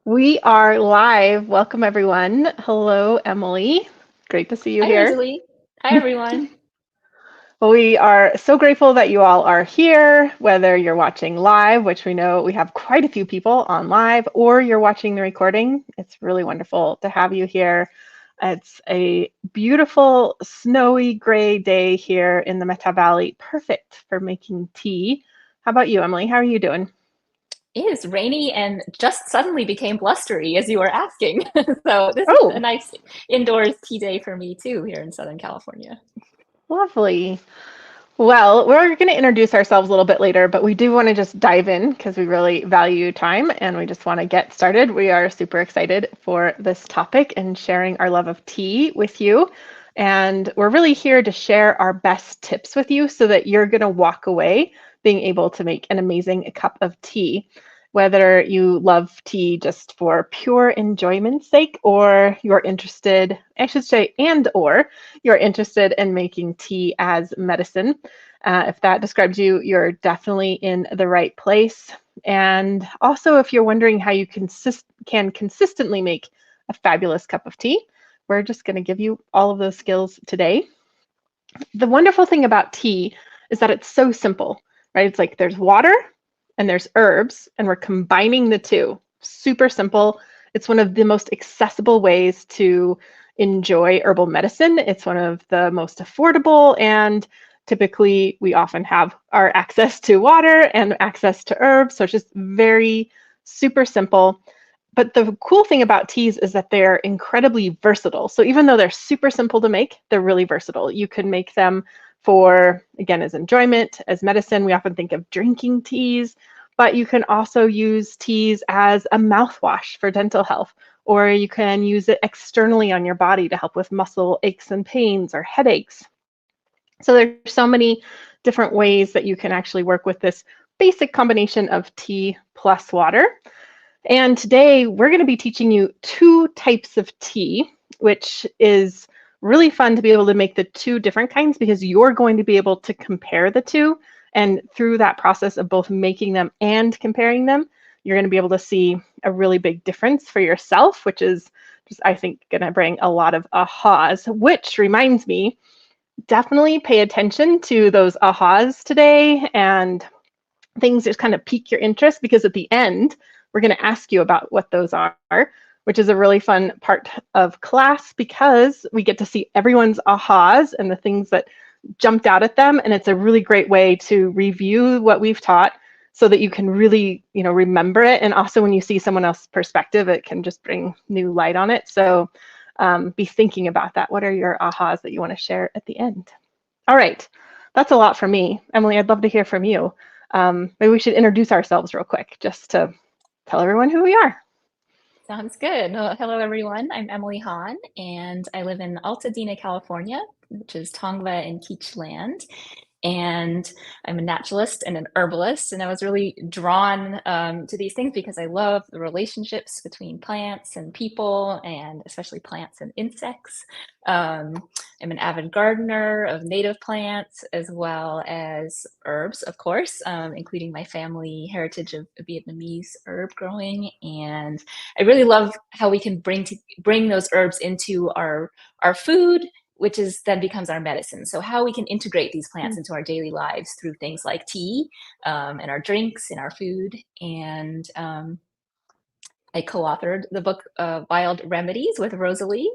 We are live. Welcome, everyone. Hello, Emily. Great to see you Hi, here. Rosalie. Hi, everyone. Well, we are so grateful that you all are here, whether you're watching live, which we know we have quite a few people on live, or you're watching the recording. It's really wonderful to have you here. It's a beautiful, snowy, gray day here in the Meta Valley, perfect for making tea. How about you, Emily? How are you doing? It is rainy and just suddenly became blustery as you were asking. So this is a Oh, nice indoors tea day for me too here in Southern California. lovely. Well, we're going to introduce ourselves a little bit later, but we do want to just dive in because we really value time and we just want to get started. We are super excited for this topic and sharing our love of tea with you. And we're really here to share our best tips with you so that you're going to walk away being able to make an amazing cup of tea. Whether you love tea just for pure enjoyment's sake, or you're interested, I should say, and or you're interested in making tea as medicine. If that describes you, you're definitely in the right place. And also, if you're wondering how you can consistently make a fabulous cup of tea, we're just going to give you all of those skills today. The wonderful thing about tea is that it's so simple, right? It's like there's water and there's herbs, and we're combining the two. Super simple. It's one of the most accessible ways to enjoy herbal medicine. It's one of the most affordable, and typically we often have our access to water and access to herbs. So it's just very super simple. But the cool thing about teas is that they're incredibly versatile. So even though they're super simple to make, they're really versatile. You can make them for, again, as enjoyment, as medicine. We often think of drinking teas, but you can also use teas as a mouthwash for dental health, or you can use it externally on your body to help with muscle aches and pains or headaches. So there's so many different ways that you can actually work with this basic combination of tea plus water. And today we're going to be teaching you two types of tea, which is really fun to be able to make the two different kinds because you're going to be able to compare the two. And through that process of both making them and comparing them, you're going to be able to see a really big difference for yourself, which is just, I think, going to bring a lot of ahas, which reminds me, definitely pay attention to those ahas today and things just kind of pique your interest because at the end, we're going to ask you about what those are, which is a really fun part of class because we get to see everyone's ahas and the things that jumped out at them. And it's a really great way to review what we've taught so that you can really, remember it. And also when you see someone else's perspective, it can just bring new light on it. So be thinking about that. What are your ahas that you want to share at the end? All right, that's a lot for me. Emily, I'd love to hear from you. Maybe we should introduce ourselves real quick just to tell everyone who we are. Sounds good. Well, hello, everyone. I'm Emily Hahn, and I live in Altadena, California, which is Tongva and Teach land. And I'm a naturalist and an herbalist. And I was really drawn to these things because I love the relationships between plants and people, and especially plants and insects. I'm an avid gardener of native plants as well as herbs, of course, including my family heritage of Vietnamese herb growing. And I really love how we can bring those herbs into our food, which is then becomes our medicine. So how we can integrate these plants into our daily lives through things like tea, and our drinks, and our food. And I co-authored the book Wild Remedies with Rosalie,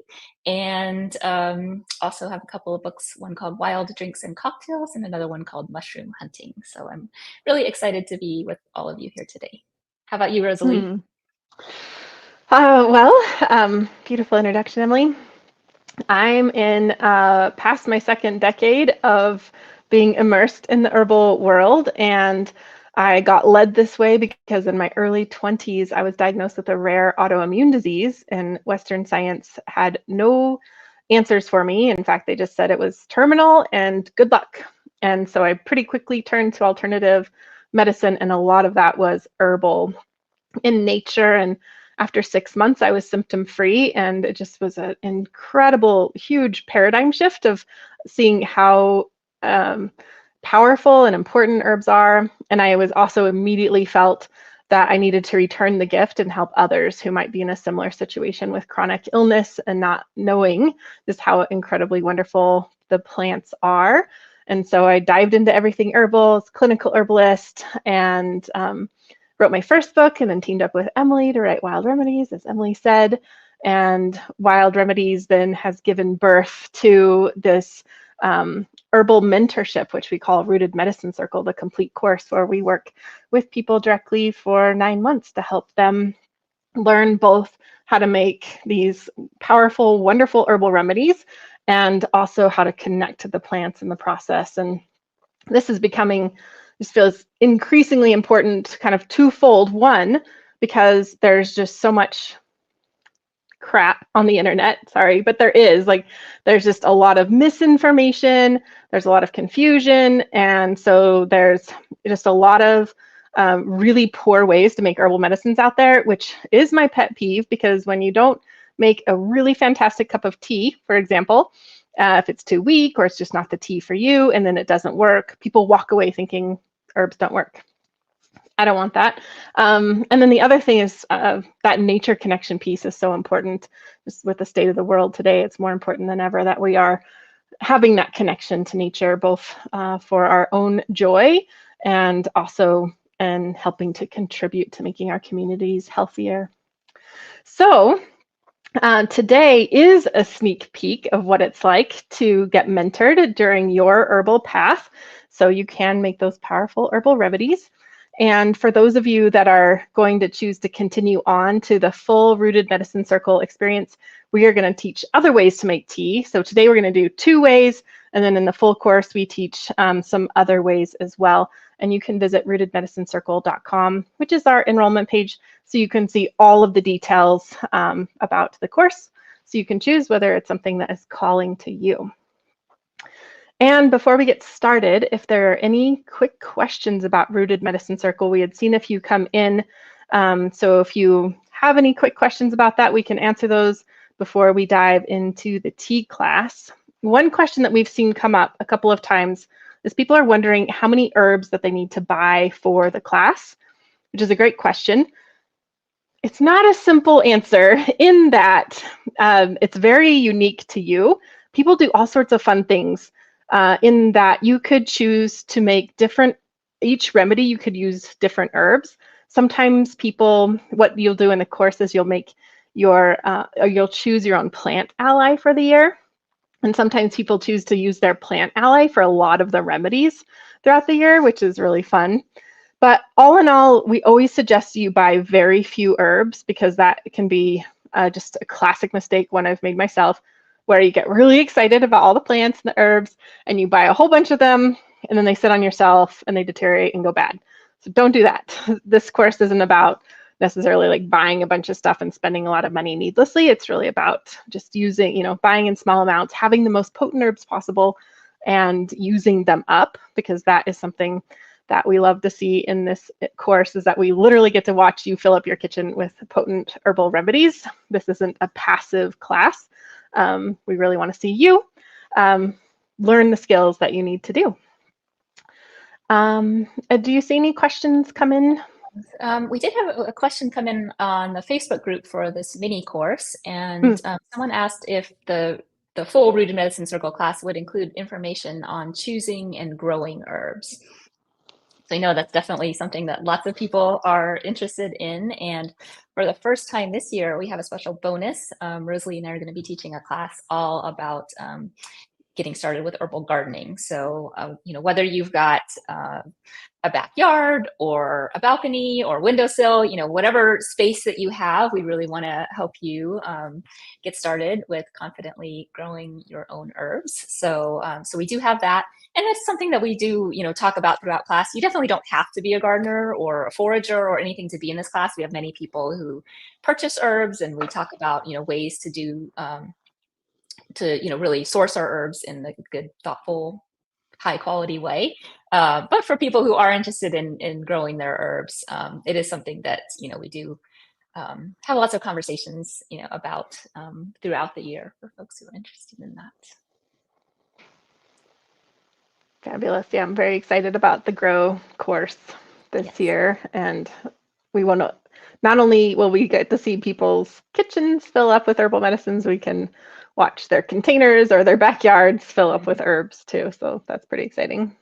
and also have a couple of books, one called Wild Drinks and Cocktails and another one called Mushroom Hunting. So I'm really excited to be with all of you here today. How about you, Rosalie? Hmm. Beautiful introduction, Emily. I'm in past my second decade of being immersed in the herbal world, and I got led this way because in my early 20s, I was diagnosed with a rare autoimmune disease, and Western science had no answers for me. In fact, they just said it was terminal and good luck. And so I pretty quickly turned to alternative medicine, and a lot of that was herbal in nature. And after 6 months, I was symptom free. And it just was an incredible, huge paradigm shift of seeing how powerful and important herbs are. And I was also immediately felt that I needed to return the gift and help others who might be in a similar situation with chronic illness and not knowing just how incredibly wonderful the plants are. And so I dived into everything herbal, as clinical herbalist, and wrote my first book, and then teamed up with Emily to write Wild Remedies, as Emily said. And Wild Remedies then has given birth to this herbal mentorship, which we call Rooted Medicine Circle, the complete course where we work with people directly for 9 months to help them learn both how to make these powerful, wonderful herbal remedies and also how to connect to the plants in the process. And this is becoming, this feels increasingly important, kind of twofold. One, because there's just so much crap on the internet, sorry, but there's just a lot of misinformation, there's a lot of confusion, and so there's just a lot of really poor ways to make herbal medicines out there, which is my pet peeve, because when you don't make a really fantastic cup of tea, for example, if it's too weak or it's just not the tea for you and then it doesn't work, people walk away thinking herbs don't work. I don't want that. And then the other thing is that nature connection piece is so important. Just with the state of the world today, it's more important than ever that we are having that connection to nature, both for our own joy and also in helping to contribute to making our communities healthier. So today is a sneak peek of what it's like to get mentored during your herbal path, so you can make those powerful herbal remedies. And for those of you that are going to choose to continue on to the full Rooted Medicine Circle experience, we are going to teach other ways to make tea. So today we're going to do 2 ways, and then in the full course we teach some other ways as well. And you can visit rootedmedicinecircle.com, which is our enrollment page, so you can see all of the details about the course, so you can choose whether it's something that is calling to you. And before we get started, if there are any quick questions about Rooted Medicine Circle, we had seen a few come in. So if you have any quick questions about that, we can answer those before we dive into the tea class. One question that we've seen come up a couple of times is people are wondering how many herbs that they need to buy for the class, which is a great question. It's not a simple answer in that it's very unique to you. People do all sorts of fun things in that you could choose to make each remedy you could use different herbs. Sometimes people, what you'll do in the course is you'll choose your own plant ally for the year. And sometimes people choose to use their plant ally for a lot of the remedies throughout the year, which is really fun. But all in all, we always suggest you buy very few herbs, because that can be just a classic mistake, one I've made myself, where you get really excited about all the plants and the herbs and you buy a whole bunch of them and then they sit on your shelf and they deteriorate and go bad. So don't do that. This course isn't about necessarily like buying a bunch of stuff and spending a lot of money needlessly. It's really about just buying in small amounts, having the most potent herbs possible and using them up, because that is something that we love to see in this course, is that we literally get to watch you fill up your kitchen with potent herbal remedies. This isn't a passive class. We really want to see you learn the skills that you need to do. Do you see any questions come in? We did have a question come in on the Facebook group for this mini course, and someone asked if the full Rooted Medicine Circle class would include information on choosing and growing herbs. So I know that's definitely something that lots of people are interested in. And for the first time this year, we have a special bonus. Rosalie and I are going to be teaching a class all about getting started with herbal gardening. So, whether you've got a backyard or a balcony or windowsill, whatever space that you have, we really want to help you get started with confidently growing your own herbs. So we do have that. And that's something that we do, talk about throughout class. You definitely don't have to be a gardener or a forager or anything to be in this class. We have many people who purchase herbs, and we talk about, ways to do, really source our herbs in a good, thoughtful, high quality way. But for people who are interested in growing their herbs, it is something that, we do have lots of conversations, about throughout the year for folks who are interested in that. Fabulous. Yeah, I'm very excited about the Grow course this year. And we want to, not only will we get to see people's kitchens fill up with herbal medicines, we can watch their containers or their backyards fill up with herbs too. So that's pretty exciting.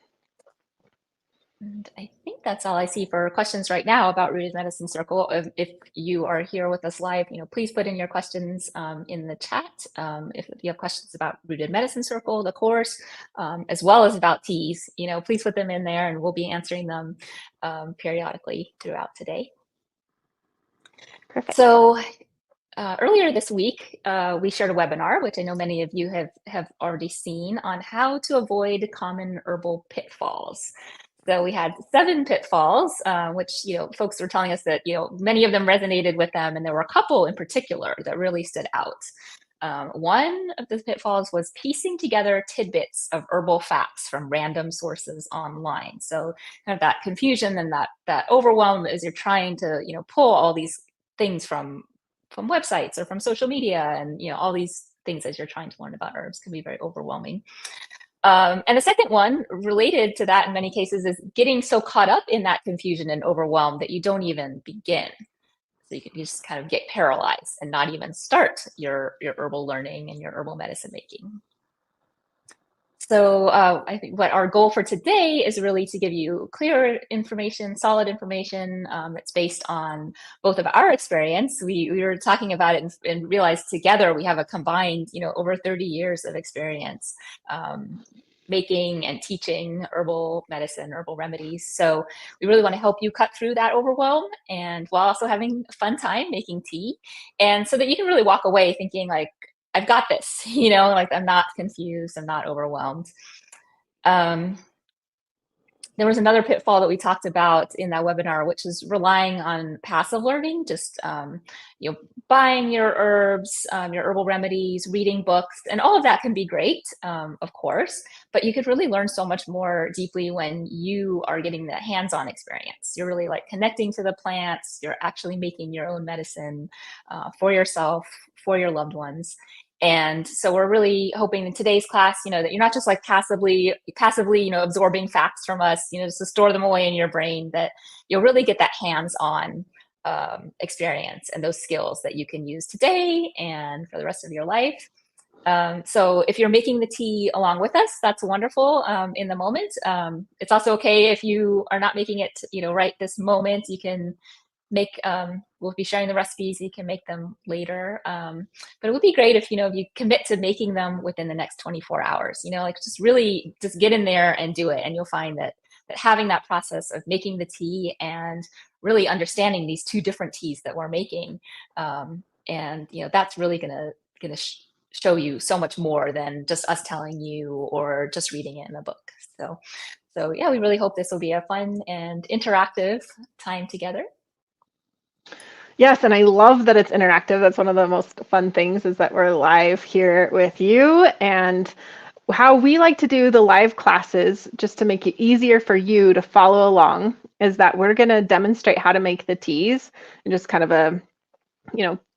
And I think that's all I see for questions right now about Rooted Medicine Circle. If you are here with us live, please put in your questions in the chat. If you have questions about Rooted Medicine Circle, the course, as well as about teas, please put them in there and we'll be answering them periodically throughout today. Perfect. So earlier this week, we shared a webinar, which I know many of you have already seen, on how to avoid common herbal pitfalls. So we had 7 pitfalls, which folks were telling us that many of them resonated with them, and there were a couple in particular that really stood out. One of the pitfalls was piecing together tidbits of herbal facts from random sources online. So kind of that confusion and that overwhelm as you're trying to pull all these things from websites or from social media, and all these things as you're trying to learn about herbs can be very overwhelming. And the second one, related to that in many cases, is getting so caught up in that confusion and overwhelm that you don't even begin. So you just kind of get paralyzed and not even start your herbal learning and your herbal medicine making. So I think what our goal for today is really to give you clear information, solid information that's based on both of our experience. We were talking about it and realized together we have a combined, over 30 years of experience making and teaching herbal medicine, herbal remedies. So we really want to help you cut through that overwhelm, and while also having a fun time making tea, and so that you can really walk away thinking like, I've got this, like I'm not confused, I'm not overwhelmed. There was another pitfall that we talked about in that webinar, which is relying on passive learning, just buying your herbs, your herbal remedies, reading books, and all of that can be great, of course, but you could really learn so much more deeply when you are getting the hands-on experience. You're really like connecting to the plants, you're actually making your own medicine for yourself, for your loved ones. And so we're really hoping in today's class, that you're not just like passively, absorbing facts from us, just to store them away in your brain, that you'll really get that hands-on experience and those skills that you can use today and for the rest of your life. So if you're making the tea along with us, that's wonderful in the moment. It's also okay if you are not making it, right this moment. You can make, we'll be sharing the recipes, you can make them later. But it would be great if, if you commit to making them within the next 24 hours, like just really just get in there and do it. And you'll find that having that process of making the tea and really understanding these 2 different teas that we're making, and that's really gonna show you so much more than just us telling you or just reading it in a book. So yeah, we really hope this will be a fun and interactive time together. Yes, and I love that it's interactive. That's one of the most fun things, is that we're live here with you. And how we like to do the live classes, just to make it easier for you to follow along, is that we're going to demonstrate how to make the teas in just kind of a,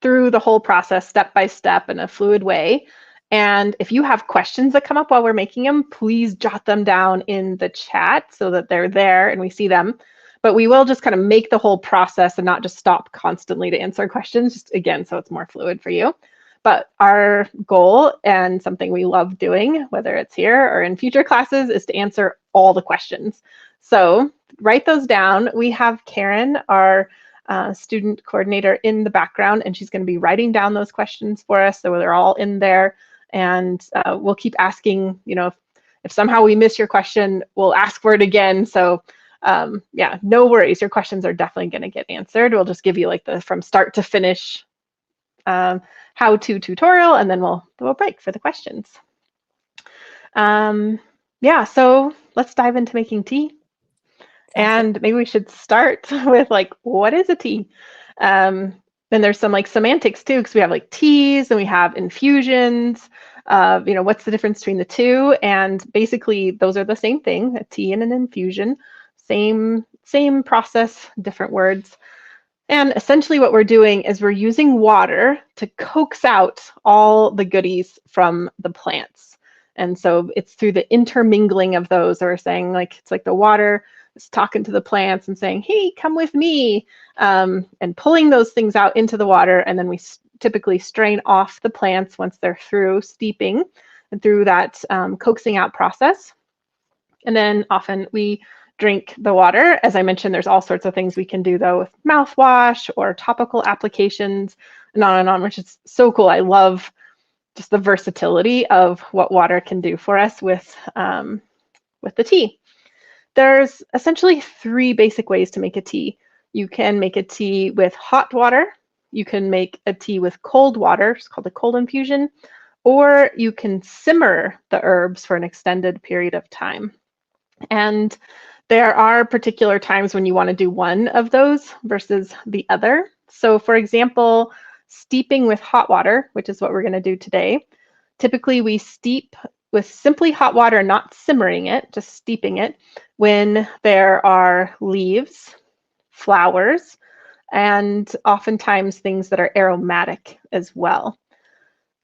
through the whole process, step by step, in a fluid way. And if you have questions that come up while we're making them, please jot them down in the chat so that they're there and we see them. But we will just kind of make the whole process and not just stop constantly to answer questions, just again, so it's more fluid for you. But our goal, and something we love doing, whether it's here or in future classes, is to answer all the questions. So write those down. We have Karen, our student coordinator, in the background, and she's going to be writing down those questions for us, so they're all in there. And we'll keep asking, if somehow we miss your question, we'll ask for it again. So yeah, no worries. Your questions are definitely going to get answered. We'll just give you like the from start to finish how-to tutorial, and then we'll break for the questions. Yeah, so let's dive into making tea. And maybe we should start with like, what is a tea? Then there's some like semantics too, because we have like teas and we have infusions. What's the difference between the 2? And basically, those are the same thing: a tea and an infusion. Same process, different words. And essentially what we're doing is we're using water to coax out all the goodies from the plants. And so it's through the intermingling of those, or saying like, it's like the water talking to the plants and saying, hey, come with me, and pulling those things out into the water. And then we typically strain off the plants once they're through steeping and through that coaxing out process. And then often we drink the water. As I mentioned, there's all sorts of things we can do though with mouthwash or topical applications and on, which is so cool. I love just the versatility of what water can do for us with the tea. There's essentially 3 basic ways to make a tea. You can make a tea with hot water. You can make a tea with cold water. It's called a cold infusion. Or you can simmer the herbs for an extended period of time. And there are particular times when you want to do one of those versus the other. So for example, steeping with hot water, which is what we're going to do today. Typically we steep with simply hot water, not simmering it, just steeping it, when there are leaves, flowers, and oftentimes things that are aromatic as well.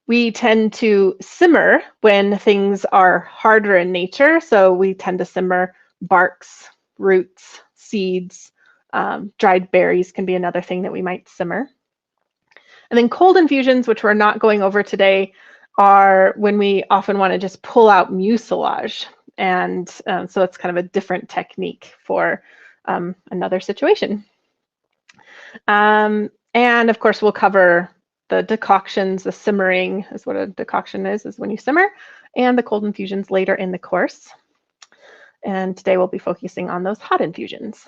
We tend to simmer when things are harder in nature, so we tend to simmer barks, roots, seeds, dried berries can be another thing that we might simmer. And then cold infusions, which we're not going over today, are when we often want to just pull out mucilage. And so it's kind of a different technique for another situation. And of course, we'll cover the decoctions. The simmering is what a decoction is when you simmer, and the cold infusions later in the course. And today we'll be focusing on those hot infusions.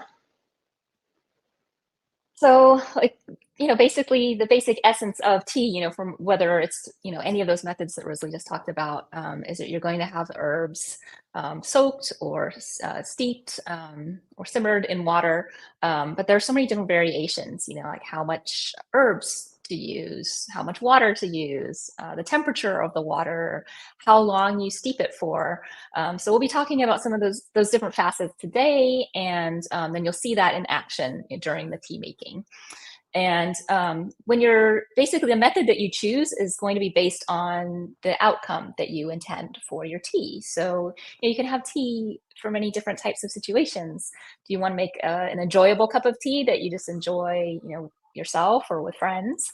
So, basically the basic essence of tea, from whether it's, any of those methods that Rosalie just talked about, is that you're going to have herbs soaked or steeped or simmered in water. But there are so many different variations, like how much herbs to use, how much water to use, the temperature of the water, how long you steep it for. So we'll be talking about some of those different facets today, and then you'll see that in action during the tea making. And when you're basically, the method that you choose is going to be based on the outcome that you intend for your tea. So you can have tea for many different types of situations. Do you want to make an enjoyable cup of tea that you just enjoy, yourself or with friends?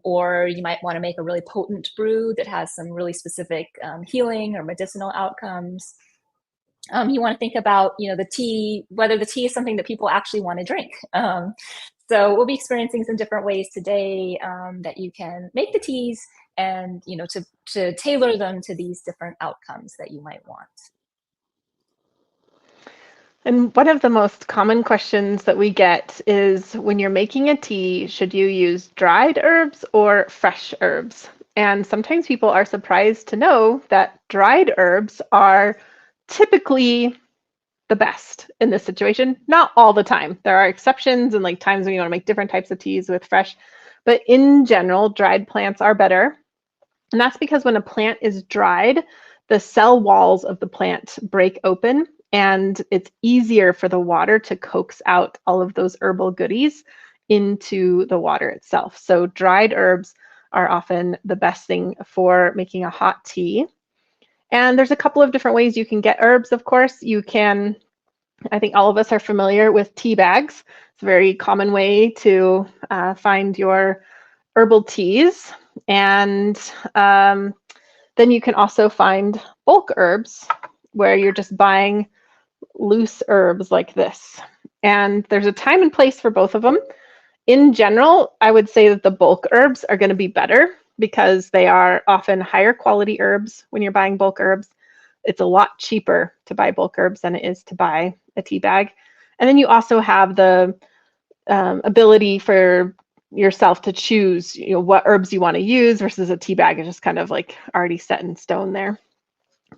Or you might want to make a really potent brew that has some really specific healing or medicinal outcomes. You want to think about, the tea, whether the tea is something that people actually want to drink. So we'll be experiencing some different ways today that you can make the teas and, to tailor them to these different outcomes that you might want. And one of the most common questions that we get is, when you're making a tea, should you use dried herbs or fresh herbs? And sometimes people are surprised to know that dried herbs are typically the best in this situation. Not all the time. There are exceptions and like times when you want to make different types of teas with fresh, but in general, dried plants are better. And that's because when a plant is dried, the cell walls of the plant break open, and it's easier for the water to coax out all of those herbal goodies into the water itself. So dried herbs are often the best thing for making a hot tea. And there's a couple of different ways you can get herbs, of course. You can, I think all of us are familiar with tea bags. It's a very common way to find your herbal teas. And then you can also find bulk herbs, where you're just buying loose herbs like this. And there's a time and place for both of them. In general, I would say that the bulk herbs are going to be better because they are often higher quality herbs when you're buying bulk herbs. It's a lot cheaper to buy bulk herbs than it is to buy a tea bag. And then you also have the ability for yourself to choose, what herbs you want to use, versus a tea bag is just kind of like already set in stone there.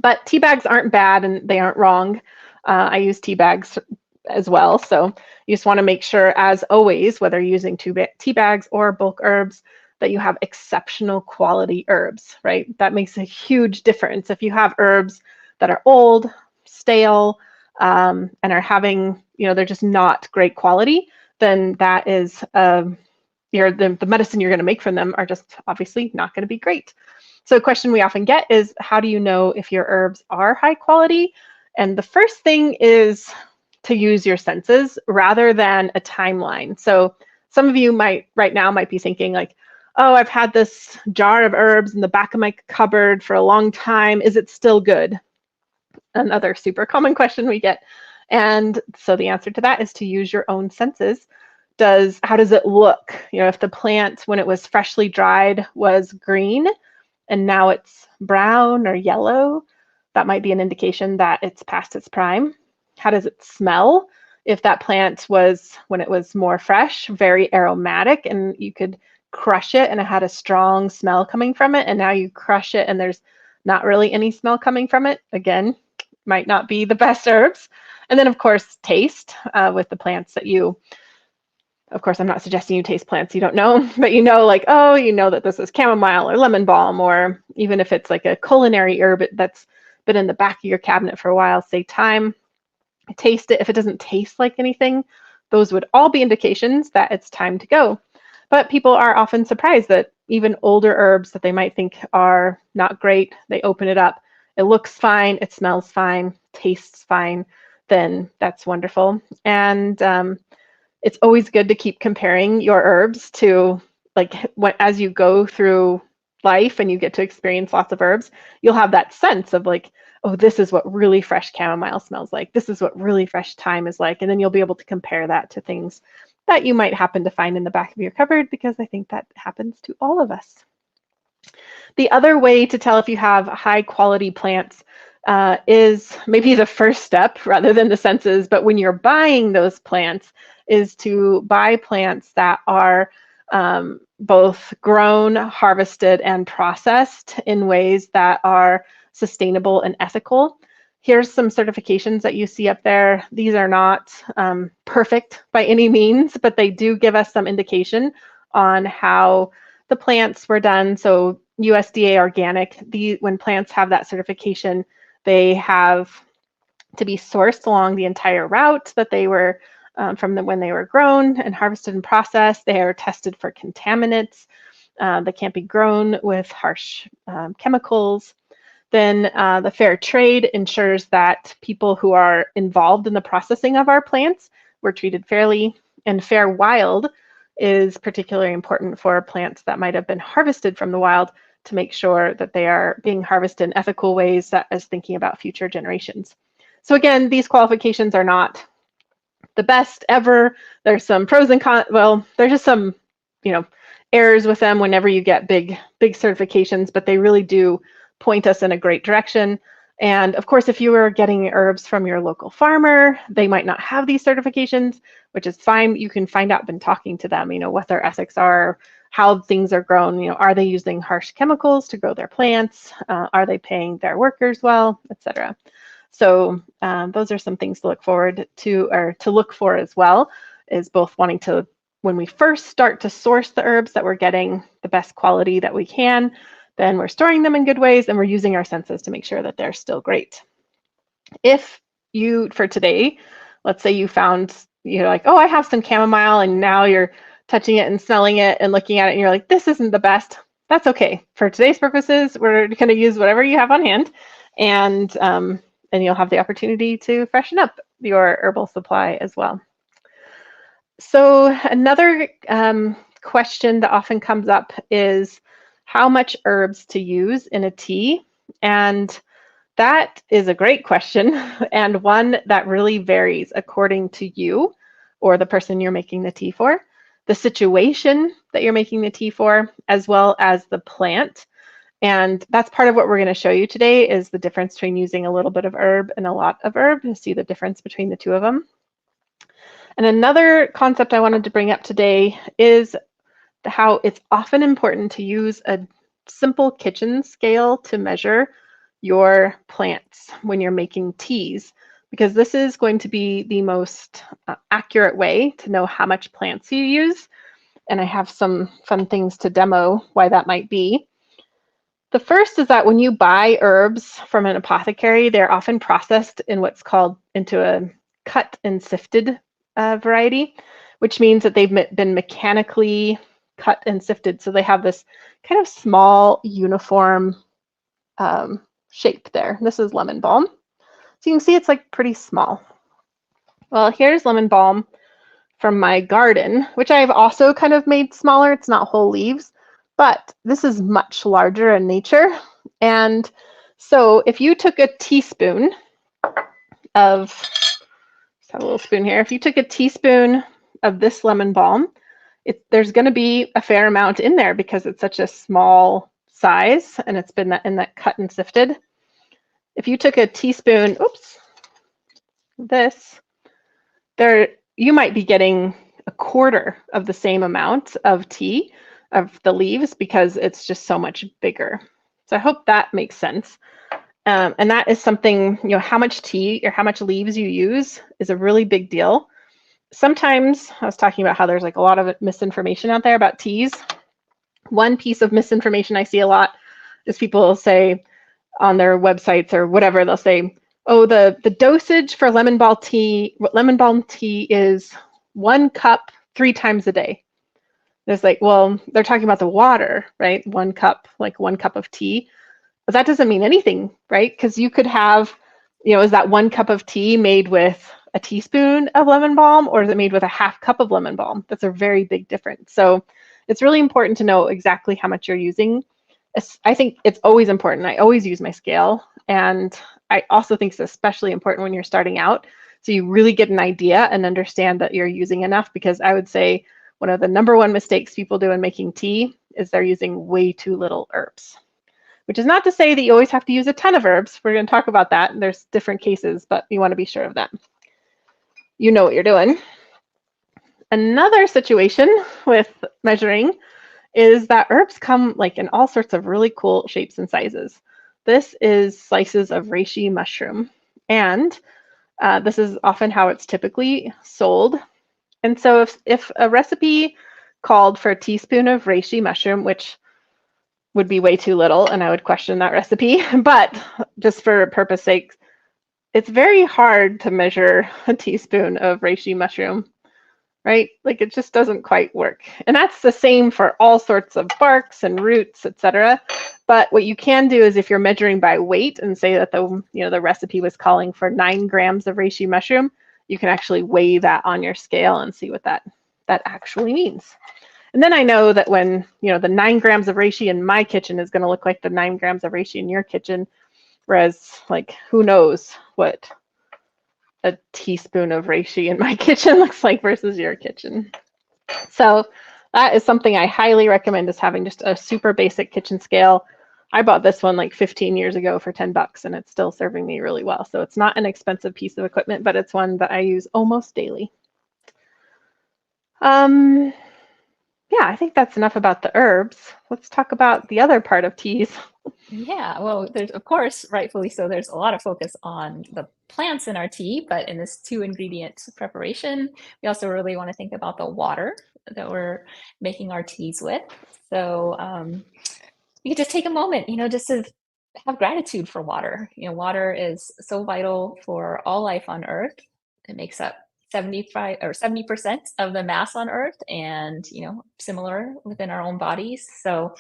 But tea bags aren't bad and they aren't wrong. I use tea bags as well. So you just want to make sure, as always, whether you're using tea bags or bulk herbs, that you have exceptional quality herbs, right? That makes a huge difference. If you have herbs that are old, stale, and are having, they're just not great quality, then that is, the medicine you're going to make from them are just obviously not going to be great. So a question we often get is, how do you know if your herbs are high quality? And the first thing is to use your senses rather than a timeline. So some of you might right now might be thinking like, oh, I've had this jar of herbs in the back of my cupboard for a long time. Is it still good? Another super common question we get. And so the answer to that is to use your own senses. How does it look? You know, if the plant when it was freshly dried was green and now it's brown or yellow, that might be an indication that it's past its prime. How does it smell? If that plant was, when it was more fresh, very aromatic and you could crush it and it had a strong smell coming from it, and now you crush it and there's not really any smell coming from it, again, might not be the best herbs. And then of course, taste with the plants that you, of course, I'm not suggesting you taste plants you don't know, but you know, like, oh, you know that this is chamomile or lemon balm, or even if it's like a culinary herb that's been in the back of your cabinet for a while, say thyme, taste it. If it doesn't taste like anything, those would all be indications that it's time to go. But people are often surprised that even older herbs that they might think are not great, they open it up, it looks fine, it smells fine, tastes fine, then that's wonderful. And it's always good to keep comparing your herbs to, like, as you go through life and you get to experience lots of herbs, you'll have that sense of like, oh, this is what really fresh chamomile smells like. This is what really fresh thyme is like. And then you'll be able to compare that to things that you might happen to find in the back of your cupboard, because I think that happens to all of us. The other way to tell if you have high quality plants is maybe the first step rather than the senses, but when you're buying those plants, is to buy plants that are both grown, harvested, and processed in ways that are sustainable and ethical. Here's some certifications that you see up there. These are not perfect by any means, but they do give us some indication on how the plants were done. So USDA organic, when plants have that certification, they have to be sourced along the entire route that they were from when they were grown and harvested and processed. They are tested for contaminants. They can't be grown with harsh chemicals. Then the fair trade ensures that people who are involved in the processing of our plants were treated fairly. And fair wild is particularly important for plants that might have been harvested from the wild, to make sure that they are being harvested in ethical ways that is thinking about future generations. So again, these qualifications are not the best ever. There's some pros and cons. Well, there's just some, errors with them whenever you get big certifications, but they really do point us in a great direction. And of course, if you are getting herbs from your local farmer, they might not have these certifications, which is fine. You can find out by talking to them, what their ethics are, how things are grown. Are they using harsh chemicals to grow their plants? Are they paying their workers well, etc. So those are some things to look forward to, or to look for as well, is both wanting to, when we first start to source the herbs, that we're getting the best quality that we can, then we're storing them in good ways, and we're using our senses to make sure that they're still great. If you, for today, let's say you found, you're like, oh, I have some chamomile, and now you're touching it and smelling it and looking at it, and you're like, this isn't the best. That's okay. For today's purposes, we're going to use whatever you have on hand, and you'll have the opportunity to freshen up your herbal supply as well. So another question that often comes up is how much herbs to use in a tea. And that is a great question, and one that really varies according to you or the person you're making the tea for, the situation that you're making the tea for, as well as the plant. And that's part of what we're going to show you today, is the difference between using a little bit of herb and a lot of herb, to see the difference between the two of them. And another concept I wanted to bring up today is how it's often important to use a simple kitchen scale to measure your plants when you're making teas, because this is going to be the most accurate way to know how much plants you use. And I have some fun things to demo why that might be. The first is that when you buy herbs from an apothecary, they're often processed in what's called into a cut and sifted variety, which means that they've been mechanically cut and sifted. So they have this kind of small, uniform shape there. This is lemon balm. So you can see it's like pretty small. Well, here's lemon balm from my garden, which I've also kind of made smaller. It's not whole leaves, but this is much larger in nature. And so if you took a teaspoon of, just have a little spoon here, if you took a teaspoon of this lemon balm, there's going to be a fair amount in there because it's such a small size and it's been in that cut and sifted. If you took a teaspoon, oops, this, there you might be getting a quarter of the same amount of tea of the leaves because it's just so much bigger. So I hope that makes sense. And that is something, how much tea or how much leaves you use is a really big deal. Sometimes I was talking about how there's like a lot of misinformation out there about teas. One piece of misinformation I see a lot is people say on their websites or whatever, they'll say, oh, the dosage for lemon balm tea is 1 cup 3 times a day. It's like, well, they're talking about the water, right? 1 cup, like 1 cup of tea. But that doesn't mean anything, right? Because you could have, is that 1 cup of tea made with a teaspoon of lemon balm, or is it made with a half cup of lemon balm? That's a very big difference. So it's really important to know exactly how much you're using. I think it's always important. I always use my scale. And I also think it's especially important when you're starting out. So you really get an idea and understand that you're using enough, because I would say one of the #1 mistakes people do in making tea is they're using way too little herbs. Which is not to say that you always have to use a ton of herbs. We're going to talk about that. There's different cases, but you want to be sure of that. You know what you're doing. Another situation with measuring is that herbs come like in all sorts of really cool shapes and sizes. This is slices of reishi mushroom, and this is often how it's typically sold. And so if a recipe called for a teaspoon of reishi mushroom, which would be way too little, and I would question that recipe, but just for purpose sake, it's very hard to measure a teaspoon of reishi mushroom, right? Like it just doesn't quite work. And that's the same for all sorts of barks and roots, etc. But what you can do is if you're measuring by weight and say that the recipe was calling for 9 grams of reishi mushroom, you can actually weigh that on your scale and see what that actually means. And then I know that when, the 9 grams of reishi in my kitchen is going to look like the 9 grams of reishi in your kitchen, whereas like who knows what a teaspoon of reishi in my kitchen looks like versus your kitchen. So that is something I highly recommend, is having just a super basic kitchen scale. I bought this one like 15 years ago for $10 and it's still serving me really well. So it's not an expensive piece of equipment, but it's one that I use almost daily. Yeah, I think that's enough about the herbs. Let's talk about the other part of teas. Yeah, well, there's, of course, rightfully so, there's a lot of focus on the plants in our tea, but in this 2-ingredient preparation, we also really want to think about the water that we're making our teas with. So you could just take a moment, just to have gratitude for water. Water is so vital for all life on Earth. It makes up 75 or 70% of the mass on Earth, and similar within our own bodies. So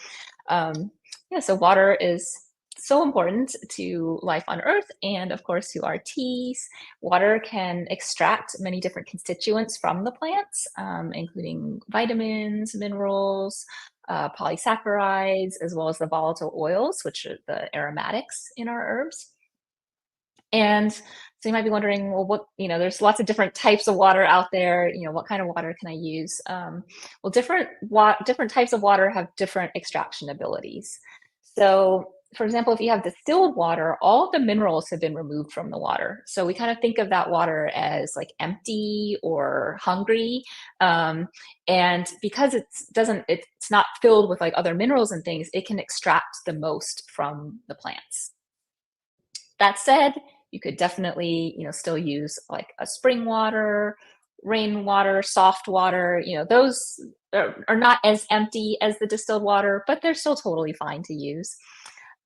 so water is so important to life on Earth and, of course, to our teas. Water can extract many different constituents from the plants, including vitamins, minerals, polysaccharides, as well as the volatile oils, which are the aromatics in our herbs. And so you might be wondering, well, there's lots of different types of water out there. What kind of water can I use? Well, different types of water have different extraction abilities. So, for example, if you have distilled water, all of the minerals have been removed from the water. So we kind of think of that water as like empty or hungry. And because it's not filled with like other minerals and things, it can extract the most from the plants. That said, you could definitely, still use like a spring water, rainwater, soft water. Those are not as empty as the distilled water, but they're still totally fine to use.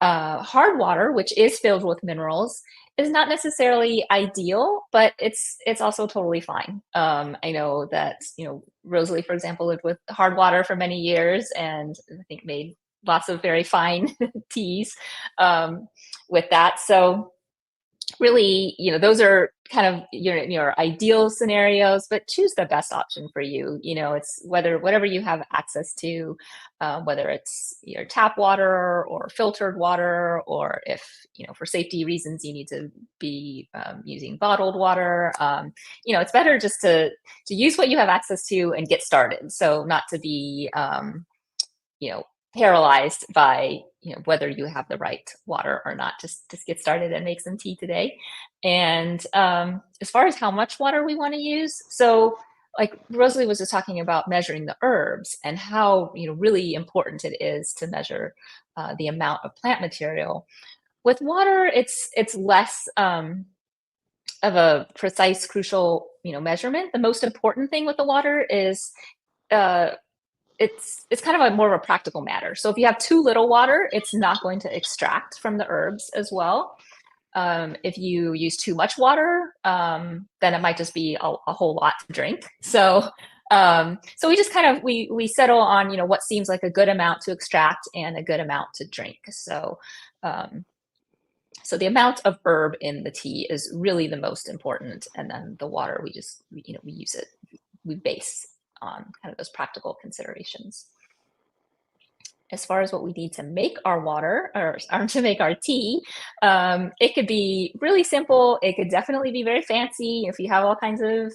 Hard water, which is filled with minerals, is not necessarily ideal, but it's also totally fine. I know that Rosalie, for example, lived with hard water for many years, and I think made lots of very fine teas with that. So really, those are kind of your ideal scenarios, but choose the best option for you. It's whatever you have access to, whether it's your tap water or filtered water, or if, for safety reasons, you need to be using bottled water. It's better just to use what you have access to and get started. So not to be, you know, paralyzed by whether you have the right water or not. Just get started and make some tea today. And as far as how much water we want to use, so like Rosalie was just talking about measuring the herbs and how really important it is to measure the amount of plant material. With water, it's less of a precise, crucial measurement. The most important thing with the water is uh, it's kind of a more of a practical matter. So if you have too little water, it's not going to extract from the herbs as well. If you use too much water, then it might just be a whole lot to drink. So we just kind of we settle on what seems like a good amount to extract and a good amount to drink. Um, so the amount of herb in the tea is really the most important, and then the water we use it, we base on kind of those practical considerations. As far as what we need to make our water or to make our tea, it could be really simple. It could definitely be very fancy. If you have all kinds of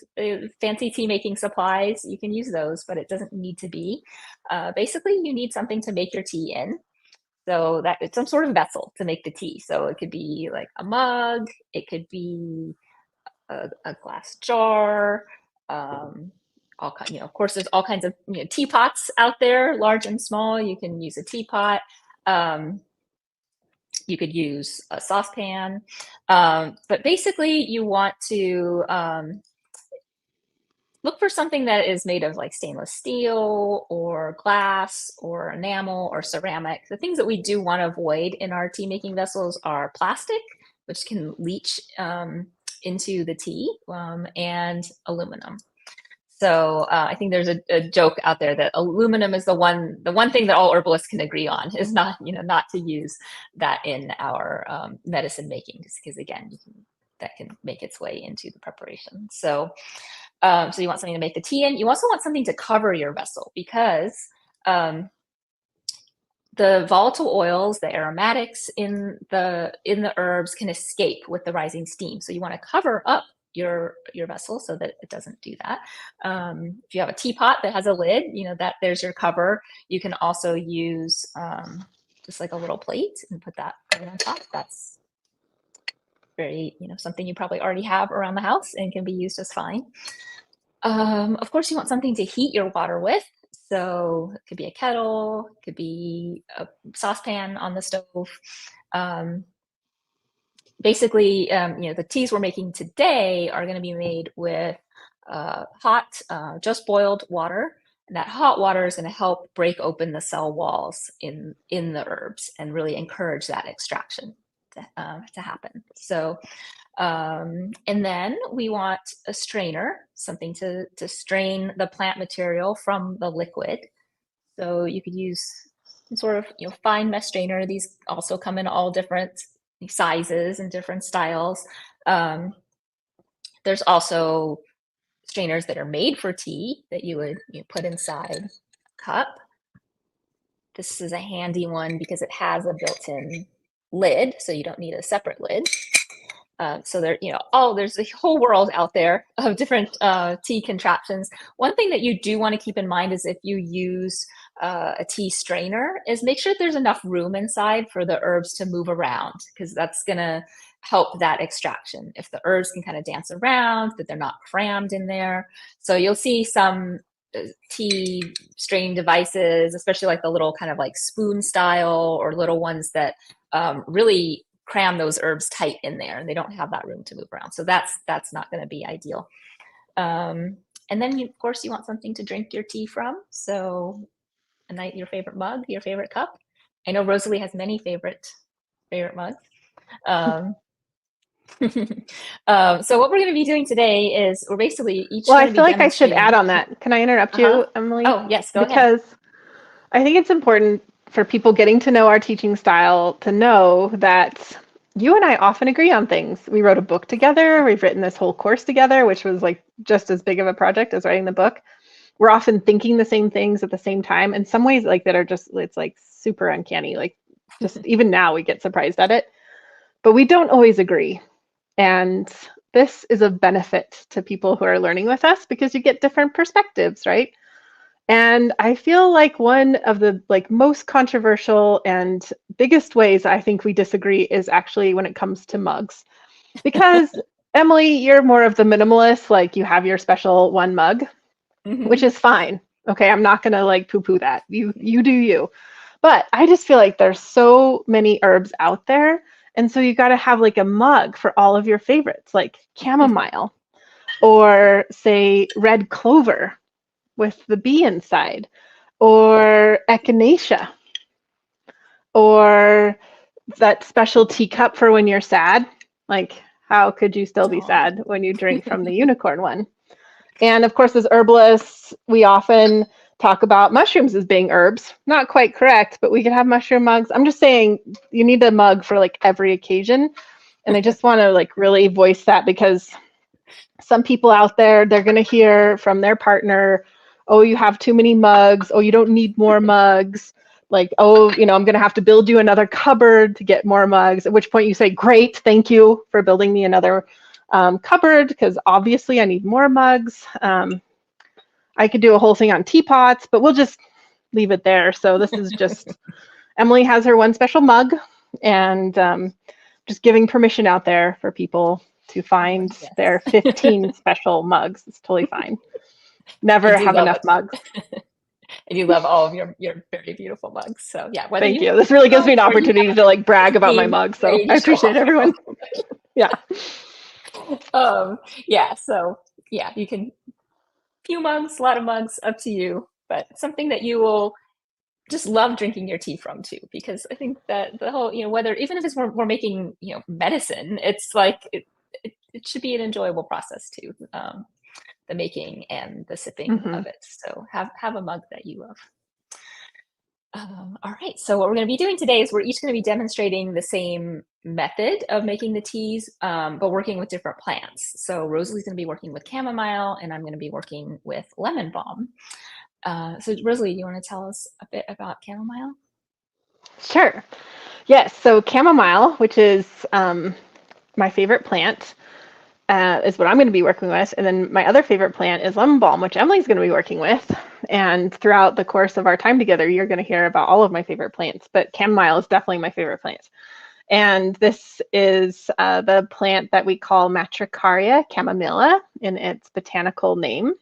fancy tea making supplies, you can use those, but it doesn't need to be. Basically, you need something to make your tea in. So that it's some sort of vessel to make the tea. So it could be like a mug, it could be a glass jar, of course, there's all kinds of teapots out there, large and small. You can use a teapot. You could use a saucepan, but basically you want to look for something that is made of like stainless steel or glass or enamel or ceramic. The things that we do want to avoid in our tea making vessels are plastic, which can leach into the tea, and aluminum. So I think there's a joke out there that aluminum is the one thing that all herbalists can agree on is not to use that in our medicine making, just because again that can make its way into the preparation. So you want something to make the tea in. You also want something to cover your vessel, because the volatile oils, the aromatics in the herbs can escape with the rising steam. So you want to cover up your vessel so that it doesn't do that. If you have a teapot that has a lid, that there's your cover. You can also use just like a little plate and put that right on top. That's very, something you probably already have around the house and can be used just fine. Of course, you want something to heat your water with. So it could be a kettle, it could be a saucepan on the stove. Basically, the teas we're making today are going to be made with hot, just boiled water. And that hot water is going to help break open the cell walls in the herbs and really encourage that extraction to happen. So, and then we want a strainer, something to strain the plant material from the liquid. So you could use some sort of fine mesh strainer. These also come in all different sizes and different styles. There's also strainers that are made for tea that you would put inside a cup. This is a handy one because it has a built-in lid, so you don't need a separate lid. So there, there's a whole world out there of different tea contraptions. One thing that you do want to keep in mind is if you use a tea strainer, is make sure there's enough room inside for the herbs to move around, because that's going to help that extraction. If the herbs can kind of dance around, that they're not crammed in there. So you'll see some tea strain devices, especially like the little kind of like spoon style or little ones that really cram those herbs tight in there, and they don't have that room to move around. So that's not going to be ideal. And then of course you want something to drink your tea from. So your favorite mug, your favorite cup. I know Rosalie has many favorite mugs. So what we're going to be doing today is we're basically each. Well, I feel like I should add on that. Can I interrupt you, Emily? Oh, yes, go ahead. Because I think it's important for people getting to know our teaching style to know that you and I often agree on things. We wrote a book together. We've written this whole course together, which was like just as big of a project as writing the book. We're often thinking the same things at the same time. In some ways, like that are just, it's like super uncanny. Like just even now we get surprised at it, but we don't always agree. And this is a benefit to people who are learning with us because you get different perspectives, right? And I feel like one of the like most controversial and biggest ways I think we disagree is actually when it comes to mugs. Because Emily, you're more of the minimalist, like you have your special one mug, which Hmm. is fine. Okay, I'm not gonna like poo-poo that. You do you. But I just feel like there's so many herbs out there. And so you gotta have like a mug for all of your favorites, like chamomile or say red clover with the bee inside, or echinacea, or that special teacup for when you're sad. Like, how could you still be Aw. sad when you drink from the unicorn one? And of course, as herbalists, we often talk about mushrooms as being herbs. Not quite correct, but we could have mushroom mugs. I'm just saying you need a mug for like every occasion. And I just want to like really voice that because some people out there, they're going to hear from their partner, oh, you have too many mugs. Oh, you don't need more mugs. Like, oh, I'm going to have to build you another cupboard to get more mugs. At which point you say, great, thank you for building me another cupboard because obviously I need more mugs. I could do a whole thing on teapots, but we'll just leave it there. So this is just, Emily has her one special mug and just giving permission out there for people to Oh, find yes. their 15 special mugs. It's totally fine. I Never do have love enough it. mugs. I do love all of your very beautiful mugs. So yeah, whether Thank you you. This really gives me an or you opportunity have to like brag about my 15, mug. So great, I you show appreciate off your everyone. mug. Yeah. Yeah, so yeah, you can few mugs, a lot of mugs, up to you, but something that you will just love drinking your tea from too, because I think that the whole, whether even if it's we're making, medicine, it's like it should be an enjoyable process too, the making and the sipping Mm-hmm. of it. So have a mug that you love. All right, so what we're going to be doing today is we're each going to be demonstrating the same method of making the teas, but working with different plants. So Rosalie's going to be working with chamomile, and I'm going to be working with lemon balm. So Rosalie, you want to tell us a bit about chamomile? Sure. Yes. So chamomile, which is my favorite plant, is what I'm going to be working with. And then my other favorite plant is lemon balm, which Emily's going to be working with. And throughout the course of our time together, you're going to hear about all of my favorite plants, but chamomile is definitely my favorite plant. And this is the plant that we call Matricaria chamomilla in its botanical name.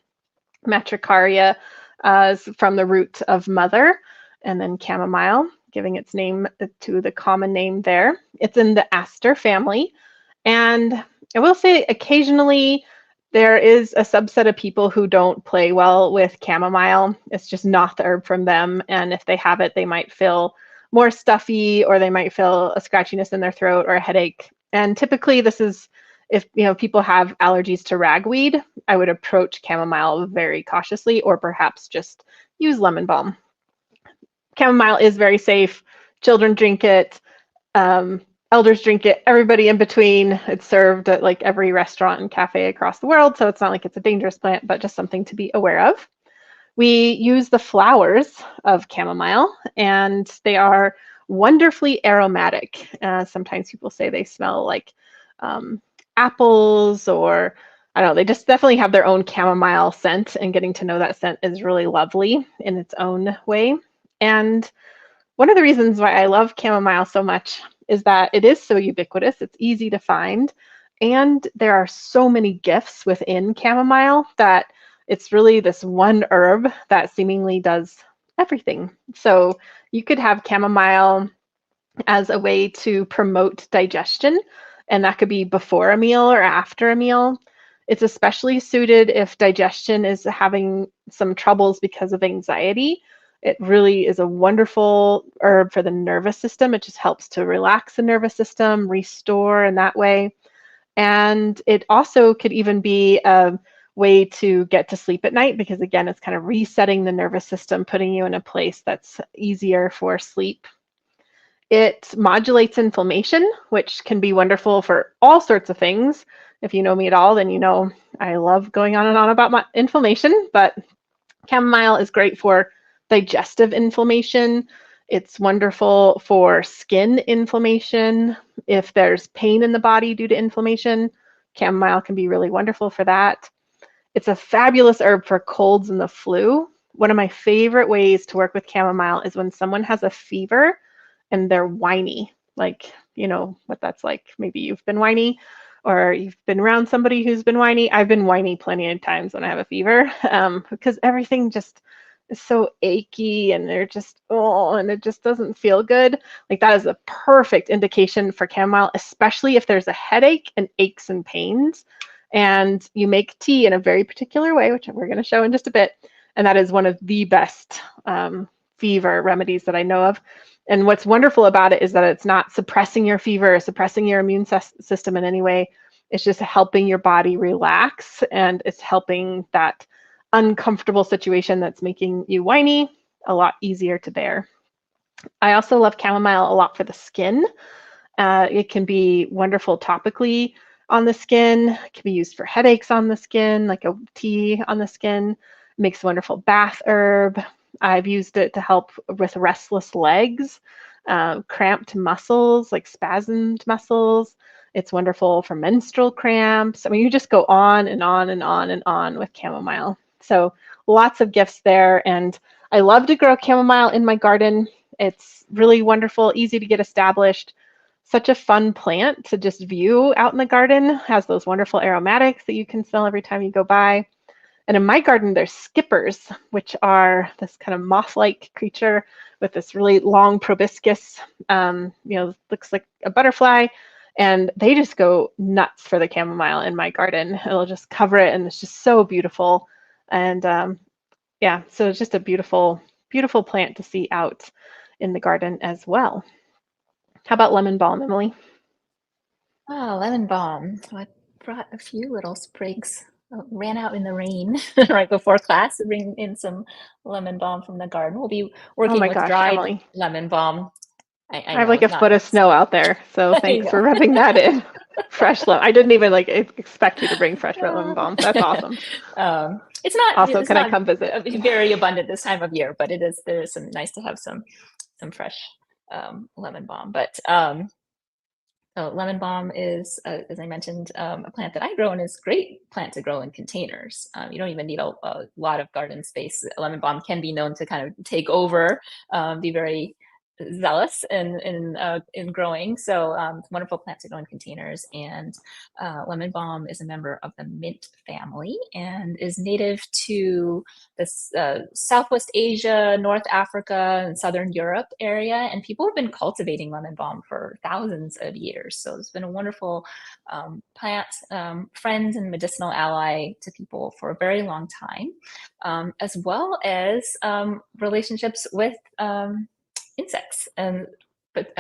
Matricaria is from the root of mother, and then chamomile, giving its name to the common name there. It's in the aster family. And I will say occasionally there is a subset of people who don't play well with chamomile. It's just not the herb from them. And if they have it, they might feel more stuffy or they might feel a scratchiness in their throat or a headache. And typically this is if people have allergies to ragweed, I would approach chamomile very cautiously or perhaps just use lemon balm. Chamomile is very safe. Children drink it. Um, Elders drink it, everybody in between. It's served at like every restaurant and cafe across the world, so it's not like it's a dangerous plant, but just something to be aware of. We use the flowers of chamomile, and they are wonderfully aromatic. Sometimes people say they smell like um, apples, or I don't know, they just definitely have their own chamomile scent, and getting to know that scent is really lovely in its own way. And one of the reasons why I love chamomile so much is that it is so ubiquitous, it's easy to find, and there are so many gifts within chamomile that it's really this one herb that seemingly does everything. So you could have chamomile as a way to promote digestion, and that could be before a meal or after a meal. It's especially suited if digestion is having some troubles because of anxiety. It really is a wonderful herb for the nervous system. It just helps to relax the nervous system, restore in that way. And it also could even be a way to get to sleep at night because, again, it's kind of resetting the nervous system, putting you in a place that's easier for sleep. It modulates inflammation, which can be wonderful for all sorts of things. If you know me at all, then you know I love going on and on about my inflammation, but chamomile is great for digestive inflammation. It's wonderful for skin inflammation. If there's pain in the body due to inflammation, chamomile can be really wonderful for that. It's a fabulous herb for colds and the flu. One of my favorite ways to work with chamomile is when someone has a fever and they're whiny. Like, you know what that's like. Maybe you've been whiny or you've been around somebody who's been whiny. I've been whiny plenty of times when I have a fever because everything just is so achy and they're just, oh, and it just doesn't feel good. Like that is a perfect indication for chamomile, especially if there's a headache and aches and pains. And you make tea in a very particular way, which we're going to show in just a bit. And that is one of the best fever remedies that I know of. And what's wonderful about it is that it's not suppressing your fever, suppressing your immune system in any way. It's just helping your body relax, and it's helping that uncomfortable situation that's making you whiny a lot easier to bear. I also love chamomile a lot for the skin. It can be wonderful topically on the skin. It can be used for headaches on the skin, like a tea on the skin. It makes a wonderful bath herb. I've used it to help with restless legs, cramped muscles, like spasmed muscles. It's wonderful for menstrual cramps. I mean, you just go on and on and on and on with chamomile. So lots of gifts there. And I love to grow chamomile in my garden. It's really wonderful, easy to get established. Such a fun plant to just view out in the garden. Has those wonderful aromatics that you can smell every time you go by. And in my garden, there's skippers, which are this kind of moth-like creature with this really long proboscis, looks like a butterfly. And they just go nuts for the chamomile in my garden. It'll just cover it, and it's just so beautiful. And yeah, so it's just a beautiful, beautiful plant to see out in the garden as well. How about lemon balm, Emily? Oh, lemon balm. So I brought a few little sprigs. Ran out in the rain right before class to bring in some lemon balm from the garden. We'll be Oh working my with gosh, dried Emily. lemon balm. I I have know like a it's not. foot of snow out there, so I thanks for know. rubbing that in. Fresh lemon. I didn't even like expect you to bring fresh lemon balm. That's awesome. It's not Also, it's can I not come visit? very abundant this time of year, but there is some nice to have some fresh lemon balm. But so lemon balm is, as I mentioned, a plant that I grow, and is a great plant to grow in containers. You don't even need a lot of garden space. Lemon balm can be known to kind of take over, be very zealous in growing. So it's a wonderful plant to grow in containers. And lemon balm is a member of the mint family and is native to this Southwest Asia, North Africa, and Southern Europe area. And people have been cultivating lemon balm for thousands of years. So it's been a wonderful plant, friend, and medicinal ally to people for a very long time, as well as relationships with insects. And but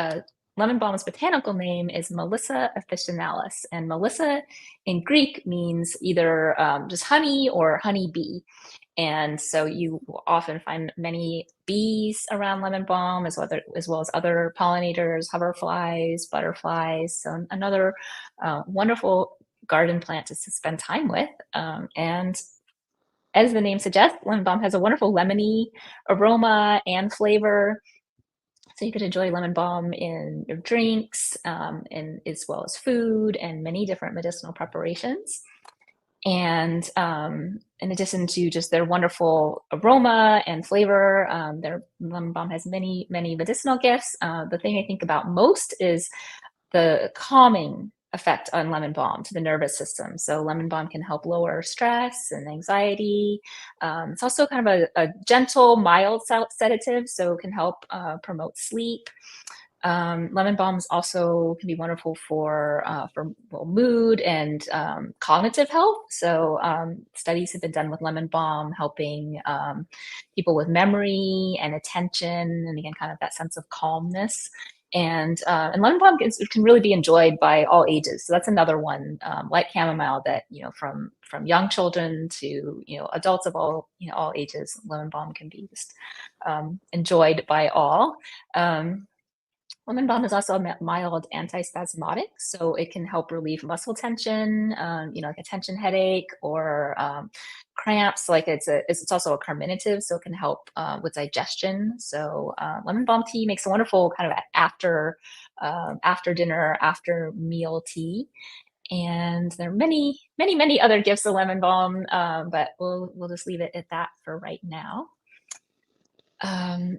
lemon balm's botanical name is Melissa officinalis, and Melissa in Greek means either just honey or honey bee. And so you will often find many bees around lemon balm, as well as other pollinators, hoverflies, butterflies. So another wonderful garden plant to spend time with. And as the name suggests, lemon balm has a wonderful lemony aroma and flavor. So you could enjoy lemon balm in your drinks, and as well as food and many different medicinal preparations. And in addition to just their wonderful aroma and flavor, their lemon balm has many, many medicinal gifts. The thing I think about most is the calming effect on lemon balm to the nervous system. So lemon balm can help lower stress and anxiety. It's also kind of a gentle, mild sedative, so it can help promote sleep. Lemon balms also can be wonderful for mood and cognitive health. So studies have been done with lemon balm helping people with memory and attention, and again, kind of that sense of calmness. And lemon balm can really be enjoyed by all ages. So that's another one, like chamomile, that from young children to adults of all ages. Lemon balm can be just enjoyed by all. Lemon balm is also a mild antispasmodic, so it can help relieve muscle tension, like a tension headache or cramps. Like it's also a carminative, so it can help with digestion. So lemon balm tea makes a wonderful kind of after dinner, after meal tea. And there are many, many, many other gifts of lemon balm, but we'll just leave it at that for right now.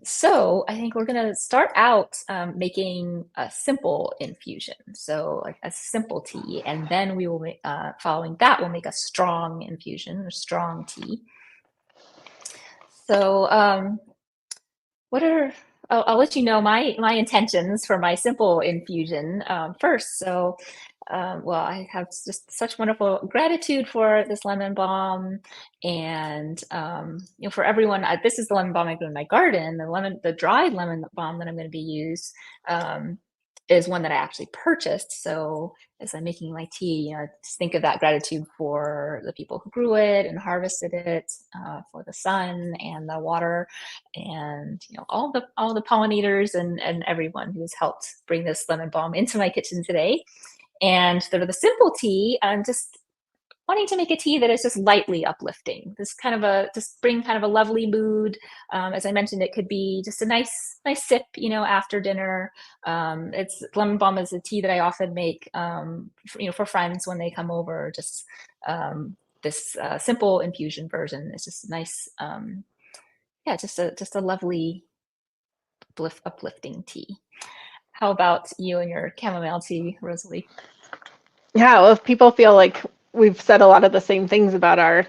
So I think we're gonna start out making a simple infusion, so like a simple tea, and then we will make, following that, we'll make a strong infusion or strong tea. So I'll let you know my intentions for my simple infusion first. So well, I have just such wonderful gratitude for this lemon balm, and for everyone. This is the lemon balm I grew in my garden. The dried lemon balm that I'm going to be is one that I actually purchased. So as I'm making my tea, just think of that gratitude for the people who grew it and harvested it, for the sun and the water, and all the pollinators and everyone who's helped bring this lemon balm into my kitchen today. And sort of the simple tea, I'm just wanting to make a tea that is just lightly uplifting. This kind of just bring kind of a lovely mood. As I mentioned, it could be just a nice sip, after dinner. It's lemon balm is a tea that I often make, for friends when they come over. Just this simple infusion version is just nice. Yeah, just a lovely uplifting tea. How about you and your chamomile tea, Rosalie? Yeah, well, if people feel like we've said a lot of the same things about our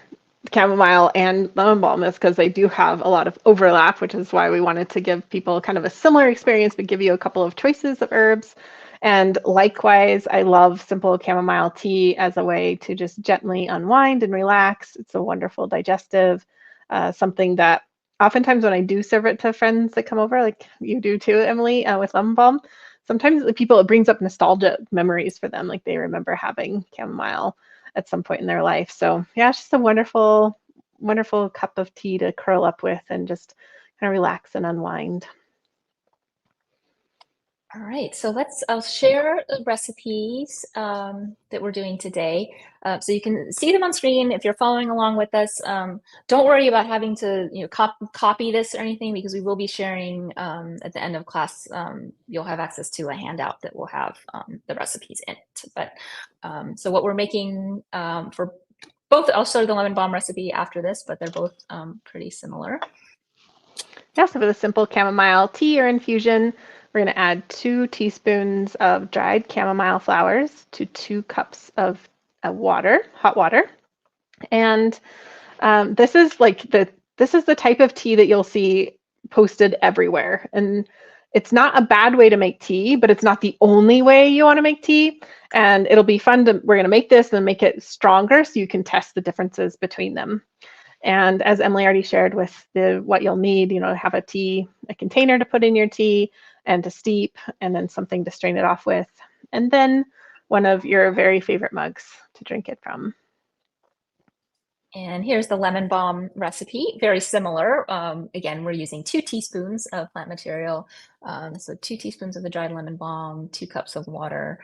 chamomile and lemon balm, is because they do have a lot of overlap, which is why we wanted to give people kind of a similar experience, but give you a couple of choices of herbs. And likewise, I love simple chamomile tea as a way to just gently unwind and relax. It's a wonderful digestive, something that oftentimes when I do serve it to friends that come over, like you do too, Emily, with lemon balm, sometimes the people, it brings up nostalgia memories for them, like they remember having chamomile at some point in their life. So yeah, it's just a wonderful, wonderful cup of tea to curl up with and just kind of relax and unwind. All right, so I'll share the recipes that we're doing today. So you can see them on screen if you're following along with us. Don't worry about having to copy this or anything, because we will be sharing at the end of class. You'll have access to a handout that will have the recipes in it. But so what we're making for both, I'll show the lemon balm recipe after this, but they're both pretty similar. Yeah, so for the simple chamomile tea or infusion, we're going to add 2 teaspoons of dried chamomile flowers to 2 cups of water, hot water. And this is the type of tea that you'll see posted everywhere. And it's not a bad way to make tea, but it's not the only way you want to make tea. And it'll be fun we're going to make this and make it stronger so you can test the differences between them. And as Emily already shared with what you'll need, have a container to put in your tea and to steep, and then something to strain it off with, and then one of your very favorite mugs to drink it from. And here's the lemon balm recipe, very similar. Again, we're using 2 teaspoons of plant material. So 2 teaspoons of the dried lemon balm, 2 cups of water.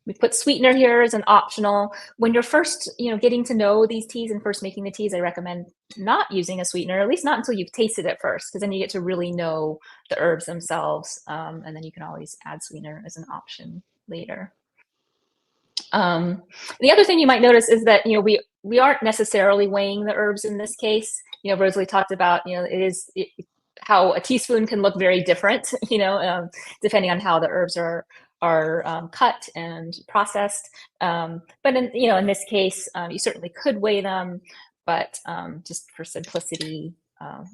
We put sweetener here as an optional. When you're first, getting to know these teas and first making the teas, I recommend not using a sweetener, at least not until you've tasted it first, because then you get to really know the herbs themselves. And then you can always add sweetener as an option later. The other thing you might notice is that we aren't necessarily weighing the herbs in this case. Rosalie talked about how a teaspoon can look very different, depending on how the herbs are cut and processed. But in this case, you certainly could weigh them, but just for simplicity,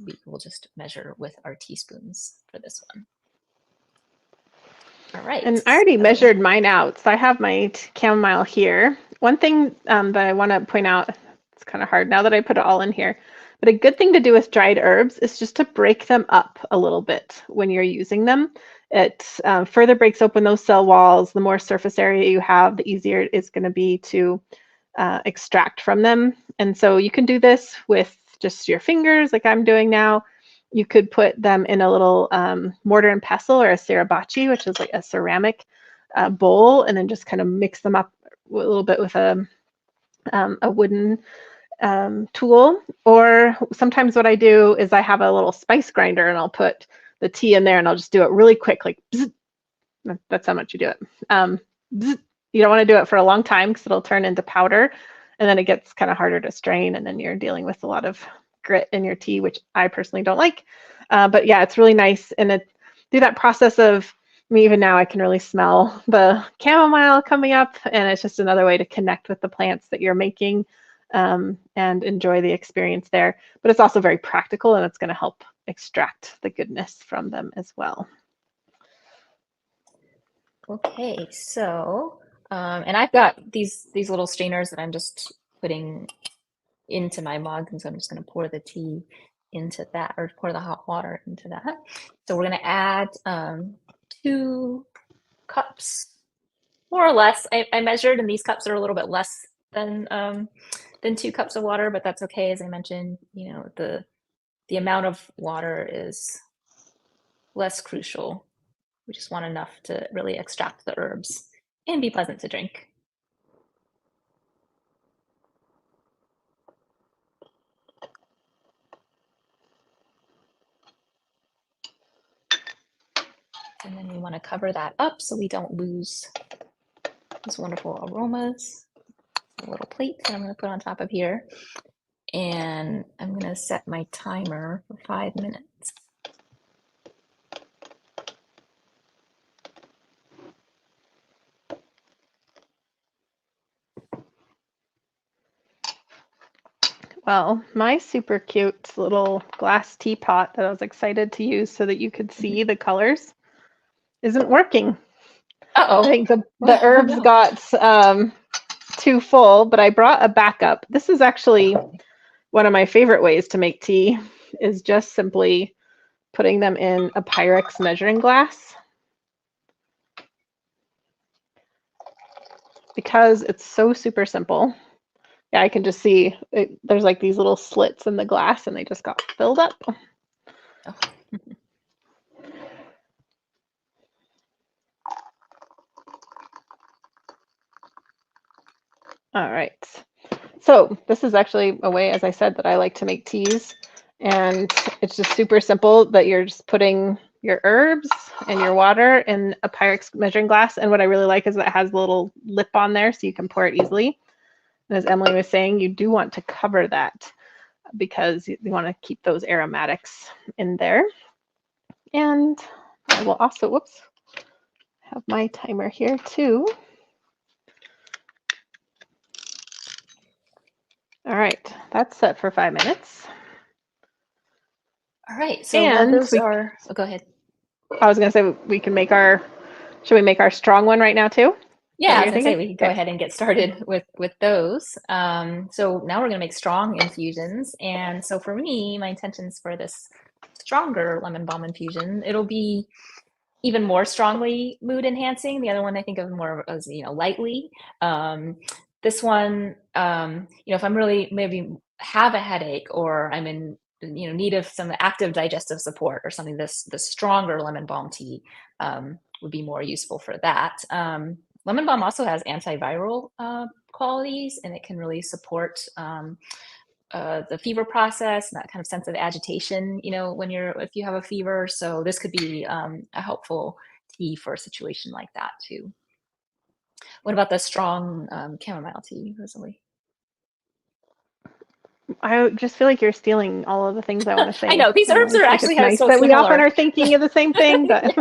we will just measure with our teaspoons for this one. All right. And I already measured mine out, so I have my chamomile here. One thing that I want to point out, it's kind of hard now that I put it all in here, but a good thing to do with dried herbs is just to break them up a little bit when you're using them. It further breaks open those cell walls. The more surface area you have, the easier it is going to be to extract from them. And so you can do this with just your fingers like I'm doing now, You could put them in a little mortar and pestle or a sirabachi, which is like a ceramic bowl, and then just kind of mix them up a little bit with a wooden tool. Or sometimes what I do is I have a little spice grinder and I'll put the tea in there and I'll just do it really quick, like bzz. That's how much you do it. Bzz. You don't want to do it for a long time because it'll turn into powder and then it gets kind of harder to strain, and then you're dealing with a lot of grit in your tea, which I personally don't like. But yeah, it's really nice. And through that process of me, even now I can really smell the chamomile coming up, and it's just another way to connect with the plants that you're making and enjoy the experience there. But it's also very practical, and it's going to help extract the goodness from them as well. Okay, so and I've got these little strainers that I'm just putting into my mug, and so I'm just going to pour the tea into that, or pour the hot water into that. So we're going to add 2 cups, more or less. I measured, and these cups are a little bit less than 2 cups of water, but that's okay. As I mentioned, you know, the amount of water is less crucial. We just want enough to really extract the herbs and be pleasant to drink. And then we want to cover that up so we don't lose these wonderful aromas. A little plate that I'm going to put on top of here. And I'm going to set my timer for 5 minutes. Well, my super cute little glass teapot that I was excited to use so that you could see the colors isn't working. Uh-oh. I think the herbs got too full, but I brought a backup. This is actually one of my favorite ways to make tea, is just simply putting them in a Pyrex measuring glass. Because it's so super simple. Yeah, I can just see there's like these little slits in the glass and they just got filled up. Oh. All right. So this is actually a way, as I said, that I like to make teas. And it's just super simple that you're just putting your herbs and your water in a Pyrex measuring glass. And what I really like is that it has a little lip on there so you can pour it easily. And as Emily was saying, you do want to cover that because you want to keep those aromatics in there. And I will also, whoops, have my timer here too. All right, that's set for 5 minutes. All right, so while those are, oh, go ahead. I was gonna say we can make should we make our strong one right now too? Yeah, I was gonna say we can go ahead and get started with those. So now we're gonna make strong infusions. And so for me, my intentions for this stronger lemon balm infusion, it'll be even more strongly mood enhancing. The other one I think of more as, you know, lightly. This one, you know, if I'm really maybe have a headache or I'm in, you know, need of some active digestive support or something, this stronger lemon balm tea would be more useful for that. Lemon balm also has antiviral qualities, and it can really support the fever process and that kind of sense of agitation, you know, if you have a fever. So this could be a helpful tea for a situation like that too. What about the strong chamomile tea, Rosalie? I just feel like you're stealing all of the things I want to say. I know, these herbs are actually nice so that similar. We often are thinking of the same thing, but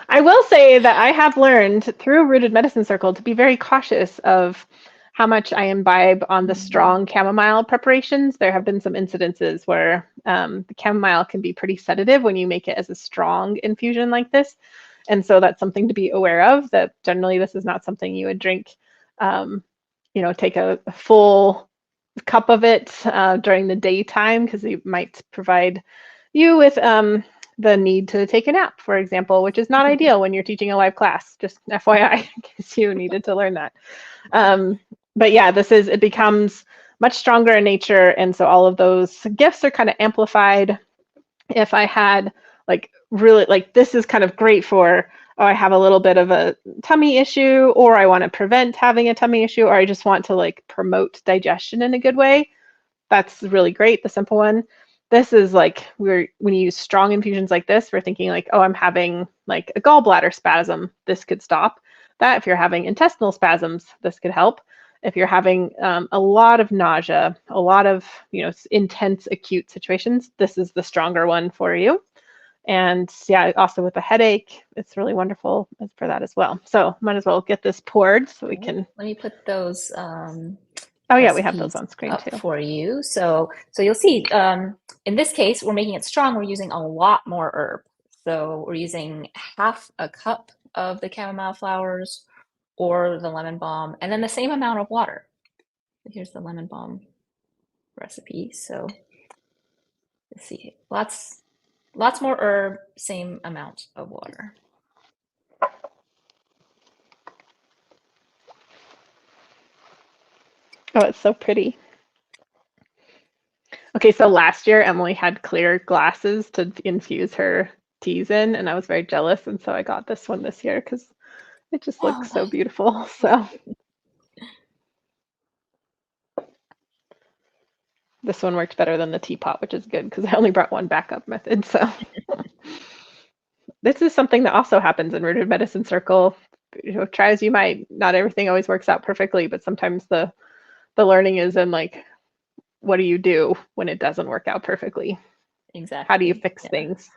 I will say that I have learned through Rooted Medicine Circle to be very cautious of how much I imbibe on the strong chamomile preparations. There have been some incidences where the chamomile can be pretty sedative when you make it as a strong infusion like this. And so that's something to be aware of, that generally this is not something you would drink, you know, take a full cup of it during the daytime, because it might provide you with the need to take a nap, for example, which is not ideal when you're teaching a live class, just FYI, in case you needed to learn that. But yeah, it becomes much stronger in nature. And so all of those gifts are kind of amplified. If I had like really like this is kind of great for, oh, I have a little bit of a tummy issue, or I want to prevent having a tummy issue, or I just want to like promote digestion in a good way. That's really great, the simple one. This is like when you use strong infusions like this, we're thinking like, oh, I'm having like a gallbladder spasm, this could stop that. If you're having intestinal spasms, this could help. If you're having a lot of nausea, a lot of intense acute situations, this is the stronger one for you. And yeah, also with the headache, it's really wonderful for that as well. So might as well get this poured so we can. Let me put those oh yeah, we have those on screen up too for you. So you'll see, in this case, we're making it strong. We're using a lot more herb. So we're using half a cup of the chamomile flowers or the lemon balm, and then the same amount of water. Here's the lemon balm recipe. So let's see, lots more herb, same amount of water. Oh, it's so pretty. Okay, so last year Emily had clear glasses to infuse her teas in, and I was very jealous, and so I got this one this year because it just looks so beautiful. So this one worked better than the teapot, which is good because I only brought one backup method. So this is something that also happens in Rooted Medicine Circle. Try as you might, not everything always works out perfectly, but sometimes the learning is in like, what do you do when it doesn't work out perfectly? Exactly. How do you fix things?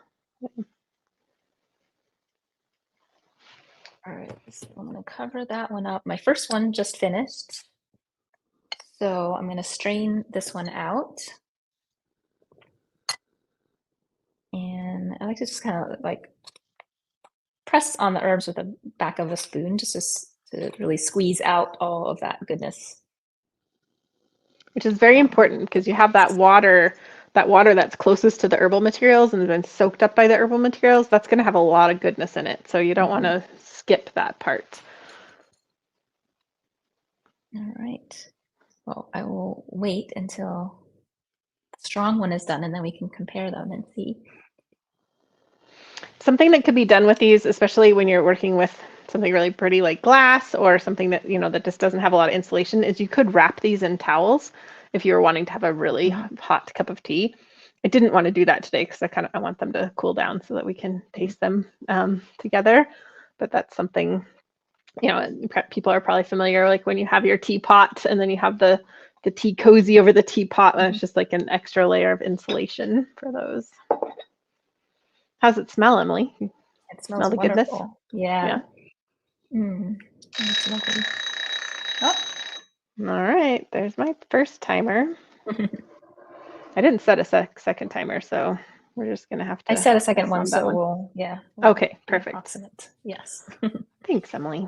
All right, so I'm going to cover that one up. My first one just finished. So I'm going to strain this one out. And I like to just kind of like press on the herbs with the back of a spoon just to really squeeze out all of that goodness. Which is very important because you have that water that's closest to the herbal materials and been soaked up by the herbal materials. That's going to have a lot of goodness in it. So you don't want to skip that part. All right. Well, I will wait until the strong one is done and then we can compare them and see. Something that could be done with these, especially when you're working with something really pretty like glass or something that, that just doesn't have a lot of insulation, is you could wrap these in towels if you were wanting to have a really hot cup of tea. I didn't want to do that today because I want them to cool down so that we can taste them together. But that's something, people are probably familiar, like when you have your teapot and then you have the tea cozy over the teapot, and it's just like an extra layer of insulation for those. How's it smell, Emily? It smells smell the wonderful. goodness? Yeah. It's lovely. Oh. All right, there's my first timer. I didn't set a second timer, so we're just gonna have to. I set a second one, so we'll okay, perfect. Approximate. Yes. Thanks, Emily.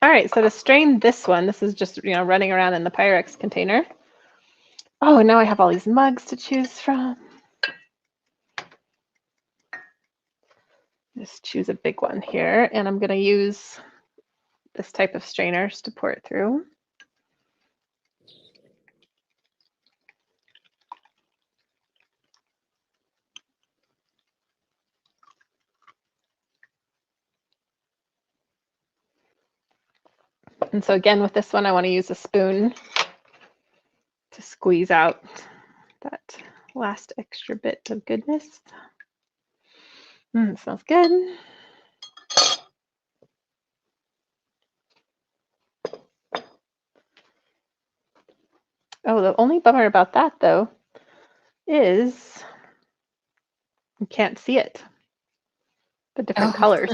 All right, so to strain this one, this is just running around in the Pyrex container. Oh, now I have all these mugs to choose from. Just choose a big one here, and I'm gonna use this type of strainers to pour it through. And so again, with this one, I want to use a spoon to squeeze out that last extra bit of goodness. It smells good. Oh, the only bummer about that, though, is you can't see it. The different colors.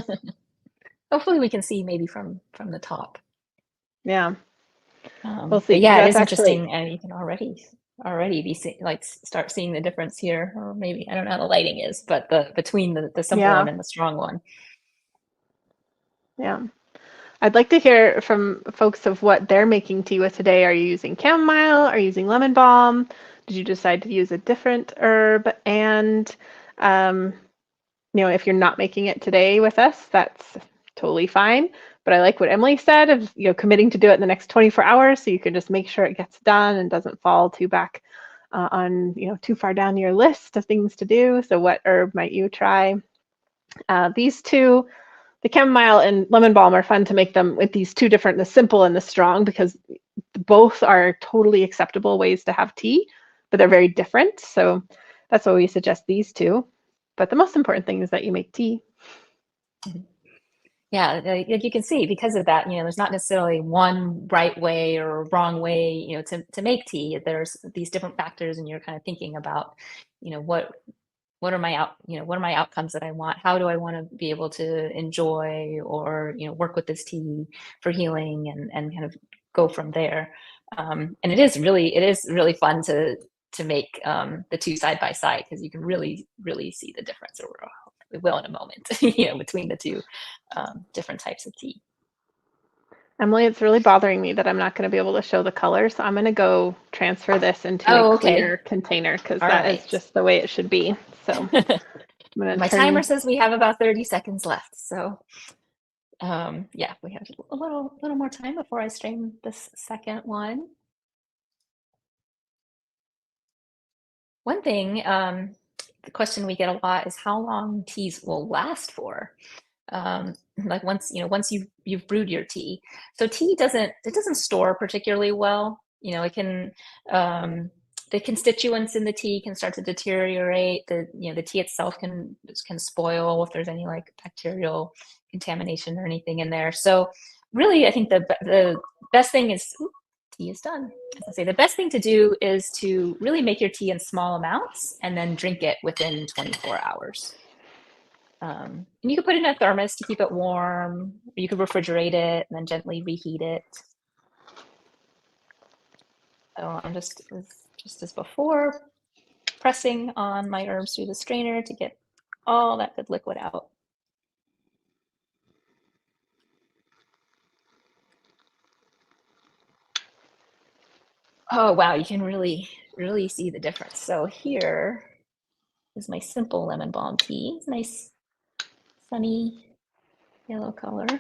Hopefully we can see maybe from the top. Yeah. We'll see. Yeah, it is interesting, and you can already be start seeing the difference here, or maybe I don't know how the lighting is, but between the simple one and the strong one. Yeah. I'd like to hear from folks of what they're making tea with today. Are you using chamomile? Are you using lemon balm? Did you decide to use a different herb? And if you're not making it today with us, that's totally fine. But I like what Emily said of, committing to do it in the next 24 hours so you can just make sure it gets done and doesn't fall too back on, too far down your list of things to do. So what herb might you try? These two, the chamomile and lemon balm, are fun to make them with these two different, the simple and the strong, because both are totally acceptable ways to have tea, but they're very different. So that's why we suggest these two. But the most important thing is that you make tea. Yeah, like you can see, because of that, there's not necessarily one right way or wrong way, to make tea. There's these different factors, and you're kind of thinking about, what are what are my outcomes that I want? How do I want to be able to enjoy or, work with this tea for healing, and kind of go from there. And it is really fun to make the two side by side, because you can really, really see the difference, or we will in a moment, between the two different types of tea. Emily, it's really bothering me that I'm not going to be able to show the color, so I'm going to go transfer this into a Oh, clear okay. container because All that is right. just the way it should be. So I'm going to My timer turn. says we have about 30 seconds left. So yeah, we have a little more time before I strain this second one. One thing, the question we get a lot is how long teas will last for. Like once you've brewed your tea. So tea doesn't store particularly well. It can, the constituents in the tea can start to deteriorate. The tea itself can spoil if there's any like bacterial contamination or anything in there. So really, I think the best thing is, tea is done. As I say, the best thing to do is to really make your tea in small amounts and then drink it within 24 hours. And you could put it in a thermos to keep it warm. Or you could refrigerate it and then gently reheat it. So I'm just as before, pressing on my herbs through the strainer to get all that good liquid out. Oh wow, you can really, really see the difference. So here is my simple lemon balm tea. It's nice, sunny yellow color. And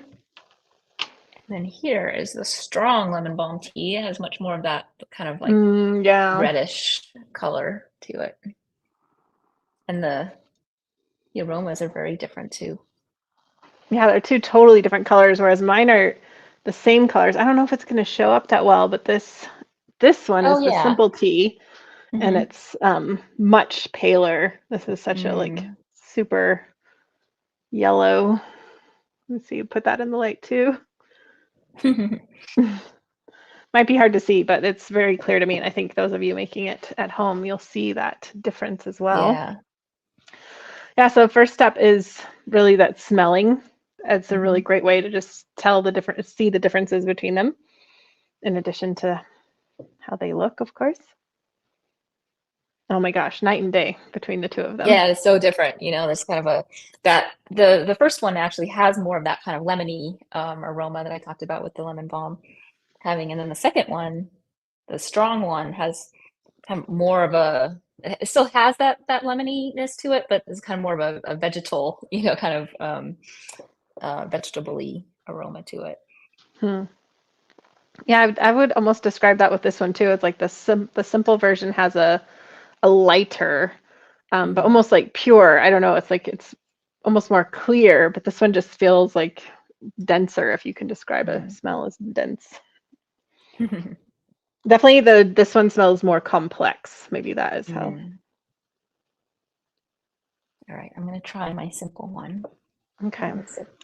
then here is the strong lemon balm tea. It has much more of that kind of like Yeah. reddish color to it. And the aromas are very different too. Yeah, they're two totally different colors, whereas mine are the same colors. I don't know if it's going to show up that well, but this one Oh is the yeah. simple tea, and Mm-hmm. it's much paler. This is such a like Mm. super yellow. Let's see, put that in the light too. Might be hard to see, but it's very clear to me. And I think those of you making it at home, you'll see that difference as well. Yeah. Yeah, so first step is really that smelling. It's a really Mm-hmm. great way to just see the differences between them, in addition to how they look, of course. Oh my gosh, night and day between the two of them. Yeah, it's so different. There's kind of the first one actually has more of that kind of lemony aroma that I talked about with the lemon balm having, and then the second one, the strong one, has kind of more of it still has that lemoniness to it, but it's kind of more of a vegetal, kind of vegetable-y aroma to it. Hmm. Yeah, I would almost describe that with this one too. It's like the simple version has a lighter, but Mm. almost like pure. I don't know. It's like it's almost more clear, but this one just feels like denser. If you can describe a Mm. smell as dense, definitely this one smells more complex. Maybe that is how. Mm. All right, I'm gonna try my simple one. Okay. Have a sip.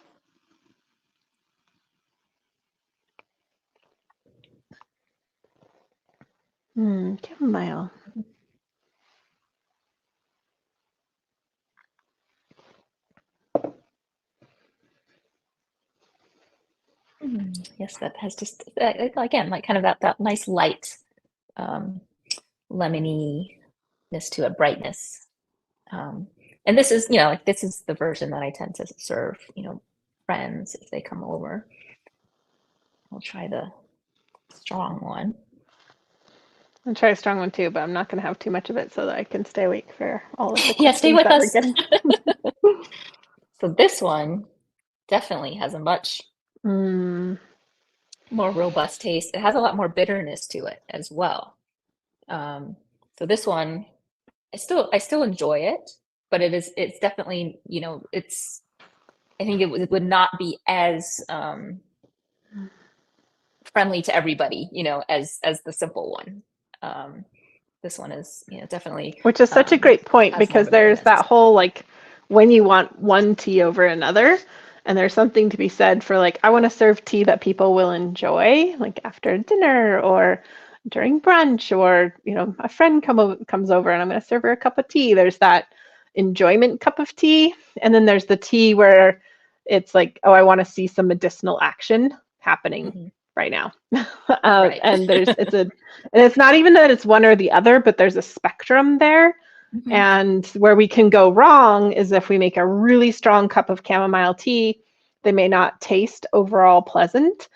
Chamomile. Yes, that has just again, like kind of that nice light um, lemoniness to it, brightness. Um, and this is, like this is the version that I tend to serve, friends if they come over. I'll try the strong one. I'll try a strong one too, but I'm not going to have too much of it so that I can stay awake for all of the Yeah, stay questions with that we're us. getting. So this one definitely has a much Mm, more robust taste. It has a lot more bitterness to it as well. Um, so this one, I still enjoy it, but it's definitely, it's I think it would not be as friendly to everybody, as the simple one. Um, this one is, definitely which is such a great point, has more because of a there's bitterness. that whole like when you want one tea over another. And there's something to be said for like, I want to serve tea that people will enjoy, like after dinner or during brunch, or a friend comes over and I'm going to serve her a cup of tea. There's that enjoyment cup of tea, and then there's the tea where it's like, oh, I want to see some medicinal action happening Hmm. right now. Right. And it's not even that it's one or the other, but there's a spectrum there. Hmm. And where we can go wrong is if we make a really strong cup of chamomile tea, they may not taste overall pleasant,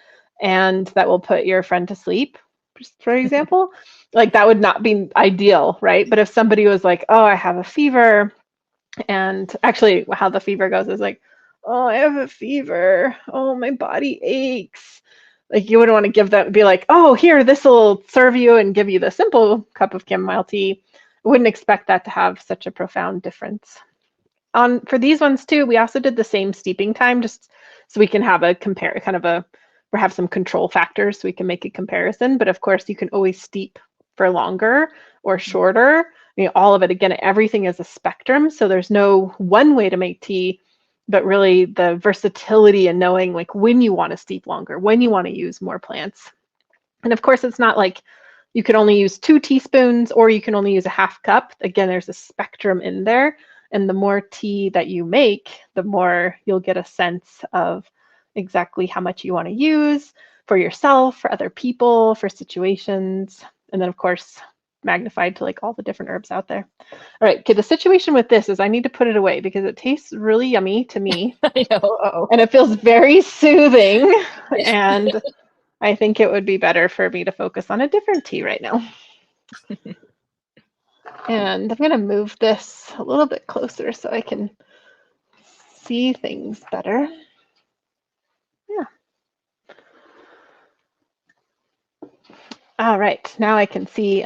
and that will put your friend to sleep, just for example. Like that would not be ideal, right? But if somebody was like, oh, I have a fever, and actually how the fever goes is like, oh, I have a fever. Oh, my body aches. Like you wouldn't want to give that, be like, oh, here, this will serve you and give you the simple cup of chamomile tea. I wouldn't expect that to have such a profound difference. On for these ones too, we also did the same steeping time, just so we can have a compare kind of a or have some control factors so we can make a comparison. But of course, you can always steep for longer or shorter. All of it, again, everything is a spectrum, so there's no one way to make tea, but really the versatility and knowing like when you want to steep longer, when you want to use more plants. And of course, it's not like you can only use 2 teaspoons or you can only use a half cup. Again, there's a spectrum in there. And the more tea that you make, the more you'll get a sense of exactly how much you want to use for yourself, for other people, for situations. And then, of course, magnified to like all the different herbs out there. All right. Okay. The situation with this is I need to put it away because it tastes really yummy to me I know. Uh-oh. and it feels very soothing. Yeah. And I think it would be better for me to focus on a different tea right now. And I'm going to move this a little bit closer so I can see things better. Yeah. All right. Now I can see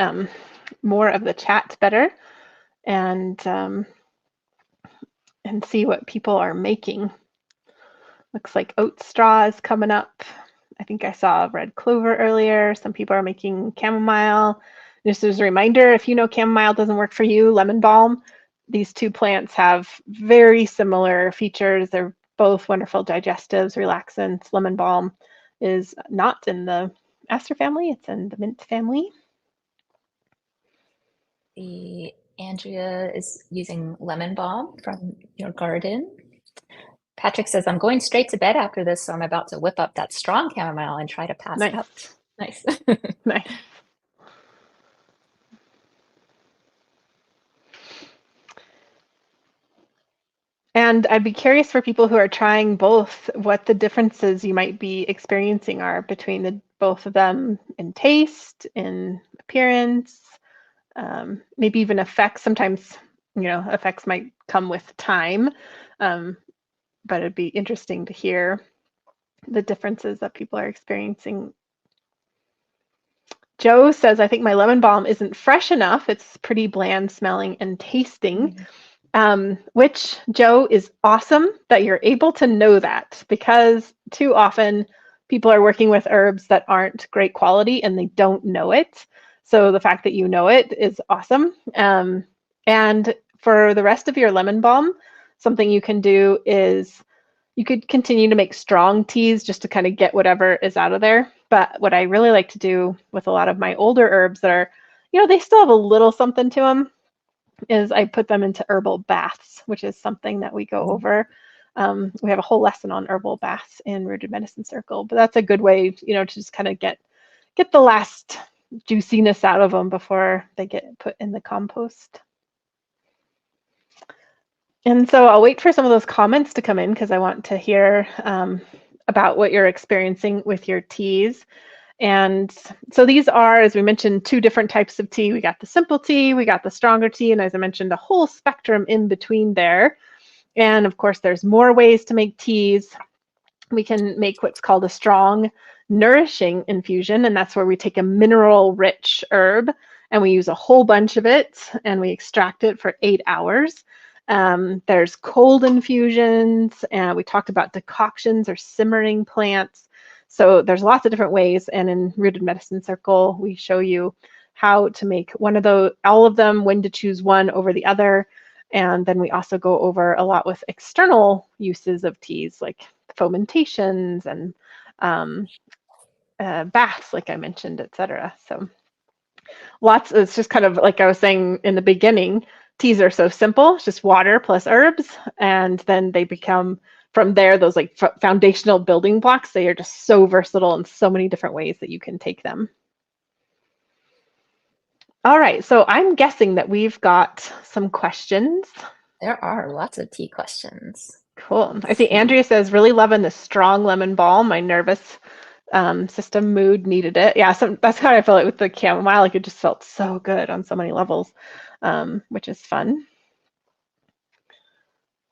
more of the chat better, and see what people are making. Looks like oat straw is coming up. I think I saw red clover earlier. Some people are making chamomile. Just as a reminder, if you know chamomile doesn't work for you, lemon balm. These two plants have very similar features. They're both wonderful digestives, relaxants. Lemon balm is not in the aster family, it's in the mint family. The Andrea is using lemon balm from your garden. Patrick says, I'm going straight to bed after this, so I'm about to whip up that strong chamomile and try to pass Nice, out. Nice. nice. And I'd be curious for people who are trying both, what the differences you might be experiencing are between both of them in taste, in appearance, maybe even effects. Sometimes, effects might come with time, but it'd be interesting to hear the differences that people are experiencing. Joe says, I think my lemon balm isn't fresh enough. It's pretty bland smelling and tasting. Which, Joe, is awesome that you're able to know that, because too often people are working with herbs that aren't great quality and they don't know it. So the fact that you know it is awesome. And for the rest of your lemon balm, something you can do is you could continue to make strong teas just to kind of get whatever is out of there. But what I really like to do with a lot of my older herbs that are, they still have a little something to them, is I put them into herbal baths, which is something that we go over. We have a whole lesson on herbal baths in Rooted Medicine Circle, but that's a good way, to just kind of get the last juiciness out of them before they get put in the compost. And so I'll wait for some of those comments to come in because I want to hear about what you're experiencing with your teas. And so these are, as we mentioned, 2 different types of tea. We got the simple tea, we got the stronger tea, and as I mentioned, a whole spectrum in between there. And of course, there's more ways to make teas. We can make what's called a strong, nourishing infusion, and that's where we take a mineral rich herb and we use a whole bunch of it and we extract it for 8 hours. There's cold infusions, and we talked about decoctions or simmering plants. So there's lots of different ways, and in Rooted Medicine Circle, we show you how to make one of those, all of them, when to choose one over the other. And then we also go over a lot with external uses of teas, like fomentations and baths, like I mentioned, etc. So lots, it's just kind of like I was saying in the beginning, teas are so simple. It's just water plus herbs, and then they become, from there, those like foundational building blocks. They are just so versatile in so many different ways that you can take them. All right, so I'm guessing that we've got some questions. There are lots of tea questions. Cool. I Let's see see. Andrea says, really loving the strong lemon balm. My nervous system mood needed it. Yeah, so that's how I felt with the chamomile. Like it just felt so good on so many levels, which is fun.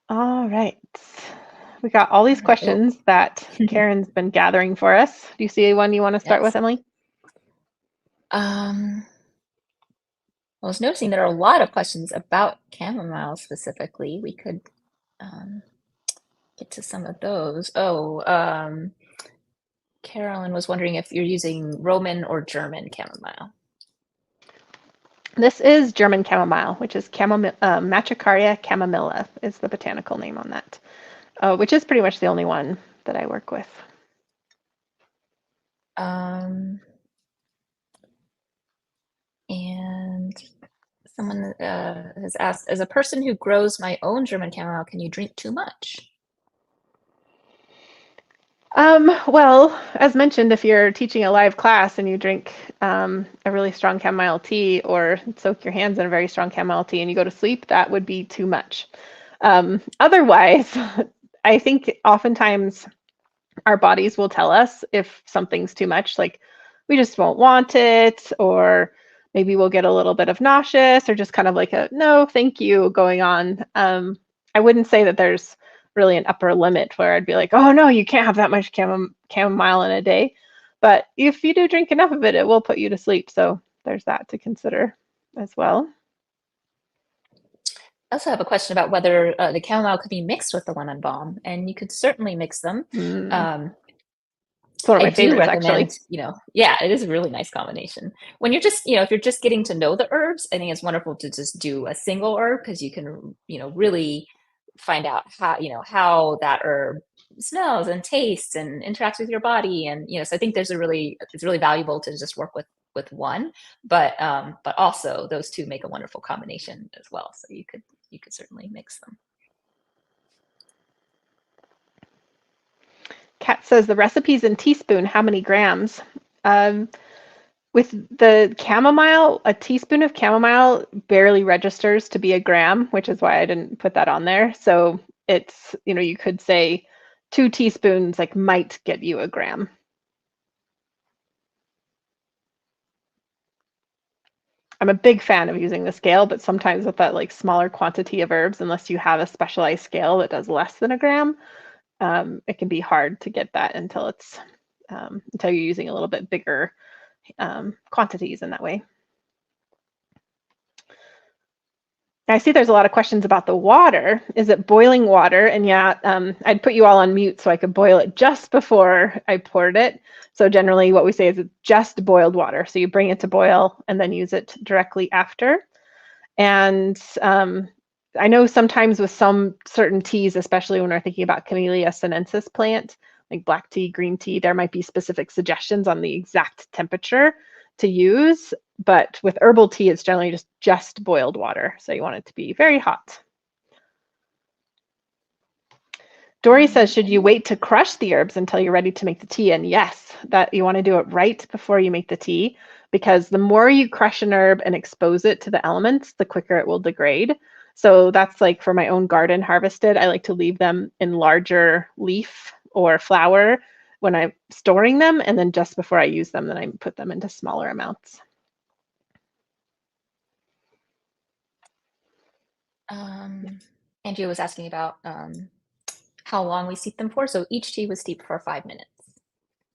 All right. We got all these All right. Oh. questions that Karen's been gathering for us. Do you see one you want to start with, Yes. Emily? I was noticing there are a lot of questions about chamomile specifically. We could get to some of those. Oh, Carolyn was wondering if you're using Roman or German chamomile. This is German chamomile, which is Matricaria chamomilla is the botanical name on that, which is pretty much the only one that I work with. And someone has asked, as a person who grows my own German chamomile, can you drink too much? Well, as mentioned, if you're teaching a live class and you drink a really strong chamomile tea or soak your hands in a very strong chamomile tea and you go to sleep, that would be too much. Otherwise, I think oftentimes our bodies will tell us if something's too much, like we just won't want it, or maybe we'll get a little bit of nauseous or just kind of like a no, thank you going on. I wouldn't say that there's really an upper limit where I'd be like, oh no, you can't have that much chamomile in a day. But if you do drink enough of it, it will put you to sleep. So there's that to consider as well. I also have a question about whether the chamomile could be mixed with the lemon balm, and you could certainly mix them. It's one of I my do favorites, actually. recommend, yeah, it is a really nice combination. When you're just, if you're just getting to know the herbs, I think it's wonderful to just do a single herb because you can, really find out how that herb smells and tastes and interacts with your body. And, so I think it's really valuable to just work with one, but also those two make a wonderful combination as well. So you could certainly mix them. Kat says the recipe's in teaspoon. How many grams? Um, with the chamomile, a teaspoon of chamomile barely registers to be a gram, which is why I didn't put that on there. So it's, you could say 2 teaspoons like might get you a gram. I'm a big fan of using the scale, but sometimes with that like smaller quantity of herbs, unless you have a specialized scale that does less than a gram, it can be hard to get that until you're using a little bit bigger quantities in that way. I see there's a lot of questions about the water. Is it boiling water? And yeah, I'd put you all on mute so I could boil it just before I poured it. So generally what we say is it's just boiled water. So you bring it to boil and then use it directly after. And I know sometimes with some certain teas, especially when we're thinking about Camellia sinensis plant, like black tea, green tea, there might be specific suggestions on the exact temperature to use. But with herbal tea, it's generally just boiled water. So you want it to be very hot. Dory says, should you wait to crush the herbs until you're ready to make the tea? And yes, that you want to do it right before you make the tea, because the more you crush an herb and expose it to the elements, the quicker it will degrade. So that's like for my own garden harvested, I like to leave them in larger leaf or flower when I'm storing them. And then just before I use them, then I put them into smaller amounts. Andrea was asking about how long we steep them for. So each tea was steeped for 5 minutes.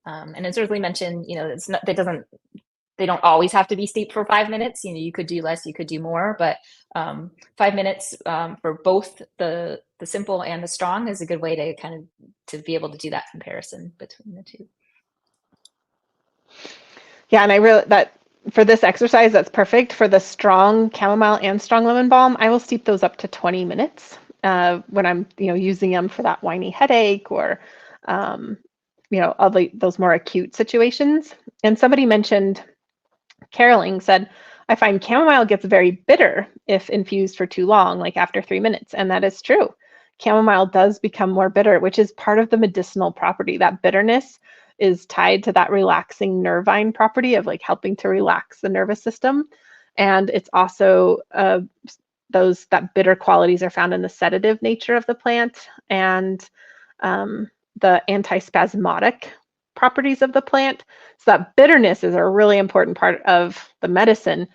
And as Rosalie mentioned, it's not, they don't always have to be steeped for 5 minutes. You could do less, you could do more, but 5 minutes for both the simple and the strong is a good way to to be able to do that comparison between the two. Yeah, and I really that for this exercise, that's perfect. For the strong chamomile and strong lemon balm, I will steep those up to 20 minutes when I'm using them for that whiny headache or all those more acute situations. And somebody mentioned, Caroling said, I find chamomile gets very bitter if infused for too long, like after 3 minutes. And that is true. Chamomile does become more bitter, which is part of the medicinal property. That bitterness is tied to that relaxing nervine property of like helping to relax the nervous system. And it's also that bitter qualities are found in the sedative nature of the plant and the antispasmodic properties of the plant. So that bitterness is a really important part of the medicine.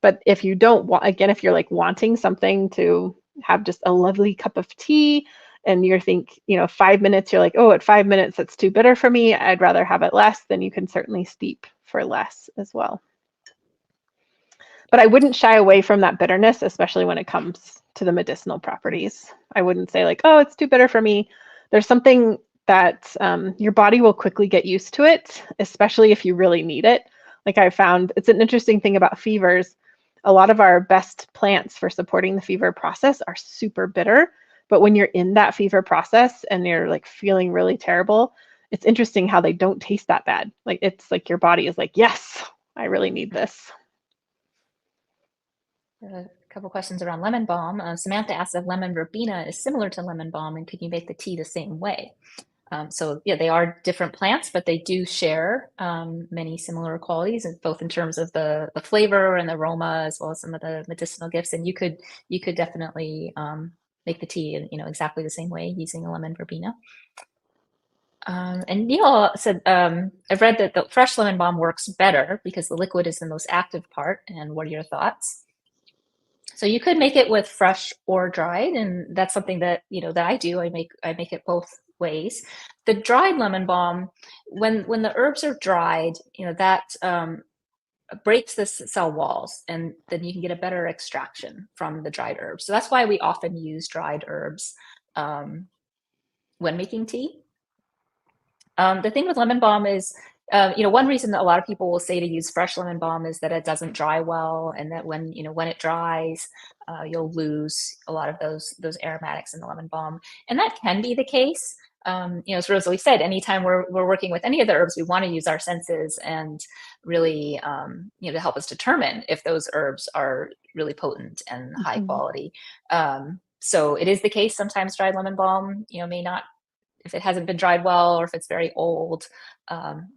But if you don't want, again, if you're like wanting something to have just a lovely cup of tea and you're 5 minutes, you're like, oh, at 5 minutes, that's too bitter for me, I'd rather have it less, then you can certainly steep for less as well. But I wouldn't shy away from that bitterness, especially when it comes to the medicinal properties. I wouldn't say like, oh, it's too bitter for me. There's something that your body will quickly get used to it, especially if you really need it. Like I found, it's an interesting thing about fevers. A lot of our best plants for supporting the fever process are super bitter. But when you're in that fever process and you're like feeling really terrible, it's interesting how they don't taste that bad. Like it's like your body is like, yes, I really need this. A couple questions around lemon balm. Samantha asked if lemon verbena is similar to lemon balm and could you make the tea the same way? So yeah, they are different plants, but they do share many similar qualities, both in terms of the flavor and the aroma, as well as some of the medicinal gifts. And you could definitely make the tea in exactly the same way using a lemon verbena. And Neil said, I've read that the fresh lemon balm works better because the liquid is the most active part. And what are your thoughts? So you could make it with fresh or dried, and that's something that that I do. I make it both ways. The dried lemon balm, when the herbs are dried, that breaks the cell walls, and then you can get a better extraction from the dried herbs. So that's why we often use dried herbs when making tea. The thing with lemon balm is, one reason that a lot of people will say to use fresh lemon balm is that it doesn't dry well, and that when it dries, you'll lose a lot of those aromatics in the lemon balm, and that can be the case. As Rosalie said, anytime we're working with any of the herbs, we want to use our senses and really, to help us determine if those herbs are really potent and high quality. So it is the case sometimes dried lemon balm, may not, if it hasn't been dried well or if it's very old,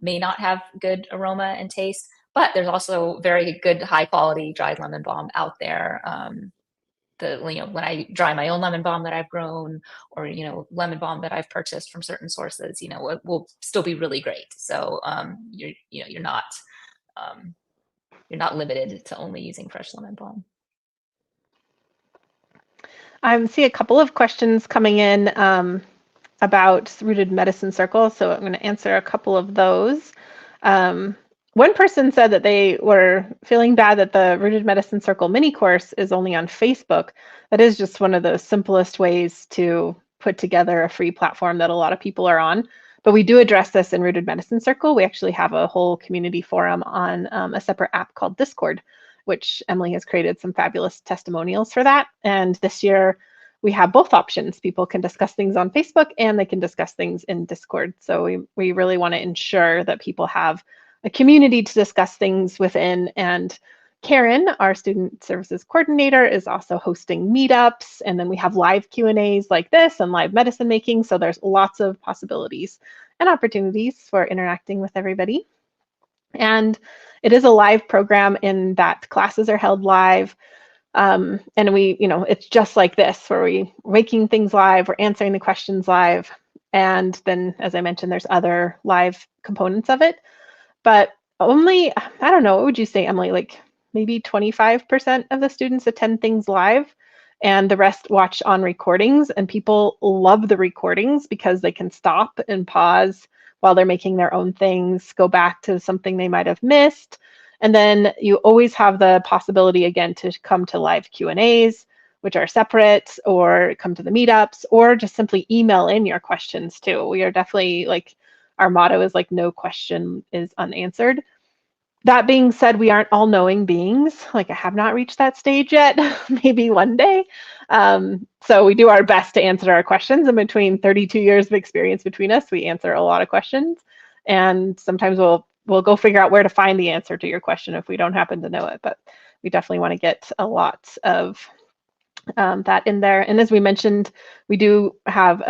may not have good aroma and taste. But there's also very good high quality dried lemon balm out there. When I dry my own lemon balm that I've grown, or lemon balm that I've purchased from certain sources, it will still be really great. So you're not limited to only using fresh lemon balm. I see a couple of questions coming in about Rooted Medicine Circle, so I'm going to answer a couple of those. One person said that they were feeling bad that the Rooted Medicine Circle mini course is only on Facebook. That is just one of the simplest ways to put together a free platform that a lot of people are on. But we do address this in Rooted Medicine Circle. We actually have a whole community forum on a separate app called Discord, which Emily has created some fabulous testimonials for that. And this year, we have both options. People can discuss things on Facebook and they can discuss things in Discord. So we really want to ensure that people have a community to discuss things within. And Karen, our student services coordinator, is also hosting meetups. And then we have live Q&As like this and live medicine making. So there's lots of possibilities and opportunities for interacting with everybody. And it is a live program in that classes are held live. And we, it's just like this, where we're making things live, we're answering the questions live. And then, as I mentioned, there's other live components of it. But only, I don't know, what would you say, Emily, like maybe 25% of the students attend things live. and the rest watch on recordings. And people love the recordings because they can stop and pause while they're making their own things, go back to something they might have missed. And then you always have the possibility again to come to live Q&As, which are separate, or come to the meetups, or just simply email in your questions too. We are definitely like, our motto is like, no question is unanswered. That being said, we aren't all knowing beings. Like, I have not reached that stage yet, maybe one day. So we do our best to answer our questions. And between 32 years of experience between us, we answer a lot of questions. And sometimes we'll go figure out where to find the answer to your question if we don't happen to know it. But we definitely want to get a lot of that in there. And as we mentioned, we do have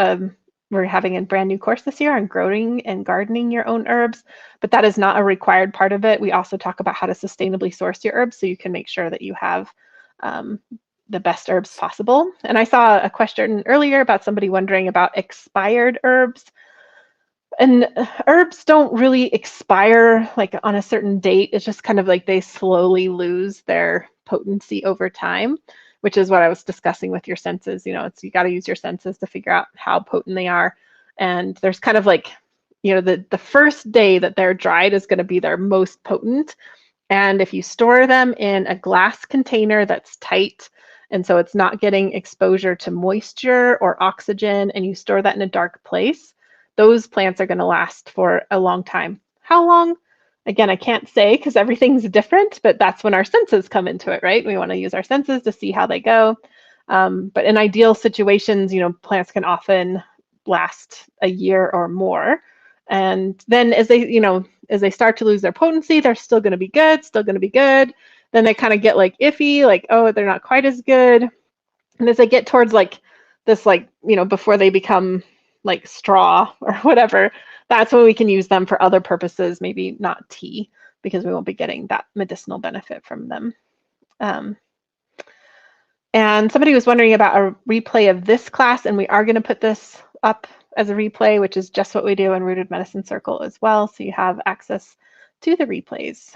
we're having a brand new course this year on growing and gardening your own herbs, but that is not a required part of it. We also talk about how to sustainably source your herbs so you can make sure that you have the best herbs possible. And I saw a question earlier about somebody wondering about expired herbs. And herbs don't really expire like on a certain date. It's just kind of like they slowly lose their potency over time, which is what I was discussing with your senses. You know, it's, you got to use your senses to figure out how potent they are. And there's kind of like, you know, the first day that they're dried is going to be their most potent. And if you store them in a glass container that's tight, and so it's not getting exposure to moisture or oxygen, and you store that in a dark place, those plants are going to last for a long time. How long? Again, I can't say because everything's different, but that's when our senses come into it, right? We want to use our senses to see how they go. But in ideal situations, you know, plants can often last a year or more. And then as they, you know, as they start to lose their potency, they're still going to be good, still going to be good. Then they kind of get like iffy, like, oh, they're not quite as good. And as they get towards like this, like, you know, before they become like straw or whatever, that's when we can use them for other purposes, maybe not tea, because we won't be getting that medicinal benefit from them. And somebody was wondering about a replay of this class, and we are going to put this up as a replay, which is just what we do in Rooted Medicine Circle as well, so you have access to the replays.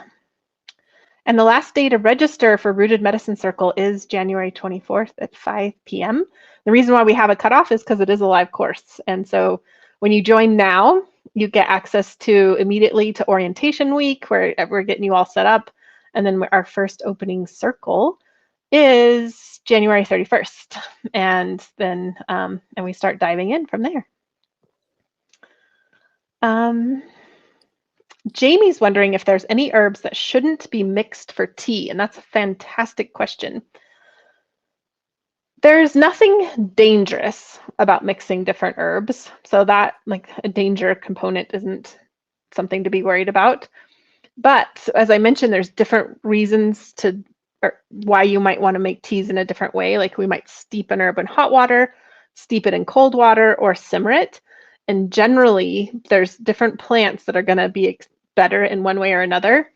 And the last day to register for Rooted Medicine Circle is January 24th at 5 p.m. The reason why we have a cutoff is because it is a live course. And so when you join now, you get access to immediately to orientation week, where we're getting you all set up. And then our first opening circle is January 31st. And then and we start diving in from there. Jamie's wondering if there's any herbs that shouldn't be mixed for tea, and that's a fantastic question. There's nothing dangerous about mixing different herbs, so that, like, a danger component isn't something to be worried about. But as I mentioned, there's different reasons to why you might want to make teas in a different way. Like, we might steep an herb in hot water, steep it in cold water, or simmer it. And generally, there's different plants that are going to be better in one way or another.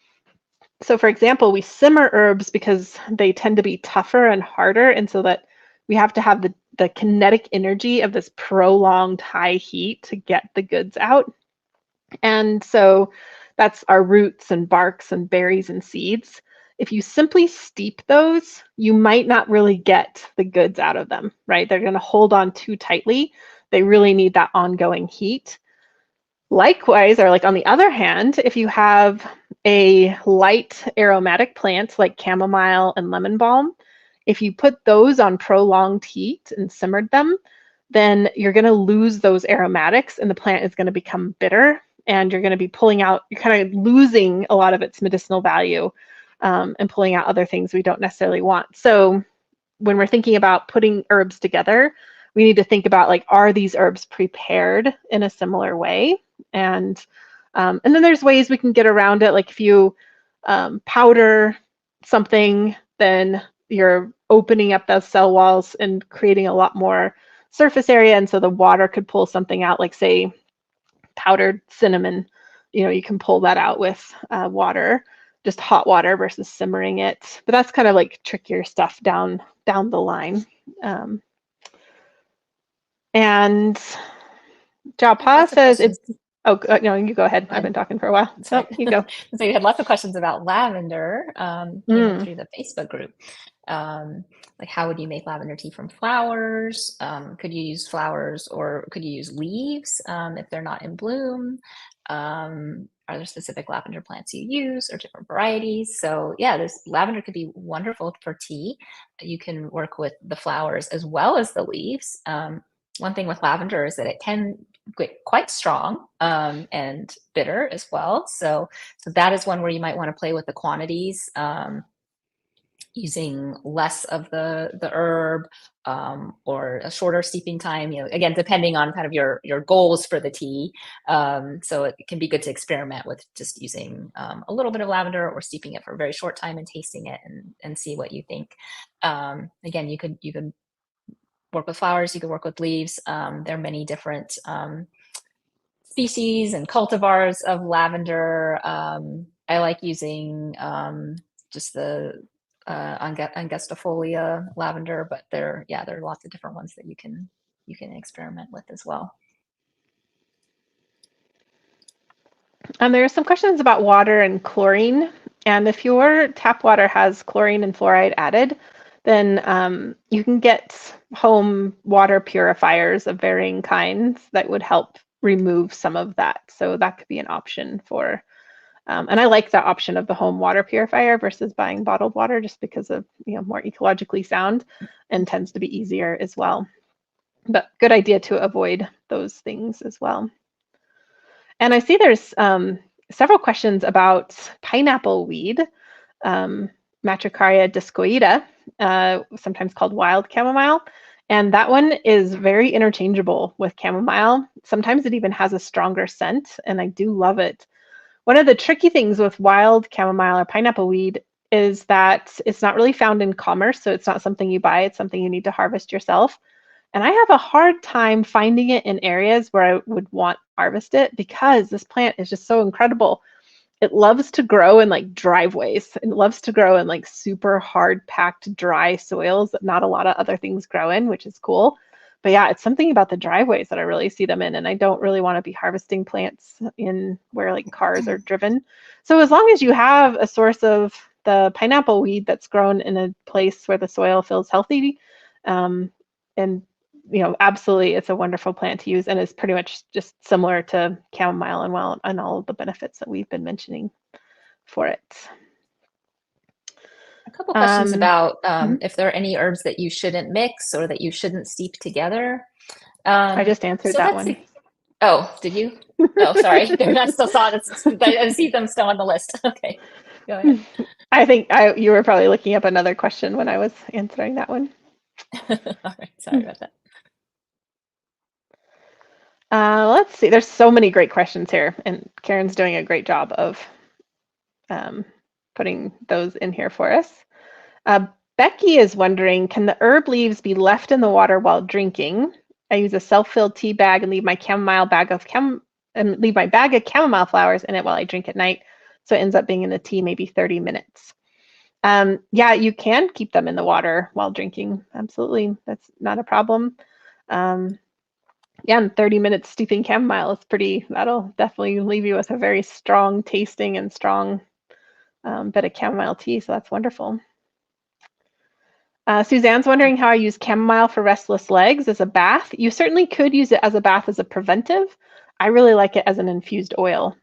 So for example, we simmer herbs because they tend to be tougher and harder, and so that we have to have the kinetic energy of this prolonged high heat to get the goods out. And so that's our roots and barks and berries and seeds. If you simply steep those, you might not really get the goods out of them, right? They're going to hold on too tightly. They really need that ongoing heat. Likewise, or like on the other hand, if you have a light aromatic plant like chamomile and lemon balm, if you put those on prolonged heat and simmered them, then you're going to lose those aromatics and the plant is going to become bitter, and you're going to be pulling out, you're kind of losing a lot of its medicinal value and pulling out other things we don't necessarily want. So when we're thinking about putting herbs together, we need to think about, like, are these herbs prepared in a similar way? And then there's ways we can get around it. Like if you powder something, then you're opening up those cell walls and creating a lot more surface area. And so the water could pull something out, like say powdered cinnamon, you know, you can pull that out with water, just hot water versus simmering it. But that's kind of like trickier stuff down the line. And Japa says it's, oh, no, you go ahead. I've been talking for a while. So you go. So you had lots of questions about lavender came through the Facebook group. Like how would you make lavender tea from flowers? Could you use flowers or could you use leaves if they're not in bloom? Are there specific lavender plants you use or different varieties? So yeah, this lavender could be wonderful for tea. You can work with the flowers as well as the leaves. One thing with lavender is that it can get quite strong and bitter as well. So that is one where you might want to play with the quantities. Using less of the herb or a shorter steeping time, again, depending on kind of your goals for the tea. So it can be good to experiment with just using a little bit of lavender or steeping it for a very short time and tasting it and see what you think. Again, you could work with flowers, you could work with leaves. There are many different species and cultivars of lavender. I like using just the Angustifolia lavender, but there are lots of different ones that you can experiment with as well. There are some questions about water and chlorine. And if your tap water has chlorine and fluoride added, then you can get home water purifiers of varying kinds that would help remove some of that. So that could be an option for, and I like the option of the home water purifier versus buying bottled water just because of, more ecologically sound and tends to be easier as well. But good idea to avoid those things as well. And I see there's several questions about pineapple weed, Matricaria discoida, sometimes called wild chamomile. And that one is very interchangeable with chamomile. Sometimes it even has a stronger scent, and I do love it. One of the tricky things with wild chamomile or pineapple weed is that it's not really found in commerce, so it's not something you buy, it's something you need to harvest yourself. And I have a hard time finding it in areas where I would want to harvest it because this plant is just so incredible. It loves to grow in like driveways. It loves to grow in like super hard packed dry soils that not a lot of other things grow in, which is cool. But yeah, it's something about the driveways that I really see them in. And I don't really want to be harvesting plants in where like cars are driven. So as long as you have a source of the pineapple weed that's grown in a place where the soil feels healthy, and absolutely, it's a wonderful plant to use, and it's pretty much just similar to chamomile and all of the benefits that we've been mentioning for it. A couple questions about if there are any herbs that you shouldn't mix or that you shouldn't steep together. I just answered that one. Oh, did you? Oh, sorry. I still saw it. I see them still on the list. Okay, go ahead. I think you were probably looking up another question when I was answering that one. All right, sorry about that. Let's see. There's so many great questions here, and Karen's doing a great job of putting those in here for us. Becky is wondering, can the herb leaves be left in the water while drinking? I use a self-filled tea bag and leave my bag of chamomile flowers in it while I drink at night. So it ends up being in the tea maybe 30 minutes. Yeah, you can keep them in the water while drinking. Absolutely. That's not a problem. Yeah, and 30 minutes steeping chamomile is that'll definitely leave you with a very strong tasting and strong bit of chamomile tea. So that's wonderful. Suzanne's wondering how I use chamomile for restless legs as a bath. You certainly could use it as a bath as a preventive. I really like it as an infused oil.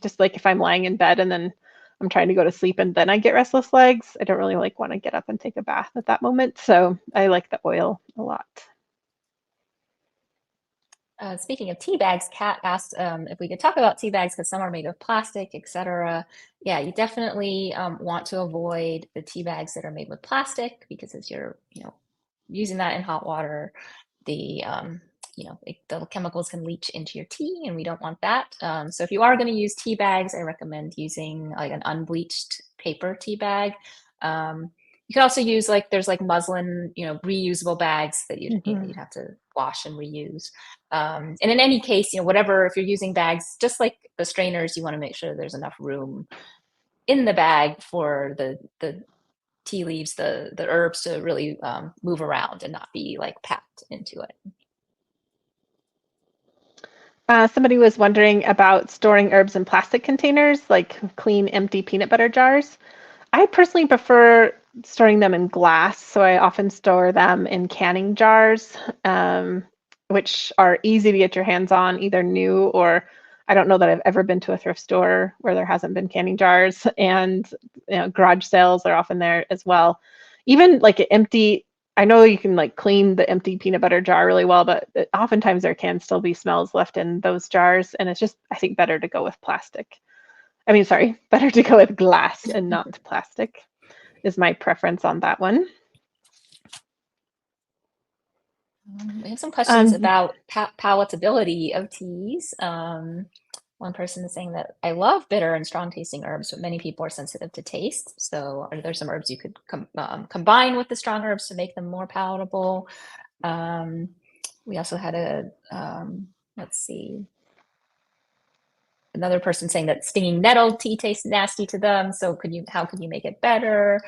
Just like if I'm lying in bed and then I'm trying to go to sleep and then I get restless legs, I don't really want to get up and take a bath at that moment. So I like the oil a lot. Speaking of tea bags, Kat asked if we could talk about tea bags because some are made of plastic, etc. Yeah, you definitely want to avoid the tea bags that are made with plastic because as you're, using that in hot water, the chemicals can leach into your tea, and we don't want that. So if you are going to use tea bags, I recommend using like an unbleached paper tea bag. You can also use there's muslin, reusable bags that you'd have to wash and reuse. And in any case, whatever, if you're using bags, just like the strainers, you want to make sure there's enough room in the bag for the tea leaves, the herbs to really move around and not be packed into it. Somebody was wondering about storing herbs in plastic containers, like clean, empty peanut butter jars. I personally prefer storing them in glass. So I often store them in canning jars, which are easy to get your hands on, either new or I don't know that I've ever been to a thrift store where there hasn't been canning jars, and garage sales are often there as well. Even like an empty, I know you can like clean the empty peanut butter jar really well, but oftentimes there can still be smells left in those jars, and it's just, I think, better to go with plastic. I mean, sorry, better to go with glass and not plastic is my preference on that one. We have some questions Um, about palatability of teas. One person is saying that I love bitter and strong tasting herbs, but many people are sensitive to taste. So, are there some herbs you could combine with the strong herbs to make them more palatable? We also had let's see, another person saying that stinging nettle tea tastes nasty to them. So, how could you make it better?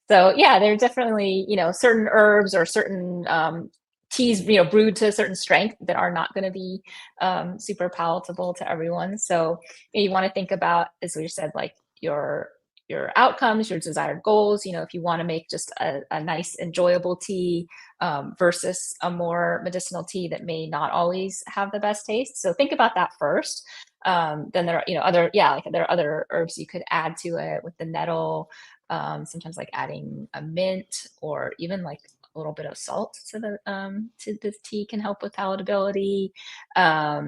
So yeah, there are definitely, certain herbs or certain teas, brewed to a certain strength that are not going to be super palatable to everyone. So you want to think about, as we said, like your outcomes, your desired goals. If you want to make just a nice, enjoyable tea versus a more medicinal tea that may not always have the best taste. So think about that first. Then there are, there are other herbs you could add to it with the nettle. Sometimes like adding a mint or even like a little bit of salt to the tea can help with palatability. Yeah,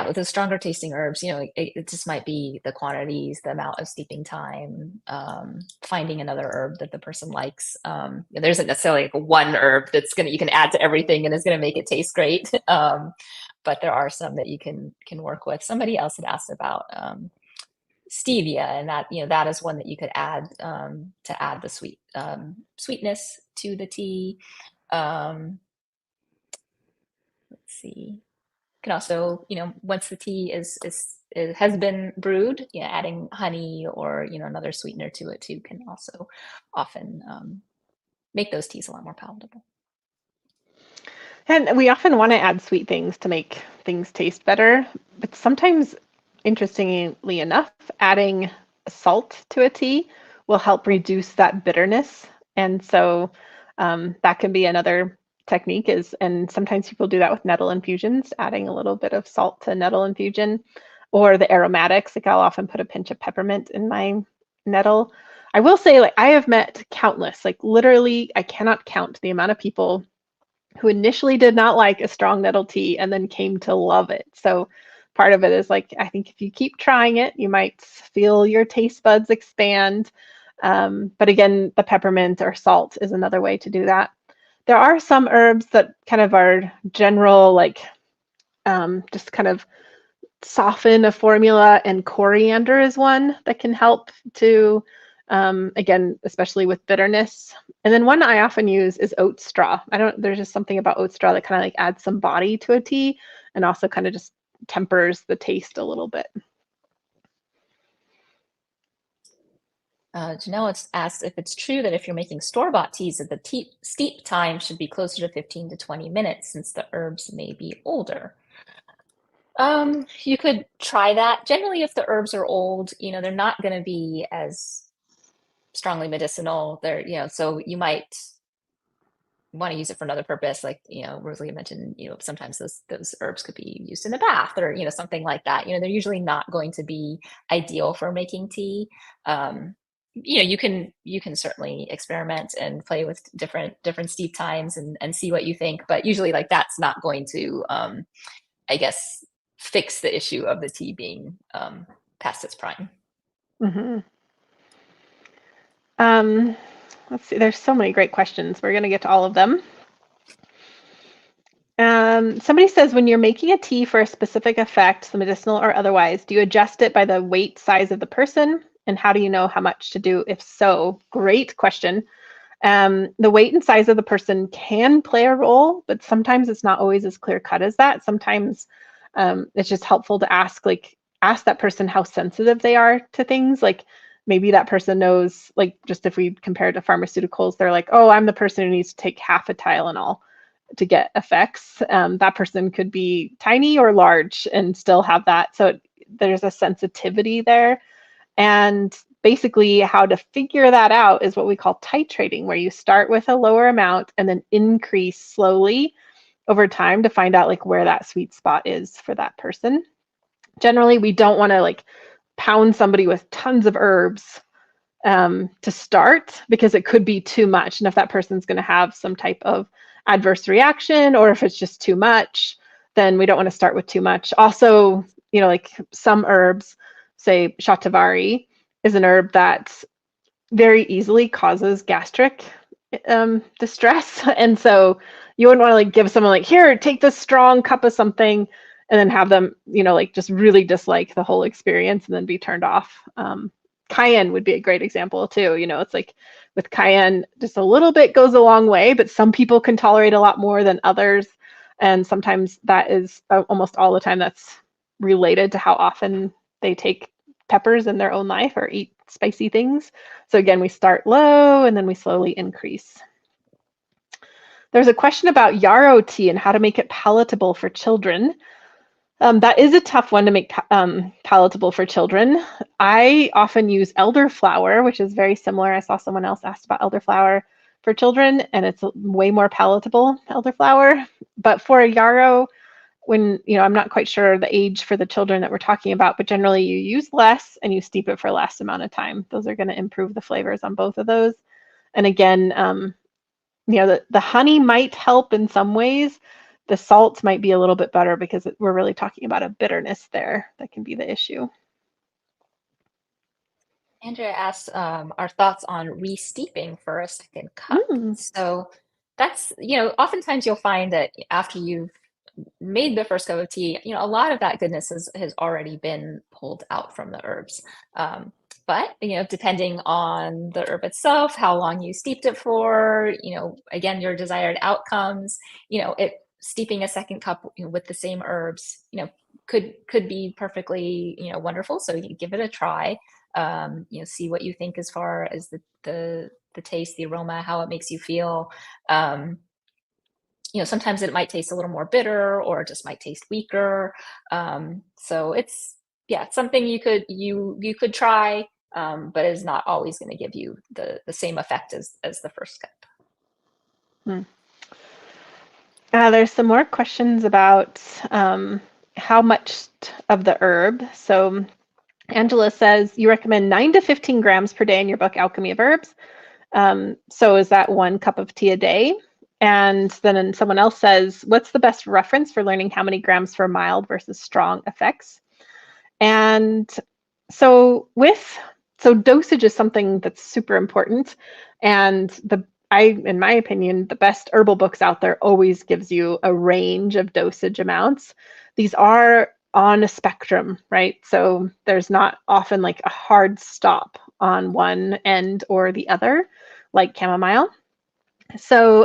with the stronger tasting herbs, it just might be the quantities, the amount of steeping time, finding another herb that the person likes. There isn't necessarily like one herb you can add to everything and is gonna make it taste great. But there are some that you can work with. Somebody else had asked about stevia, and that is one that you could add to add the sweetness to the tea. Let's see. You can also, once the tea has been brewed, adding honey or another sweetener to it too can also often make those teas a lot more palatable. and we often want to add sweet things to make things taste better, but sometimes, interestingly enough, adding salt to a tea will help reduce that bitterness. And so that can be another technique and sometimes people do that with nettle infusions, adding a little bit of salt to nettle infusion, or the aromatics. Like I'll often put a pinch of peppermint in my nettle. I will say, like, I have met countless, like literally, I cannot count the amount of people who initially did not like a strong nettle tea and then came to love it. So part of it is like, I think if you keep trying it, you might feel your taste buds expand. But again, the peppermint or salt is another way to do that. There are some herbs that kind of are general, like just kind of soften a formula, and coriander is one that can help to, again, especially with bitterness. And then one I often use is oat straw. There's just something about oat straw that kind of like adds some body to a tea and also kind of just tempers the taste a little bit. Janelle asked if it's true that if you're making store-bought teas, that the steep time should be closer to 15 to 20 minutes since the herbs may be older. You could try that. Generally, if the herbs are old, they're not going to be as strongly medicinal. So you might want to use it for another purpose. Like, Rosalie mentioned, sometimes those herbs could be used in a bath or, something like that. They're usually not going to be ideal for making tea. You can certainly experiment and play with different steep times and see what you think, but usually like that's not going to, I guess, fix the issue of the tea being past its prime. Mm-hmm. Let's see, there's so many great questions. We're going to get to all of them. Somebody says, when you're making a tea for a specific effect, the medicinal or otherwise, do you adjust it by the weight size of the person? And how do you know how much to do? If so, great question. The weight and size of the person can play a role, but sometimes it's not always as clear cut as that. Sometimes it's just helpful to ask that person how sensitive they are to things. Like maybe that person knows, like just if we compare to pharmaceuticals, they're like, oh, I'm the person who needs to take half a Tylenol to get effects. That person could be tiny or large and still have that. So there's a sensitivity there. And basically how to figure that out is what we call titrating, where you start with a lower amount and then increase slowly over time to find out like where that sweet spot is for that person. Generally, we don't want to like pound somebody with tons of herbs to start, because it could be too much. And if that person's going to have some type of adverse reaction, or if it's just too much, then we don't want to start with too much. Also, like some herbs, say shatavari is an herb that very easily causes gastric distress. And so you wouldn't want to like give someone like, here, take this strong cup of something, and then have them, like just really dislike the whole experience and then be turned off. Cayenne would be a great example too. It's like with cayenne, just a little bit goes a long way, but some people can tolerate a lot more than others. And sometimes that is almost all the time that's related to how often they take peppers in their own life or eat spicy things. So again, we start low and then we slowly increase. There's a question about yarrow tea and how to make it palatable for children. That is a tough one to make palatable for children. I often use elderflower, which is very similar. I saw someone else asked about elderflower for children, and it's way more palatable, elderflower. But for a yarrow, when, I'm not quite sure the age for the children that we're talking about, but generally you use less and you steep it for less amount of time. Those are going to improve the flavors on both of those. And again, the honey might help in some ways. The salt might be a little bit better because we're really talking about a bitterness there that can be the issue. Andrea asked our thoughts on re-steeping for a second cup. So that's, oftentimes you'll find that after you've made the first cup of tea, a lot of that goodness has already been pulled out from the herbs. But, depending on the herb itself, how long you steeped it for, again, your desired outcomes, steeping a second cup with the same herbs, could be perfectly, wonderful. So you give it a try, see what you think as far as the taste, the aroma, how it makes you feel. Sometimes it might taste a little more bitter, or it just might taste weaker. So it's something you could try, but is not always going to give you the same effect as the first cup. There's some more questions about how much of the herb. So Angela says you recommend 9 to 15 grams per day in your book, Alchemy of Herbs. So is that 1 cup of tea a day? And then someone else says, what's the best reference for learning how many grams for mild versus strong effects? And so dosage is something that's super important. And in my opinion, the best herbal books out there always gives you a range of dosage amounts. These are on a spectrum, right? So there's not often like a hard stop on one end or the other, like chamomile. So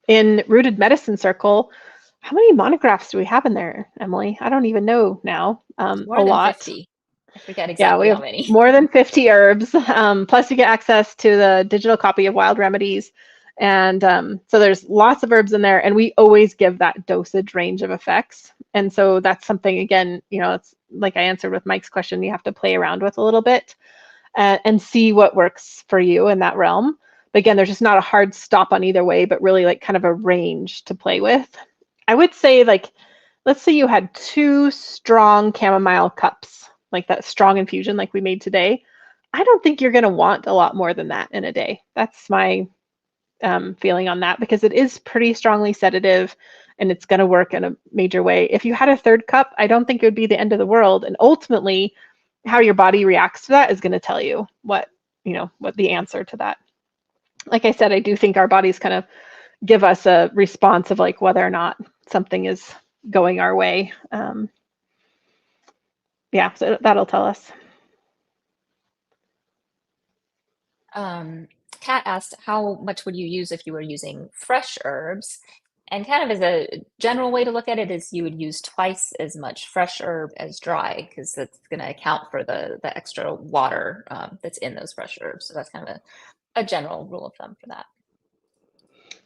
in Rooted Medicine Circle, how many monographs do we have in there, Emily? I don't even know now. More a than lot. 50. I forget exactly how many. More than 50 herbs. Plus you get access to the digital copy of Wild Remedies. And so there's lots of herbs in there, and we always give that dosage range of effects. And so that's something, again, it's like I answered with Mike's question, you have to play around with a little bit and see what works for you in that realm. But again, there's just not a hard stop on either way, but really like kind of a range to play with. I would say, like, let's say you had 2 strong chamomile cups, like that strong infusion like we made today. I don't think you're going to want a lot more than that in a day. That's my feeling on that, because it is pretty strongly sedative and it's going to work in a major way. If you had a 3rd cup, I don't think it would be the end of the world. And ultimately, how your body reacts to that is going to tell you what the answer to that. Like I said, I do think our bodies kind of give us a response of like whether or not something is going our way. So that'll tell us. Kat asked, how much would you use if you were using fresh herbs? And kind of as a general way to look at it is you would use twice as much fresh herb as dry, because that's going to account for the extra water that's in those fresh herbs. So that's kind of a general rule of thumb for that.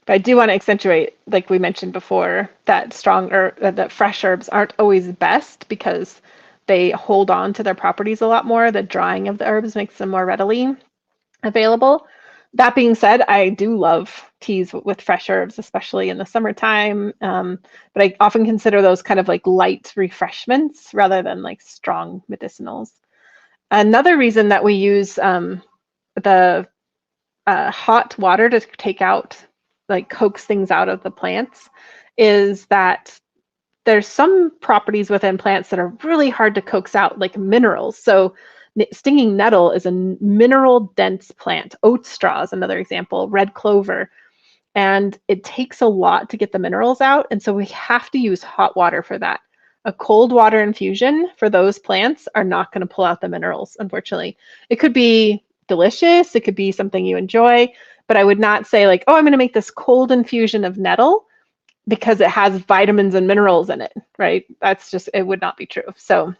But I do want to accentuate, like we mentioned before, that that fresh herbs aren't always best, because they hold on to their properties a lot more. The drying of the herbs makes them more readily available. That being said, I do love teas with fresh herbs, especially in the summertime. But I often consider those kind of like light refreshments rather than like strong medicinals. Another reason that we use the hot water to take out, like coax things out of the plants, is that there's some properties within plants that are really hard to coax out, like minerals. So stinging nettle is a mineral dense plant. Oat straw is another example, red clover. And it takes a lot to get the minerals out. And so we have to use hot water for that. A cold water infusion for those plants are not going to pull out the minerals, unfortunately. It could be delicious, it could be something you enjoy, but I would not say like, oh, I'm going to make this cold infusion of nettle because it has vitamins and minerals in it, right? That's just, it would not be true. So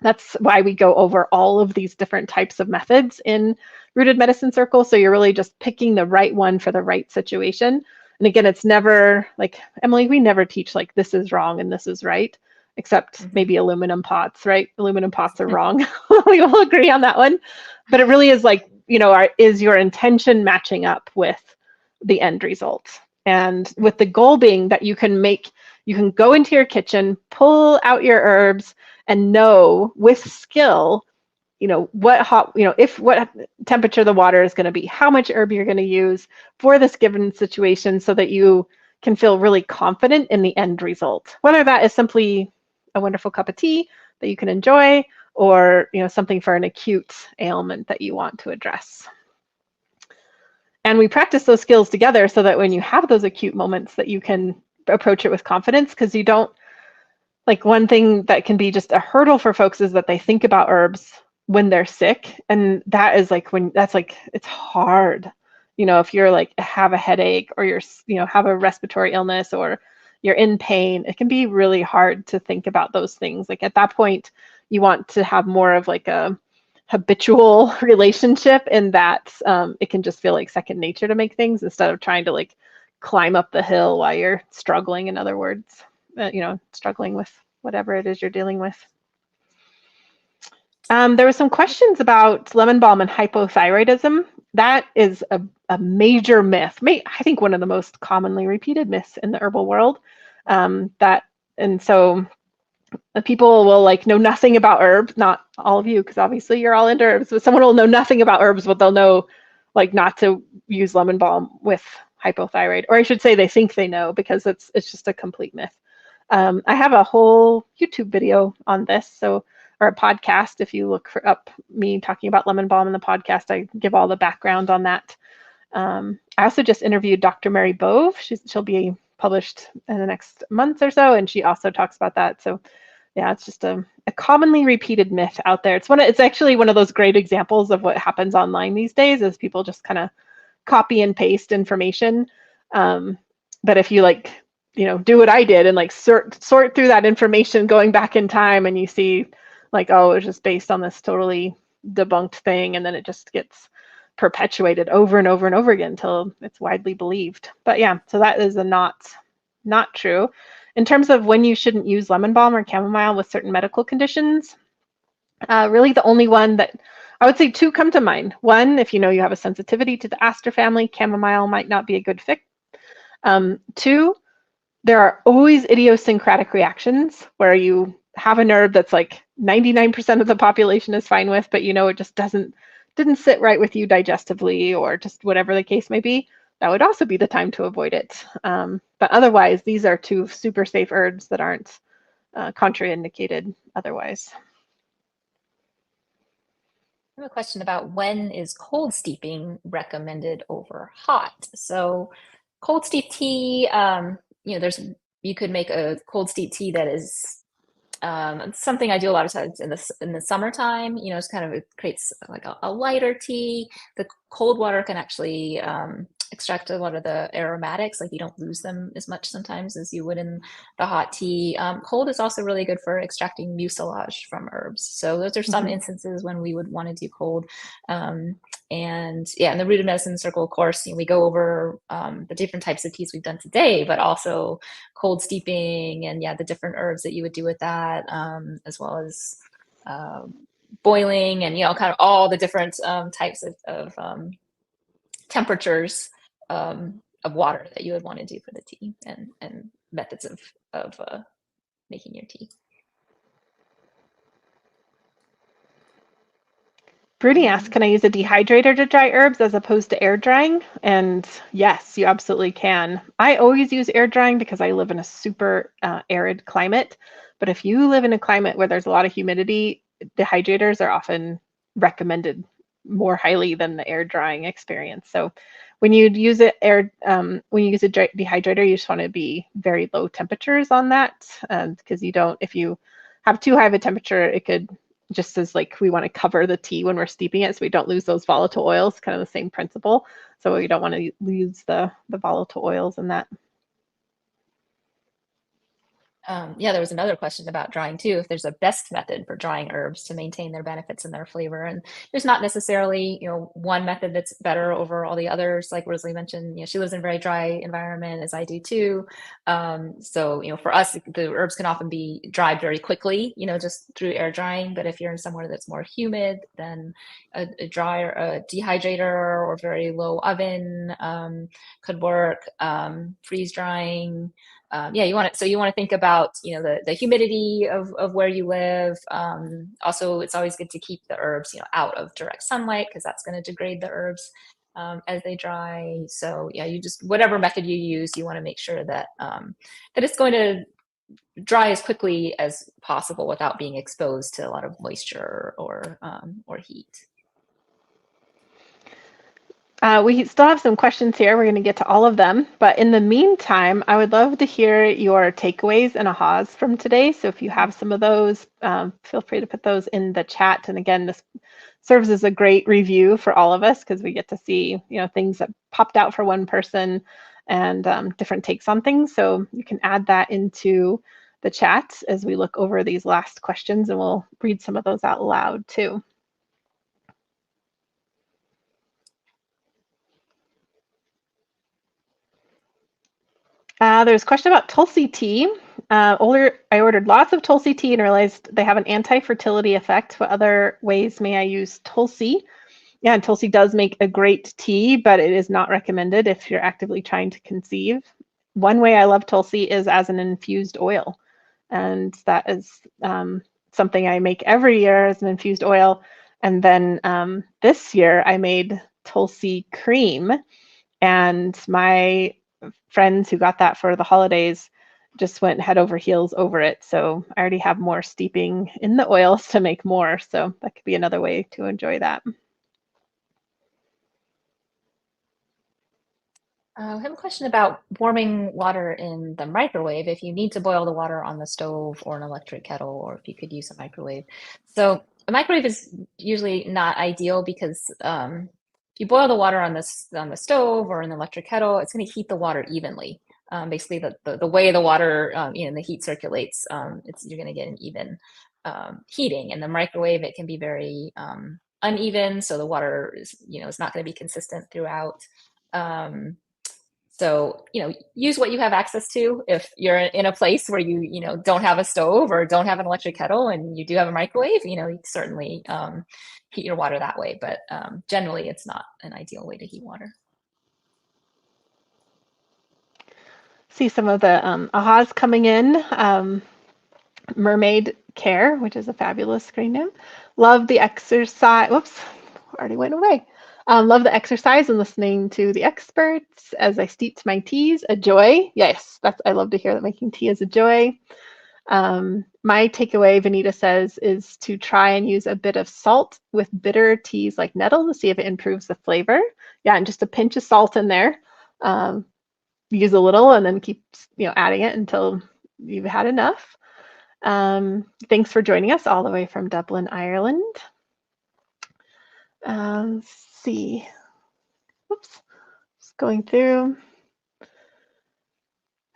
that's why we go over all of these different types of methods in Rooted Medicine Circle. So you're really just picking the right one for the right situation. And again, it's never like, Emily, we never teach like this is wrong and this is right, except maybe aluminum pots, right? Aluminum pots are wrong. We all agree on that one. But it really is like, you know, is your intention matching up with the end result? And with the goal being that you can go into your kitchen, pull out your herbs, and know with skill, you know, what temperature the water is going to be, how much herb you're going to use for this given situation, so that you can feel really confident in the end result. Whether that is simply a wonderful cup of tea that you can enjoy, or, you know, something for an acute ailment that you want to address. And we practice those skills together so that when you have those acute moments that you can approach it with confidence, because you don't, like, one thing that can be just a hurdle for folks is that they think about herbs when they're sick. And that is like, it's hard. You know, if you're like have a headache, or you're, you know, have a respiratory illness, or you're in pain, it can be really hard to think about those things. Like at that point, you want to have more of like a habitual relationship, in that it can just feel like second nature to make things, instead of trying to like climb up the hill while you're struggling, in other words, you know, struggling with whatever it is you're dealing with. There were some questions about lemon balm and hypothyroidism. That is a major myth. I think one of the most commonly repeated myths in the herbal world. And so people will like know nothing about herbs, not all of you, because obviously you're all into herbs, but someone will know nothing about herbs, but they'll know like not to use lemon balm with hypothyroid, or I should say they think they know, because it's just a complete myth. I have a whole YouTube video on this, or a podcast. If you look up me talking about lemon balm in the podcast, I give all the background on that. I also just interviewed Dr. Mary Bove. She'll be published in the next month or so, and she also talks about that. So yeah, it's just a commonly repeated myth out there. It's actually one of those great examples of what happens online these days, is people just kind of copy and paste information. But if you like, you know, do what I did and like sort through that information going back in time, and you see like, oh, it's just based on this totally debunked thing, and then it just gets perpetuated over and over and over again until it's widely believed. But yeah, so that is not true. In terms of when you shouldn't use lemon balm or chamomile with certain medical conditions, really the only one that I would say, two come to mind. One, if you know you have a sensitivity to the aster family, chamomile might not be a good fit. Two, there are always idiosyncratic reactions where you have an herb that's like 99% of the population is fine with, but you know it just didn't sit right with you digestively, or just whatever the case may be. That would also be the time to avoid it. But otherwise, these are two super safe herbs that aren't contraindicated otherwise. I have a question about, when is cold steeping recommended over hot? So cold steep tea, you know, you could make a cold steep tea that is something I do a lot of times in the summertime. You know, it's kind of, it creates like a lighter tea. The cold water can actually extract a lot of the aromatics, like you don't lose them as much sometimes as you would in the hot tea. Cold is also really good for extracting mucilage from herbs. So those are some instances when we would want to do cold. And yeah, in the Rooted Medicine Circle, of course, you know, we go over the different types of teas we've done today, but also cold steeping, and yeah, the different herbs that you would do with that, as well as boiling, and kind of all the different types of temperatures of water that you would want to do for the tea, and methods of making your tea. Broody asks, can I use a dehydrator to dry herbs as opposed to air drying? And yes, you absolutely can. I always use air drying because I live in a super arid climate. But if you live in a climate where there's a lot of humidity, dehydrators are often recommended more highly than the air drying experience. So when you use when you use a dehydrator, you just want to be very low temperatures on that, because you don't, if you have too high of a temperature, it could, just as like we want to cover the tea when we're steeping it so we don't lose those volatile oils, kind of the same principle. So we don't want to lose the volatile oils in that. Yeah, there was another question about drying too, if there's a best method for drying herbs to maintain their benefits and their flavor. And there's not necessarily, one method that's better over all the others. Like Rosalie mentioned, she lives in a very dry environment, as I do too. So, for us, the herbs can often be dried very quickly, just through air drying. But if you're in somewhere that's more humid, then a dehydrator or very low oven could work. Freeze drying. Yeah, you want to think about the humidity of where you live. Also, it's always good to keep the herbs out of direct sunlight, because that's going to degrade the herbs as they dry. So yeah, you just, whatever method you use, you want to make sure that that it's going to dry as quickly as possible without being exposed to a lot of moisture or heat. We still have some questions here. We're going to get to all of them. But in the meantime, I would love to hear your takeaways and ahas from today. So if you have some of those, feel free to put those in the chat. And again, this serves as a great review for all of us, because we get to see, things that popped out for one person and different takes on things. So you can add that into the chat as we look over these last questions, and we'll read some of those out loud too. There's a question about Tulsi tea. I ordered lots of Tulsi tea and realized they have an anti-fertility effect. What other ways may I use Tulsi? Yeah, and Tulsi does make a great tea, but it is not recommended if you're actively trying to conceive. One way I love Tulsi is as an infused oil. And that is something I make every year as an infused oil. And then this year I made Tulsi cream, and my friends who got that for the holidays just went head over heels over it. So I already have more steeping in the oils to make more. So that could be another way to enjoy that. I have a question about warming water in the microwave, if you need to boil the water on the stove or an electric kettle, or if you could use a microwave. So a microwave is usually not ideal, because if you boil the water on the stove or in the electric kettle, it's going to heat the water evenly. Basically, the way the water the heat circulates, you're going to get an even heating. In the microwave, it can be very uneven, so the water is not going to be consistent throughout. So, use what you have access to. If you're in a place where you don't have a stove or don't have an electric kettle and you do have a microwave, you can certainly heat your water that way. But generally, it's not an ideal way to heat water. See some of the ahas coming in. Mermaid Care, which is a fabulous screen name. Love the exercise. Whoops, already went away. Love the exercise and listening to the experts as I steeped my teas. A joy. Yes, I love to hear that making tea is a joy. My takeaway, Vanita says, is to try and use a bit of salt with bitter teas like nettle to see if it improves the flavor. Yeah, and just a pinch of salt in there. Use a little and then keep adding it until you've had enough. Thanks for joining us all the way from Dublin, Ireland. Let's see. Whoops. Just going through.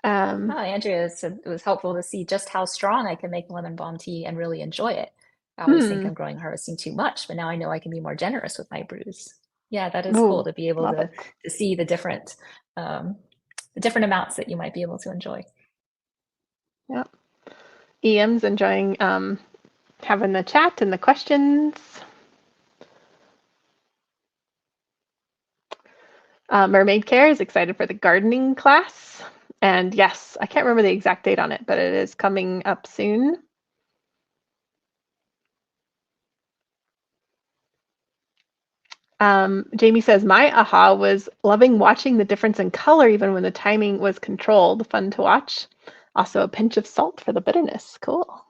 Andrea said it was helpful to see just how strong I can make lemon balm tea and really enjoy it. I always think I'm growing harvesting too much, but now I know I can be more generous with my brews. Yeah, that is cool to be able to see the different amounts that you might be able to enjoy. Yeah. Iam's enjoying having the chat and the questions. Mermaid Care is excited for the gardening class. And yes, I can't remember the exact date on it, but it is coming up soon. Jamie says, my aha was loving watching the difference in color even when the timing was controlled. Fun to watch. Also a pinch of salt for the bitterness. Cool.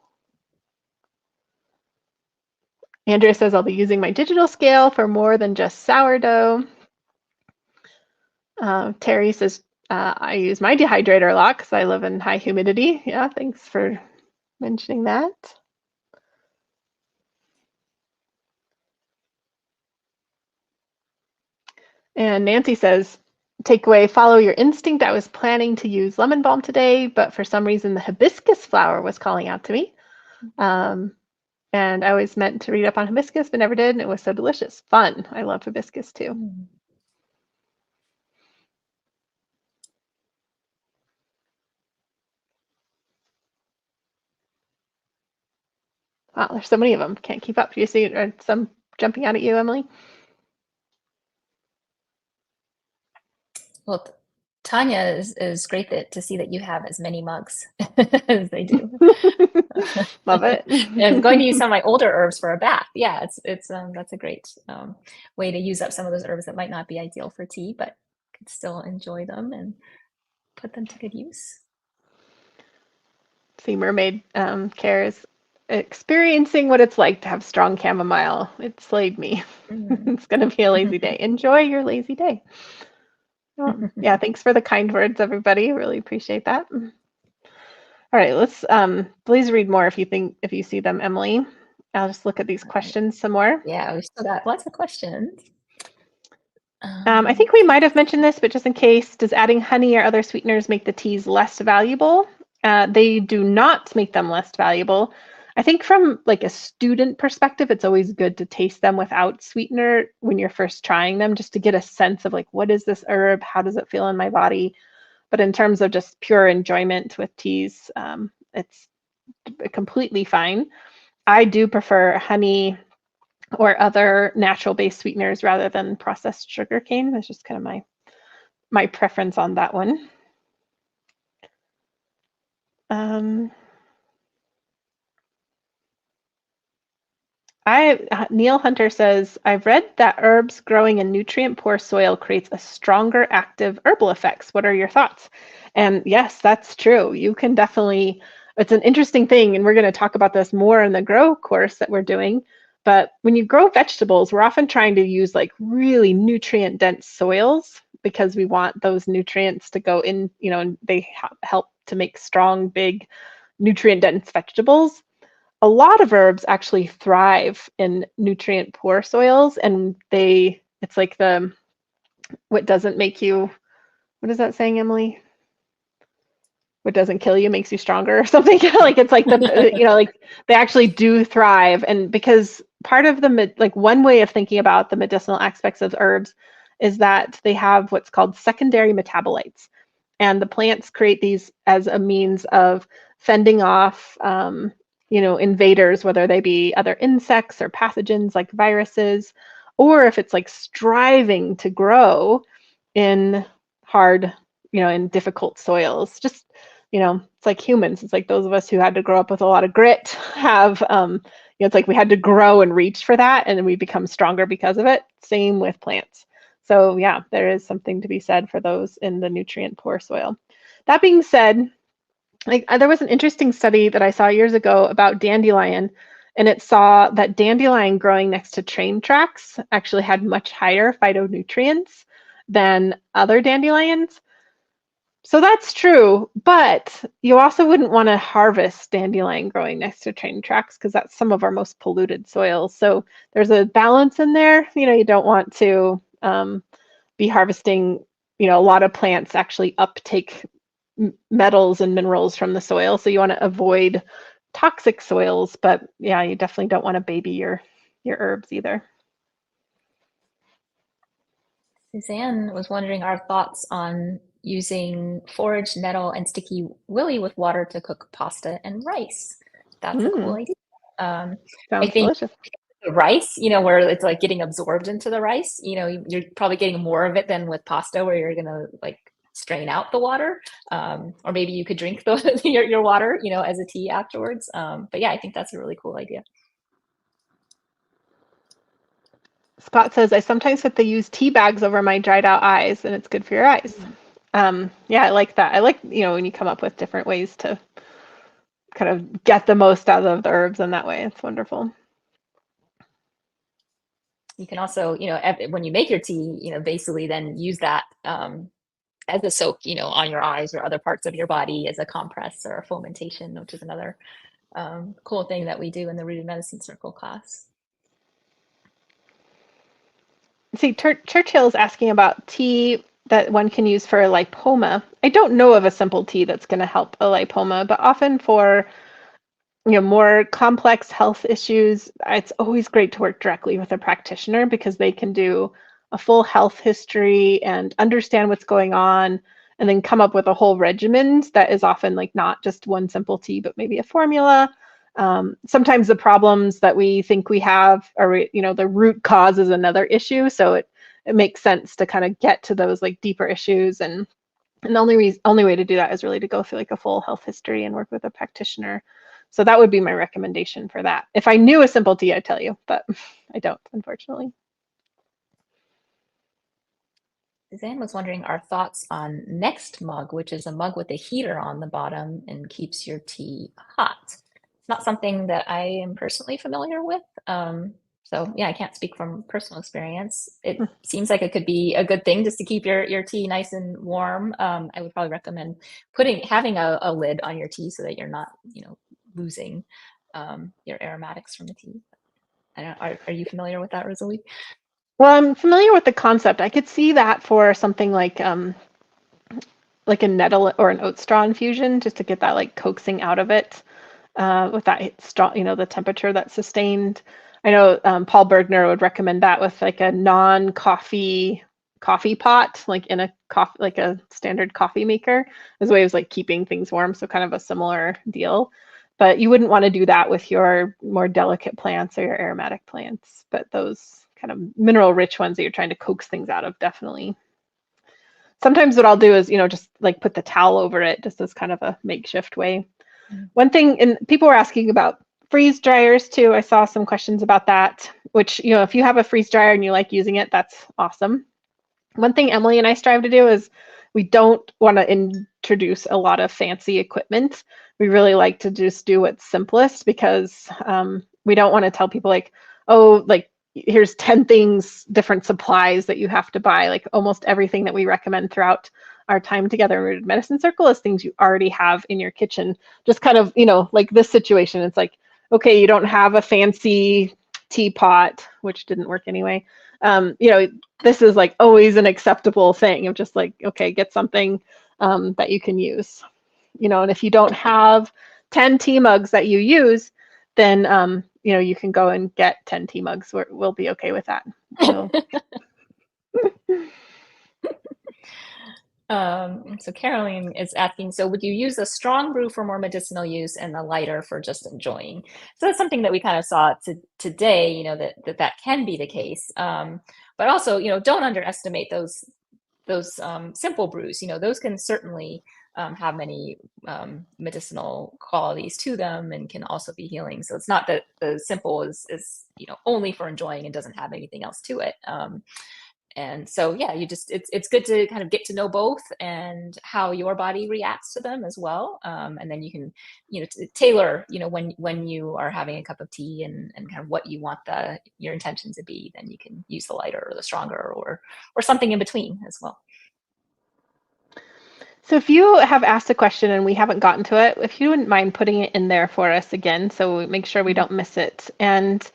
Andrea says, I'll be using my digital scale for more than just sourdough. Terry says, I use my dehydrator a lot because I live in high humidity. Yeah, thanks for mentioning that. And Nancy says, takeaway, follow your instinct. I was planning to use lemon balm today, but for some reason the hibiscus flower was calling out to me. And I always meant to read up on hibiscus, but never did, and it was so delicious. Fun. I love hibiscus too. Wow, there's so many of them. Can't keep up. Do you see some jumping out at you, Emily? Well, Tanya is great to see that you have as many mugs as they do. Love it. I'm going to use some of my older herbs for a bath. Yeah, it's that's a great way to use up some of those herbs that might not be ideal for tea, but could still enjoy them and put them to good use. See, Mermaid Care is experiencing what it's like to have strong chamomile. It slayed me. It's going to be a lazy day. Enjoy your lazy day. Yeah, thanks for the kind words, everybody. Really appreciate that. All right, let's please read more if you see them, Emily. I'll just look at these questions some more. Yeah, we've still got lots of questions. I think we might have mentioned this, but just in case, does adding honey or other sweeteners make the teas less valuable? They do not make them less valuable. I think from like a student perspective, it's always good to taste them without sweetener when you're first trying them, just to get a sense of like, what is this herb? How does it feel in my body? But in terms of just pure enjoyment with teas, it's completely fine. I do prefer honey or other natural-based sweeteners rather than processed sugar cane. That's just kind of my preference on that one. Neil Hunter says, I've read that herbs growing in nutrient-poor soil creates a stronger active herbal effects. What are your thoughts? And yes, that's true. You can definitely, it's an interesting thing, and we're going to talk about this more in the grow course that we're doing. But when you grow vegetables, we're often trying to use like really nutrient-dense soils because we want those nutrients to go in, and they help to make strong, big, nutrient-dense vegetables. A lot of herbs actually thrive in nutrient poor soils, and it's like what doesn't make you, what is that saying, Emily? What doesn't kill you makes you stronger or something. Like it's like like they actually do thrive. And because part of like one way of thinking about the medicinal aspects of herbs is that they have what's called secondary metabolites. And the plants create these as a means of fending off invaders, whether they be other insects or pathogens like viruses, or if it's like striving to grow in hard, in difficult soils. Just, it's like humans. It's like those of us who had to grow up with a lot of grit have, it's like we had to grow and reach for that, and then we become stronger because of it. Same with plants. So yeah, there is something to be said for those in the nutrient poor soil. That being said, there was an interesting study that I saw years ago about dandelion, and it saw that dandelion growing next to train tracks actually had much higher phytonutrients than other dandelions. So that's true, but you also wouldn't want to harvest dandelion growing next to train tracks because that's some of our most polluted soils. So there's a balance in there. You don't want to be harvesting, a lot of plants actually uptake metals and minerals from the soil. So you want to avoid toxic soils, but yeah, you definitely don't want to baby your herbs either. Suzanne was wondering our thoughts on using forage nettle and sticky willy with water to cook pasta and rice. That's a cool idea. I Sounds think delicious. the rice, where it's like getting absorbed into the rice, you're probably getting more of it than with pasta where you're gonna like strain out the water. Or maybe you could drink your water, as a tea afterwards. But yeah, I think that's a really cool idea. Scott says, I sometimes have to use tea bags over my dried out eyes, and it's good for your eyes. Yeah, I like that. I like, when you come up with different ways to kind of get the most out of the herbs in that way. It's wonderful. You can also, when you make your tea, basically then use that as a soak, on your eyes or other parts of your body as a compress or a fomentation, which is another cool thing that we do in the Rooted Medicine Circle class. See, Churchill's asking about tea that one can use for a lipoma. I don't know of a simple tea that's going to help a lipoma, but often for more complex health issues, it's always great to work directly with a practitioner because they can do a full health history and understand what's going on and then come up with a whole regimen that is often like not just one simple tea, but maybe a formula. Sometimes the problems that we think we have are, the root cause is another issue. So it makes sense to kind of get to those like deeper issues, and the only way to do that is really to go through like a full health history and work with a practitioner. So that would be my recommendation for that. If I knew a simple tea, I'd tell you, but I don't, unfortunately. Suzanne was wondering our thoughts on Next Mug, which is a mug with a heater on the bottom and keeps your tea hot. It's not something that I am personally familiar with. So yeah, I can't speak from personal experience. It seems like it could be a good thing just to keep your tea nice and warm. I would probably recommend having a lid on your tea so that you're not, losing your aromatics from the tea. I don't know, are you familiar with that, Rosalie? Well, I'm familiar with the concept. I could see that for something like a nettle or an oat straw infusion, just to get that like coaxing out of it with that straw, the temperature that's sustained. I know Paul Bergner would recommend that with like a non-coffee pot, like in a coffee, like a standard coffee maker, as a way of like keeping things warm. So kind of a similar deal. But you wouldn't want to do that with your more delicate plants or your aromatic plants. But those kind of mineral rich ones that you're trying to coax things out of, definitely. Sometimes what I'll do is, just like put the towel over it just as kind of a makeshift way. One thing, and people were asking about freeze dryers too. I saw some questions about that, which, if you have a freeze dryer and you like using it, that's awesome. One thing Emily and I strive to do is we don't want to introduce a lot of fancy equipment. We really like to just do what's simplest because we don't want to tell people like, oh, like here's 10 things, different supplies that you have to buy. Like almost everything that we recommend throughout our time together in Rooted Medicine Circle is things you already have in your kitchen. Just kind of, like this situation, it's like, okay, you don't have a fancy teapot, which didn't work anyway. This is like always an acceptable thing of just like, okay, get something that you can use, and if you don't have 10 tea mugs that you use, then, you can go and get 10 tea mugs. We'll be okay with that. So Caroline is asking, so would you use a strong brew for more medicinal use and a lighter for just enjoying? So that's something that we kind of saw today, that can be the case. But also, don't underestimate those simple brews. Those can certainly have many medicinal qualities to them and can also be healing. So it's not that the simple is only for enjoying and doesn't have anything else to it. And so yeah, it's good to kind of get to know both and how your body reacts to them as well. And then you can tailor when you are having a cup of tea and kind of what you want your intention to be. Then you can use the lighter or the stronger or something in between as well. So if you have asked a question and we haven't gotten to it, if you wouldn't mind putting it in there for us again, so we make sure we don't miss it. And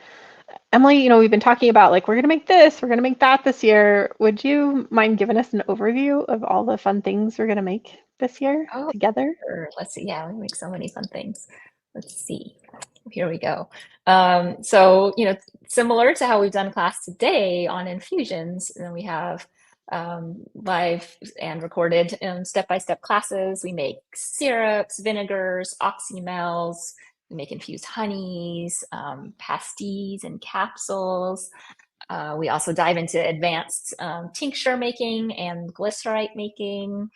Emily, we've been talking about like, we're going to make this, we're going to make that this year. Would you mind giving us an overview of all the fun things we're going to make this year together? Sure. Let's see. Yeah, we make so many fun things. Let's see. Here we go. So, similar to how we've done class today on infusions, and then we have live and recorded step-by-step classes. We make syrups, vinegars, oxymels, We make infused honeys, pasties and capsules. We also dive into advanced tincture making and glycerite making.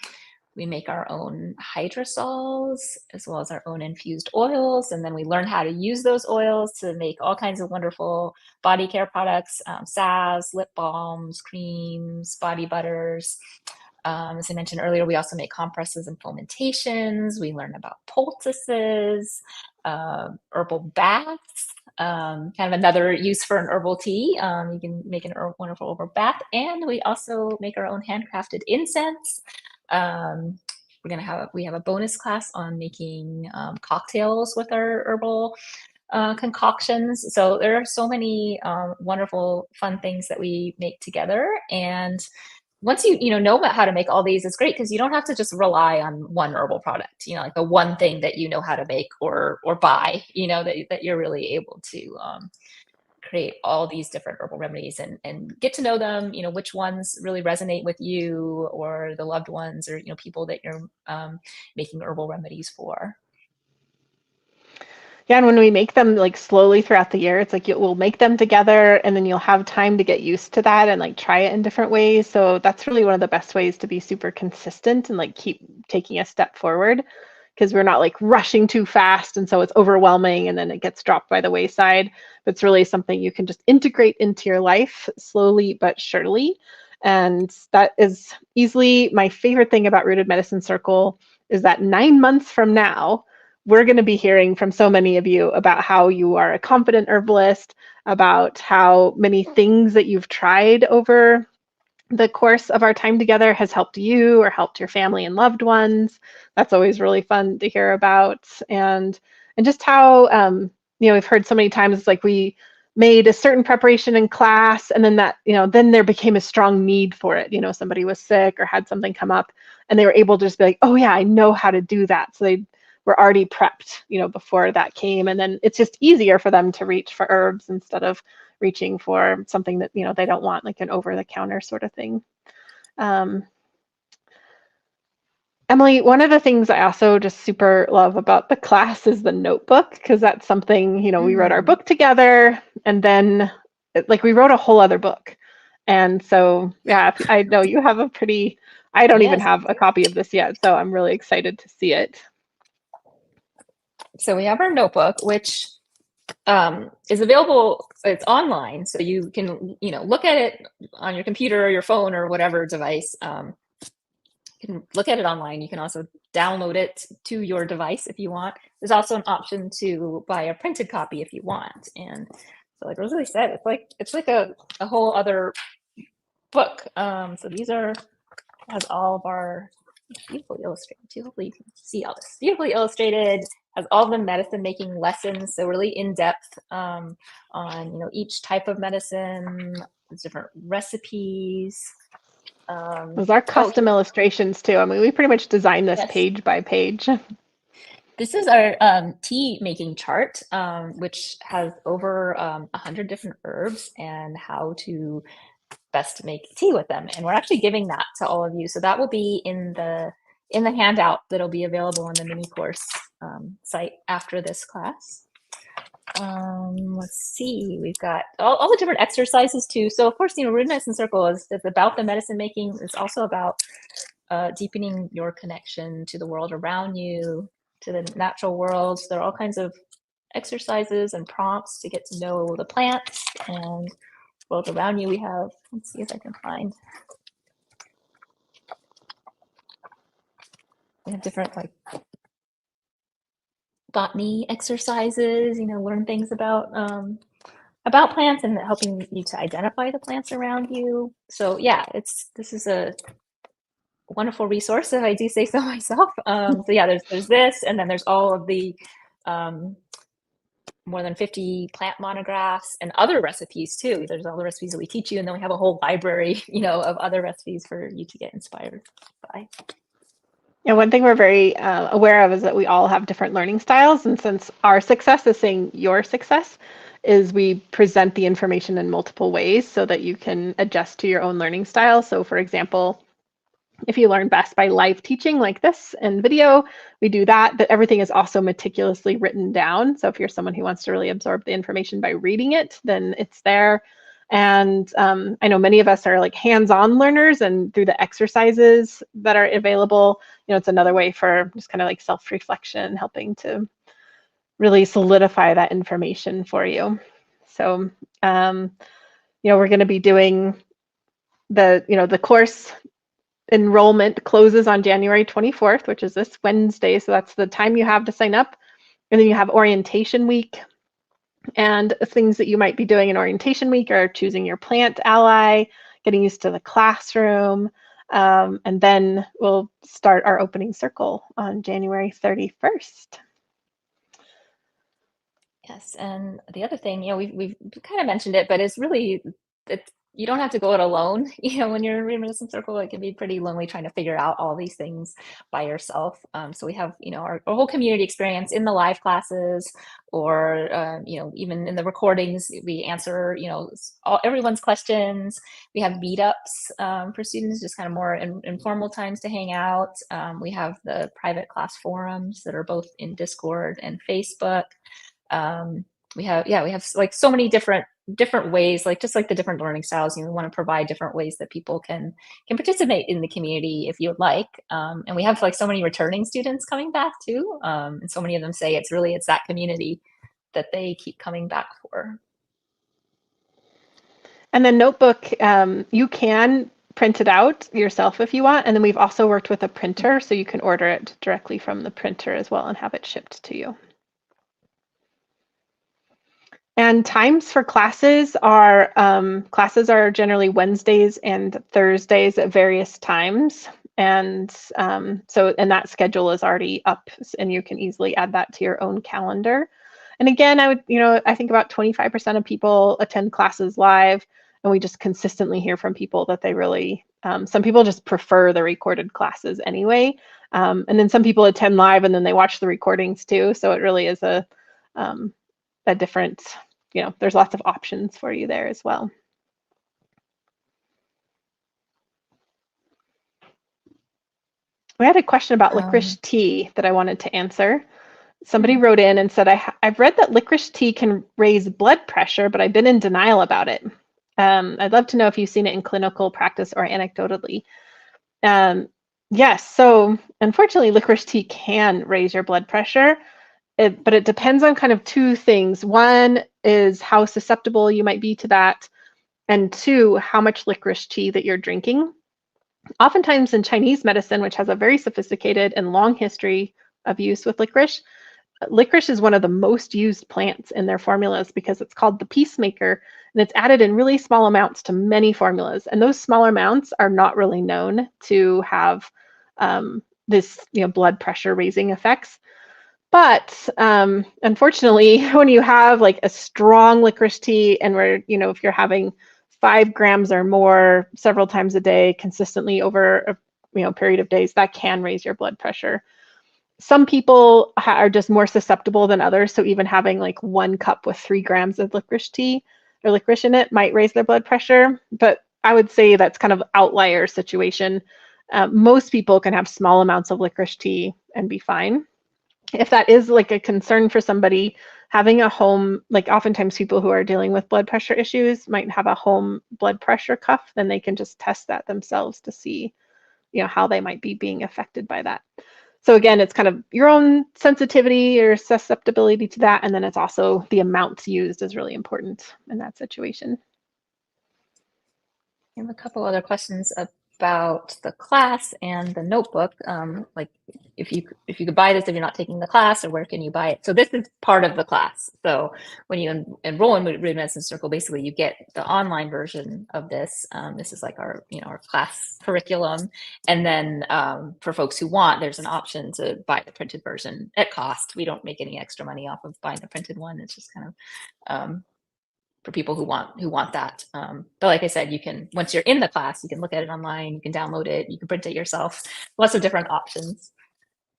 We make our own hydrosols as well as our own infused oils. And then we learn how to use those oils to make all kinds of wonderful body care products, salves, lip balms, creams, body butters. As I mentioned earlier, we also make compresses and fomentations. We learn about poultices, herbal baths, kind of another use for an herbal tea. You can make a wonderful herbal bath. And we also make our own handcrafted incense. We have a bonus class on making cocktails with our herbal concoctions. So there are so many wonderful, fun things that we make together. And once you know about how to make all these, it's great because you don't have to just rely on one herbal product. Like the one thing that you know how to make or buy. That you're really able to create all these different herbal remedies and get to know them, which ones really resonate with you or the loved ones or, people that you're making herbal remedies for. Yeah, and when we make them like slowly throughout the year, it's like we'll make them together and then you'll have time to get used to that and like try it in different ways. So that's really one of the best ways to be super consistent and like keep taking a step forward because we're not like rushing too fast and so it's overwhelming and then it gets dropped by the wayside. But it's really something you can just integrate into your life slowly but surely. And that is easily my favorite thing about Rooted Medicine Circle is that 9 months from now, we're going to be hearing from so many of you about how you are a confident herbalist, about how many things that you've tried over the course of our time together has helped you or helped your family and loved ones. That's always really fun to hear about. And just how we've heard so many times it's like we made a certain preparation in class and then that then there became a strong need for it. Somebody was sick or had something come up and they were able to just be like, oh yeah, I know how to do that. So they were already prepped before that came, and then it's just easier for them to reach for herbs instead of reaching for something that they don't want, like an over-the-counter sort of thing. Emily, one of the things I also just super love about the class is the notebook, because that's something, we wrote our book together and then like we wrote a whole other book. And so, yeah, I know you have I don't even Yes. have a copy of this yet, so I'm really excited to see it. So we have our notebook, which is available. It's online, so you can look at it on your computer or your phone or whatever device. You can look at it online. You can also download it to your device if you want. There's also an option to buy a printed copy if you want. And so, like Rosalie said, it's like a whole other book. So these has all of our beautifully illustrated too. Hopefully you can see all this. Beautifully illustrated, has all the medicine making lessons, so really in depth on each type of medicine, different recipes. Those are custom illustrations too. I mean, we pretty much designed this page by page. This is our tea making chart, which has over 100 different herbs and how to best make tea with them. And we're actually giving that to all of you. So that will be in the handout that'll be available on the mini course site after this class. Let's see, we've got all the different exercises too. So of course, Rooted Medicine Circle is about the medicine making. It's also about deepening your connection to the world around you, to the natural world. So there are all kinds of exercises and prompts to get to know the plants and world around you. We have, let's see if I can find. We have different like botany exercises, learn things about plants and helping you to identify the plants around you. So yeah, this is a wonderful resource if I do say so myself. So yeah, there's this, and then there's all of the more than 50 plant monographs and other recipes too. There's all the recipes that we teach you, and then we have a whole library, of other recipes for you to get inspired by. Yeah, one thing we're very aware of is that we all have different learning styles. And since our success is saying your success, is we present the information in multiple ways so that you can adjust to your own learning style. So for example, If you learn best by live teaching like this and video, we do that, but everything is also meticulously written down. So if you're someone who wants to really absorb the information by reading it, then it's there. And I know many of us are like hands-on learners, and through the exercises that are available, it's another way for just kind of like self-reflection, helping to really solidify that information for you. So, we're going to be doing the course enrollment closes on January 24th, which is this Wednesday. So that's the time you have to sign up. And then you have orientation week. And things that you might be doing in orientation week are choosing your plant ally, getting used to the classroom, and then we'll start our opening circle on January 31st. Yes, and the other thing, we've kind of mentioned it, but it's really you don't have to go it alone. When you're in Reminiscent Circle, it can be pretty lonely trying to figure out all these things by yourself. So we have, our whole community experience in the live classes, or even in the recordings. We answer, everyone's questions. We have meetups for students, just kind of more informal times to hang out. We have the private class forums that are both in Discord and Facebook. We have like so many different ways, like just like the different learning styles. We want to provide different ways that people can participate in the community if you would like. And we have like so many returning students coming back too, and so many of them say it's that community that they keep coming back for. And the notebook, you can print it out yourself if you want. And then we've also worked with a printer, so you can order it directly from the printer as well and have it shipped to you. And times for classes are generally Wednesdays and Thursdays at various times. And and that schedule is already up, and you can easily add that to your own calendar. And again, I think about 25% of people attend classes live, and we just consistently hear from people that they really, some people just prefer the recorded classes anyway. And then some people attend live and then they watch the recordings too. So it really is a different, there's lots of options for you there as well. We had a question about licorice tea that I wanted to answer. Somebody wrote in and said, I've read that licorice tea can raise blood pressure, but I've been in denial about it. I'd love to know if you've seen it in clinical practice or anecdotally. Yes, so unfortunately, licorice tea can raise your blood pressure, but it depends on kind of two things. One is how susceptible you might be to that, and two, how much licorice tea that you're drinking. Oftentimes in Chinese medicine, which has a very sophisticated and long history of use with licorice is one of the most used plants in their formulas because it's called the peacemaker, and it's added in really small amounts to many formulas. And those small amounts are not really known to have this blood pressure raising effects. But unfortunately, when you have like a strong licorice tea, and where if you're having 5 grams or more several times a day consistently over a period of days, that can raise your blood pressure. Some people are just more susceptible than others, so even having like 1 cup with 3 grams of licorice tea or licorice in it might raise their blood pressure. But I would say that's kind of outlier situation. Most people can have small amounts of licorice tea and be fine. If that is like a concern for somebody, having a home, like oftentimes people who are dealing with blood pressure issues might have a home blood pressure cuff, then they can just test that themselves to see how they might be being affected by that. So again, it's kind of your own sensitivity or susceptibility to that, and then it's also the amounts used is really important in that situation. I have a couple other questions about the class and the notebook. Like if you could buy this if you're not taking the class, or where can you buy it? So this is part of the class. So when you enroll in Reminiscent Circle, basically you get the online version of this. This is like our our class curriculum, and then for folks who want, there's an option to buy the printed version at cost. We don't make any extra money off of buying the printed one. It's just kind of for people who want that. But like I said, you can, once you're in the class, you can look at it online, you can download it, you can print it yourself. Lots of different options.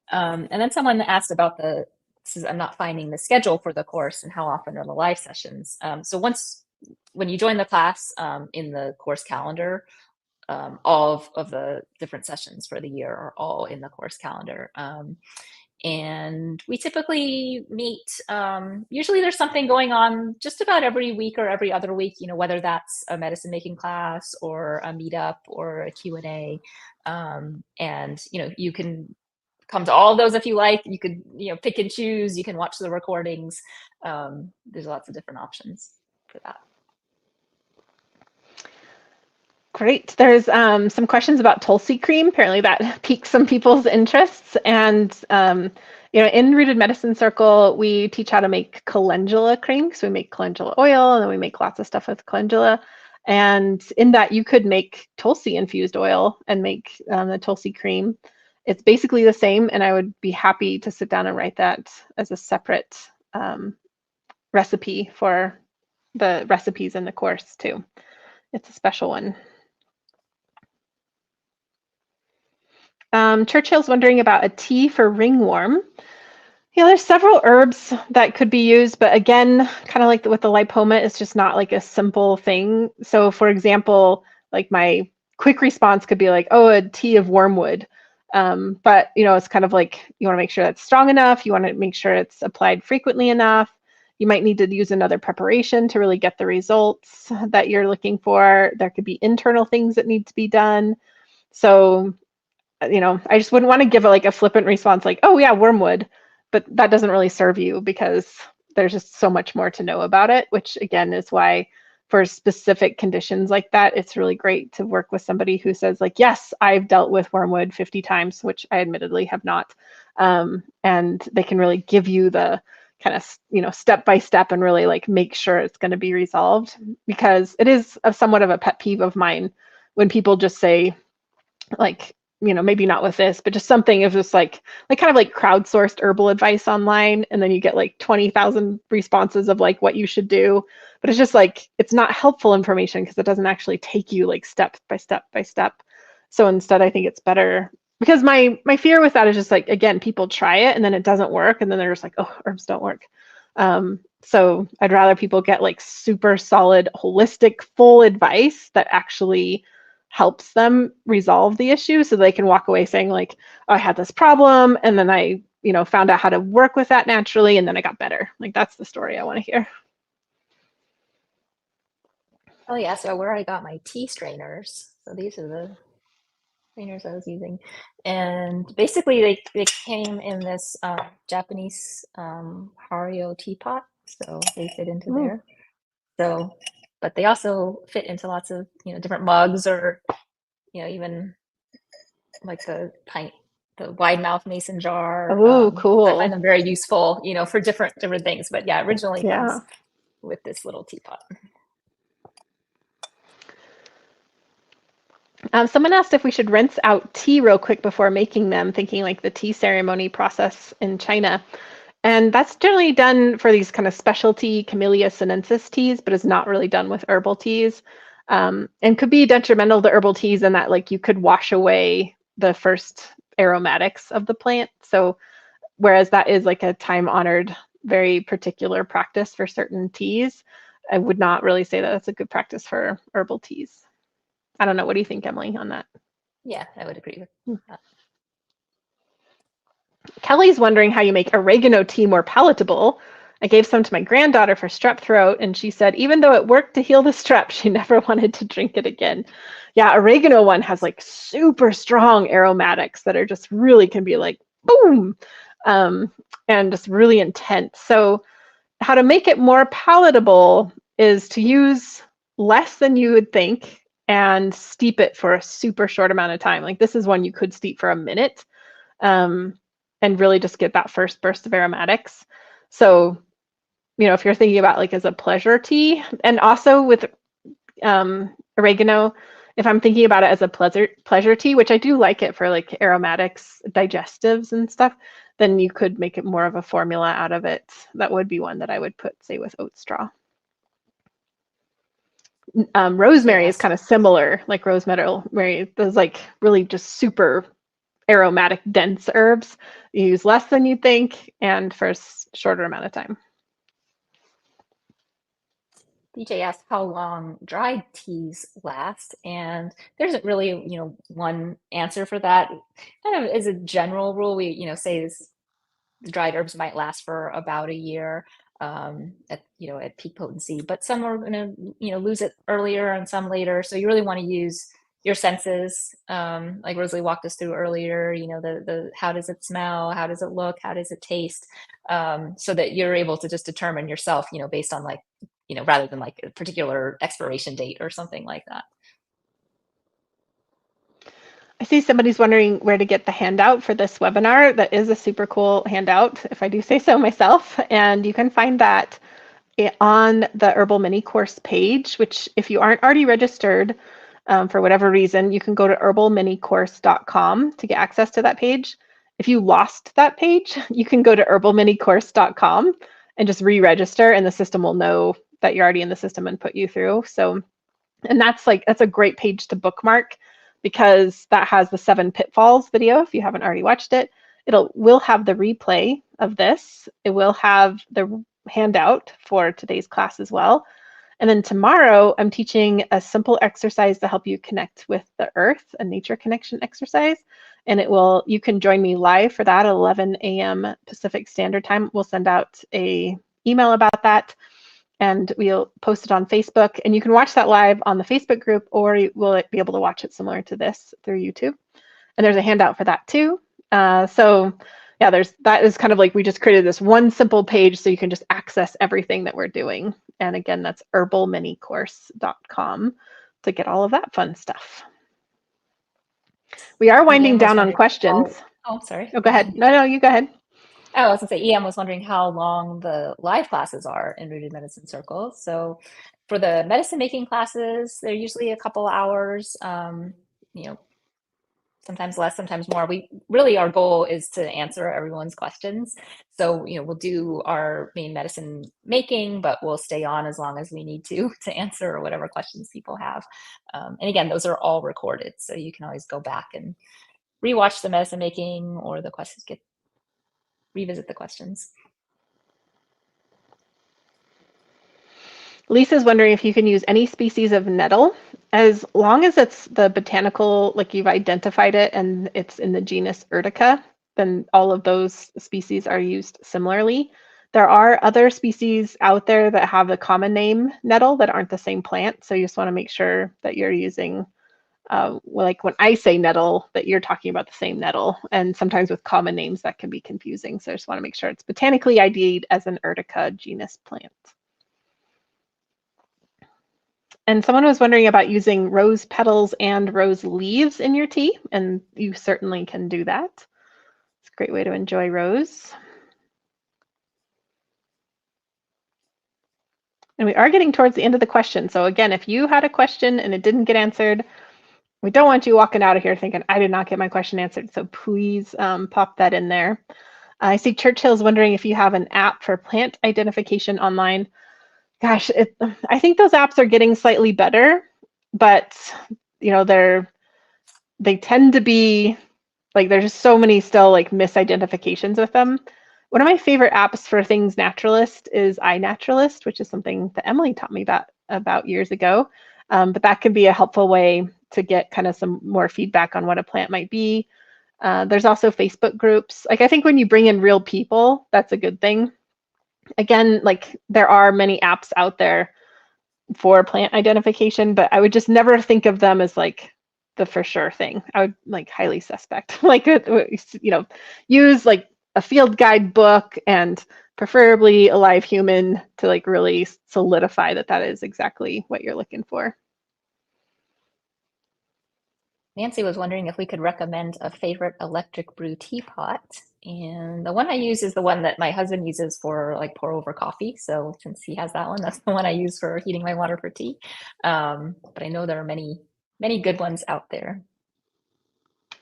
And then someone asked about I'm not finding the schedule for the course and how often are the live sessions. So when you join the class, in the course calendar, all of the different sessions for the year are all in the course calendar. And we typically meet, usually there's something going on just about every week or every other week, whether that's a medicine making class or a meetup or a Q&A. And, you can come to all of those if you like. You could, pick and choose. You can watch the recordings. There's lots of different options for that. Great. There's some questions about Tulsi cream. Apparently that piques some people's interests. And, in Rooted Medicine Circle, we teach how to make calendula cream. So we make calendula oil, and then we make lots of stuff with calendula. And in that, you could make Tulsi infused oil and make the Tulsi cream. It's basically the same, and I would be happy to sit down and write that as a separate recipe for the recipes in the course too. It's a special one. Churchill's wondering about a tea for ringworm. Yeah, there's several herbs that could be used, but again, kind of like with the lipoma, it's just not like a simple thing. So for example, like my quick response could be like, oh, a tea of wormwood. But it's kind of like you want to make sure that's strong enough. You want to make sure it's applied frequently enough. You might need to use another preparation to really get the results that you're looking for. There could be internal things that need to be done. So I just wouldn't want to give a flippant response like, oh yeah, wormwood, but that doesn't really serve you because there's just so much more to know about it, which again is why for specific conditions like that, it's really great to work with somebody who says like, yes, I've dealt with wormwood 50 times, which I admittedly have not. And they can really give you the kind of, step by step and really like make sure it's going to be resolved, because it is somewhat of a pet peeve of mine when people just say like, maybe not with this, but just something of just like kind of like crowdsourced herbal advice online. And then you get like 20,000 responses of like what you should do. But it's just like, it's not helpful information because it doesn't actually take you like step by step by step. So instead, I think it's better, because my fear with that is just like, again, people try it and then it doesn't work. And then they're just like, oh, herbs don't work. So I'd rather people get like super solid, holistic, full advice that actually helps them resolve the issue, so they can walk away saying like, oh, I had this problem and then I found out how to work with that naturally and then I got better. Like that's the story I want to hear. Oh yeah, so where I got my tea strainers. So these are the strainers I was using, and basically they came in this Japanese Hario teapot, so they fit into there. So, but they also fit into lots of different mugs, or even like the wide mouth mason jar. Oh, cool. I find them very useful, for different things. But yeah, originally comes with this little teapot. Someone asked if we should rinse out tea real quick before making them, thinking like the tea ceremony process in China. And that's generally done for these kind of specialty Camellia sinensis teas, but is not really done with herbal teas. And could be detrimental to herbal teas in that like you could wash away the first aromatics of the plant. So whereas that is like a time-honored, very particular practice for certain teas, I would not really say that that's a good practice for herbal teas. I don't know. What do you think, Emily, on that? Yeah, I would agree with that. Kelly's wondering how you make oregano tea more palatable. I gave some to my granddaughter for strep throat, and she said even though it worked to heal the strep, she never wanted to drink it again. Yeah, oregano one has like super strong aromatics that are just really can be like boom, and just really intense. So how to make it more palatable is to use less than you would think and steep it for a super short amount of time. Like this is one you could steep for a minute. And really just get that first burst of aromatics. So, if you're thinking about like as a pleasure tea, and also with oregano, if I'm thinking about it as a pleasure tea, which I do like it for like aromatics, digestives and stuff, then you could make it more of a formula out of it. That would be one that I would put, say, with oat straw. Rosemary is kind of similar, like rosemary. Those like really just super aromatic, dense herbs. You use less than you think and for a shorter amount of time. DJ asked how long dried teas last, and there isn't really, one answer for that. Kind of as a general rule, we, say this, the dried herbs might last for about a year at peak potency, but some are going to, lose it earlier and some later. So you really want to use your senses, like Rosalie walked us through earlier. The how does it smell, how does it look, how does it taste, so that you're able to just determine yourself, based on like, rather than like a particular expiration date or something like that. I see somebody's wondering where to get the handout for this webinar. That is a super cool handout, if I do say so myself. And you can find that on the Herbal mini course page, which if you aren't already registered for whatever reason, you can go to herbalminicourse.com to get access to that page. If you lost that page, you can go to herbalminicourse.com and just re-register, and the system will know that you're already in the system and put you through. So, and that's a great page to bookmark, because that has the 7 pitfalls video. If you haven't already watched it, will have the replay of this. It will have the handout for today's class as well. And then tomorrow, I'm teaching a simple exercise to help you connect with the earth, a nature connection exercise. And you can join me live for that at 11 a.m. Pacific Standard Time. We'll send out an email about that, and we'll post it on Facebook. And you can watch that live on the Facebook group, or you will be able to watch it similar to this through YouTube. And there's a handout for that too. So yeah, that is kind of like, we just created this one simple page so you can just access everything that we're doing. And again, that's herbalminicourse.com to get all of that fun stuff. We are winding down on questions. Sorry. Oh, go ahead. No, you go ahead. Oh, I was going to say, EM was wondering how long the live classes are in Rooted Medicine Circle. So for the medicine making classes, they're usually a couple hours, sometimes less, sometimes more. Our goal is to answer everyone's questions. So, we'll do our main medicine making, but we'll stay on as long as we need to answer whatever questions people have. And again, those are all recorded. So you can always go back and rewatch the medicine making or the questions, revisit the questions. Lisa's wondering if you can use any species of nettle, as long as it's the botanical, like you've identified it and it's in the genus Urtica, then all of those species are used similarly. There are other species out there that have the common name nettle that aren't the same plant. So you just want to make sure that you're using, like when I say nettle, that you're talking about the same nettle. And sometimes with common names that can be confusing. So I just want to make sure it's botanically ID'd as an Urtica genus plant. And someone was wondering about using rose petals and rose leaves in your tea, and you certainly can do that. It's a great way to enjoy rose. And we are getting towards the end of the question. So again, if you had a question and it didn't get answered, we don't want you walking out of here thinking, I did not get my question answered. So please pop that in there. I see Churchill's wondering if you have an app for plant identification online. Gosh, I think those apps are getting slightly better, but they tend to be like, there's just so many still like misidentifications with them. One of my favorite apps for things naturalist is iNaturalist, which is something that Emily taught me about years ago. But that can be a helpful way to get kind of some more feedback on what a plant might be. There's also Facebook groups. Like, I think when you bring in real people, that's a good thing. Again, like, there are many apps out there for plant identification, but I would just never think of them as like the for sure thing. I would like highly suspect, like, use like a field guide book and preferably a live human to like really solidify that is exactly what you're looking for. Nancy was wondering if we could recommend a favorite electric brew teapot. And the one I use is the one that my husband uses for like pour over coffee. So since he has that one, that's the one I use for heating my water for tea. But I know there are many, many good ones out there.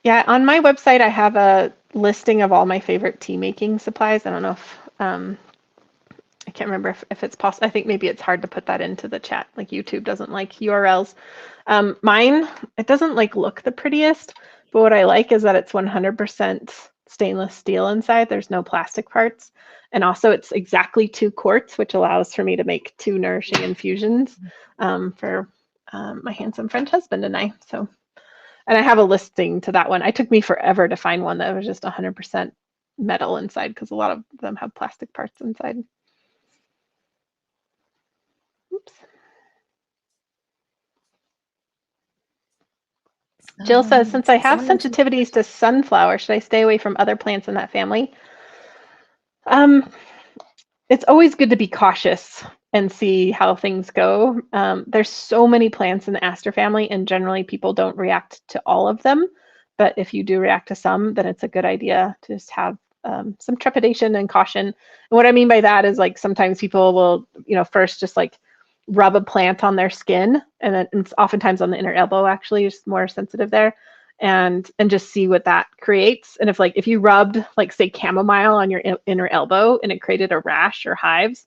Yeah, on my website, I have a listing of all my favorite tea making supplies. I don't know if, I can't remember if it's possible. I think maybe it's hard to put that into the chat. Like, YouTube doesn't like URLs. Mine, it doesn't like look the prettiest, but what I like is that it's 100% stainless steel inside. There's no plastic parts. And also it's exactly 2 quarts, which allows for me to make 2 nourishing infusions for my handsome French husband and I. So, and I have a listing to that one. It took me forever to find one that was just 100% metal inside because a lot of them have plastic parts inside. Oops. Jill says, since I have sensitivities to sunflower, should I stay away from other plants in that family? It's always good to be cautious and see how things go. There's so many plants in the aster family, and generally people don't react to all of them. But if you do react to some, then it's a good idea to just have some trepidation and caution. And what I mean by that is like sometimes people will, first just like rub a plant on their skin, and then it's oftentimes on the inner elbow, actually, just more sensitive there, and just see what that creates. And if you rubbed like say chamomile on your inner elbow and it created a rash or hives,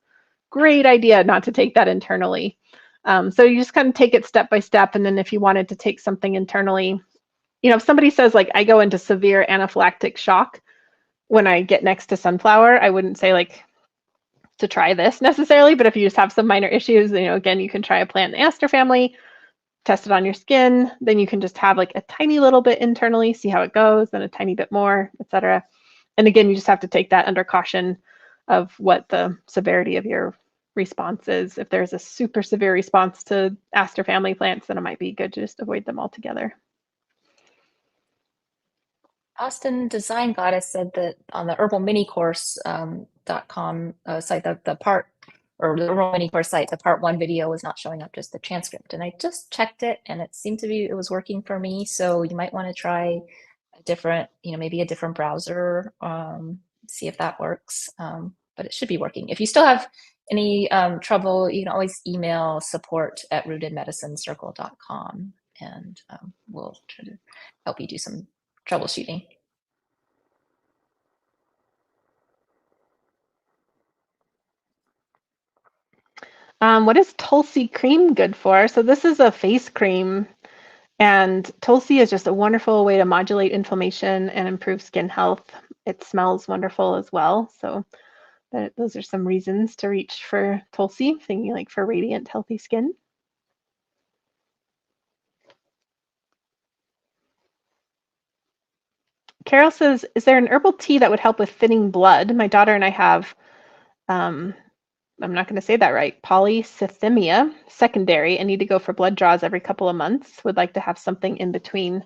great idea not to take that internally. So you just kind of take it step by step. And then if you wanted to take something internally, if somebody says like I go into severe anaphylactic shock when I get next to sunflower, I wouldn't say like to try this necessarily, but if you just have some minor issues, again, you can try a plant in the aster family, test it on your skin, then you can just have like a tiny little bit internally, see how it goes, then a tiny bit more, etc. And again, you just have to take that under caution of what the severity of your response is. If there's a super severe response to aster family plants, then it might be good to just avoid them altogether. Austin Design Goddess said that on the Herbal Mini Course .com site, the part, or the Herbal Mini Course site, the part 1 video was not showing up, just the transcript. And I just checked it, and it seemed to be it was working for me. So you might want to try a different, maybe a different browser, see if that works. But it should be working. If you still have any trouble, you can always email support@rootedmedicinecircle.com, and we'll try to help you do some troubleshooting. What is Tulsi cream good for? So this is a face cream, and Tulsi is just a wonderful way to modulate inflammation and improve skin health. It smells wonderful as well. So those are some reasons to reach for Tulsi, thinking like for radiant, healthy skin. Carol says, is there an herbal tea that would help with thinning blood? My daughter and I have, I'm not going to say that right, polycythemia secondary, and need to go for blood draws every couple of months. Would like to have something in between.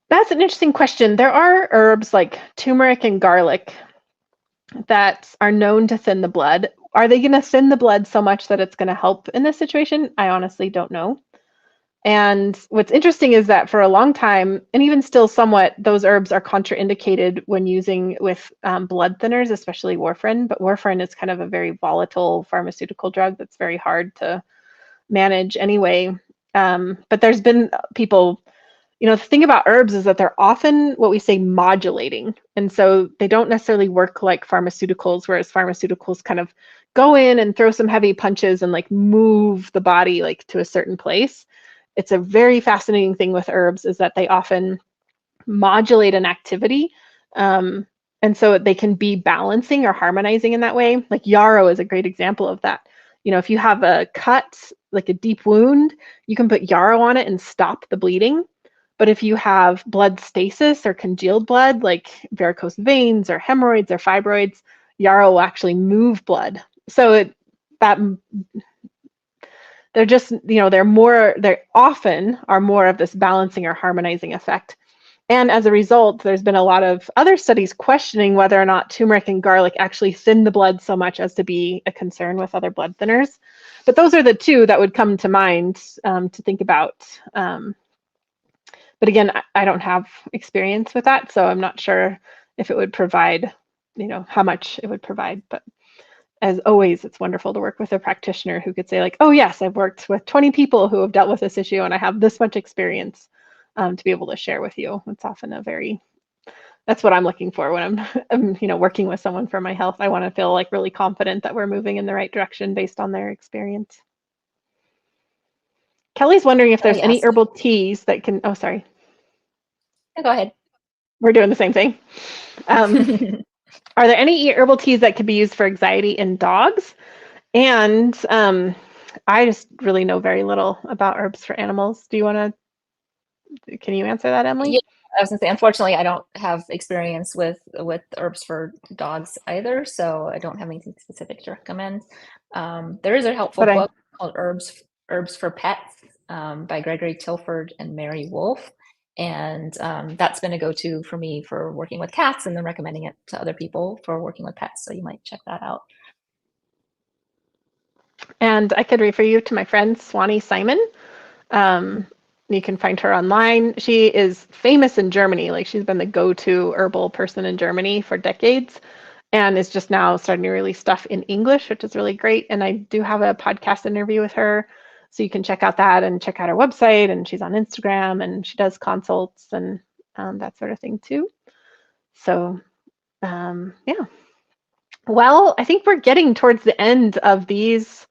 That's an interesting question. There are herbs like turmeric and garlic that are known to thin the blood. Are they going to thin the blood so much that it's going to help in this situation? I honestly don't know. And what's interesting is that for a long time, and even still somewhat, those herbs are contraindicated when using with blood thinners, especially warfarin. But warfarin is kind of a very volatile pharmaceutical drug that's very hard to manage anyway. But there's been people, the thing about herbs is that they're often what we say modulating. And so they don't necessarily work like pharmaceuticals, whereas pharmaceuticals kind of go in and throw some heavy punches and like move the body like to a certain place. It's a very fascinating thing with herbs is that they often modulate an activity. And so they can be balancing or harmonizing in that way. Like yarrow is a great example of that. If you have a cut, like a deep wound, you can put yarrow on it and stop the bleeding. But if you have blood stasis or congealed blood, like varicose veins or hemorrhoids or fibroids, yarrow will actually move blood. So they're just, they often are more of this balancing or harmonizing effect. And as a result, there's been a lot of other studies questioning whether or not turmeric and garlic actually thin the blood so much as to be a concern with other blood thinners. But those are the two that would come to mind to think about. But again, I don't have experience with that, so I'm not sure if it would provide, how much it would provide. But as always, it's wonderful to work with a practitioner who could say like, oh yes, I've worked with 20 people who have dealt with this issue and I have this much experience to be able to share with you. It's often that's what I'm looking for when I'm working with someone for my health. I want to feel like really confident that we're moving in the right direction based on their experience. Kelly's wondering if there's any herbal teas that can, oh, sorry. Go ahead. we're doing the same thing. Are there any herbal teas that could be used for anxiety in dogs? And I just really know very little about herbs for animals. Can you answer that, Emily? Yeah, I was gonna say, unfortunately, I don't have experience with herbs for dogs either, so I don't have anything specific to recommend. There is a helpful But I book called Herbs for Pets by Gregory Tilford and Mary Wolfe, and that's been a go-to for me for working with cats, and then recommending it to other people for working with pets. So you might check that out. could refer you to my friend Swanee Simon. You can find her online. She is famous in Germany. Like she's been the go-to herbal person in Germany for decades and is just now starting to release stuff in English, which is really great. And I do have a podcast interview with her. So you can check out that and check out her website. And she's on Instagram and she does consults and that sort of thing too. So, yeah. Well, I think we're getting towards the end of these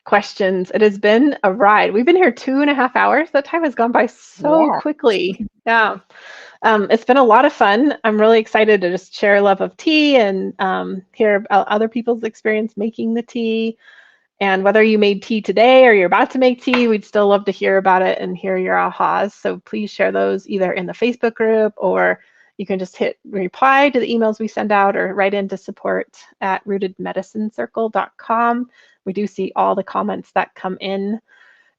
questions. It has been a ride. We've been here 2.5 hours. That time has gone by so Yeah. quickly. Yeah. It's been a lot of fun. I'm really excited to just share a love of tea and hear about other people's experience making the tea. And whether you made tea today or you're about to make tea, we'd still love to hear about it and hear your ahas. So please share those either in the Facebook group or you can just hit reply to the emails we send out or write into support@rootedmedicinecircle.com. We do see all the comments that come in.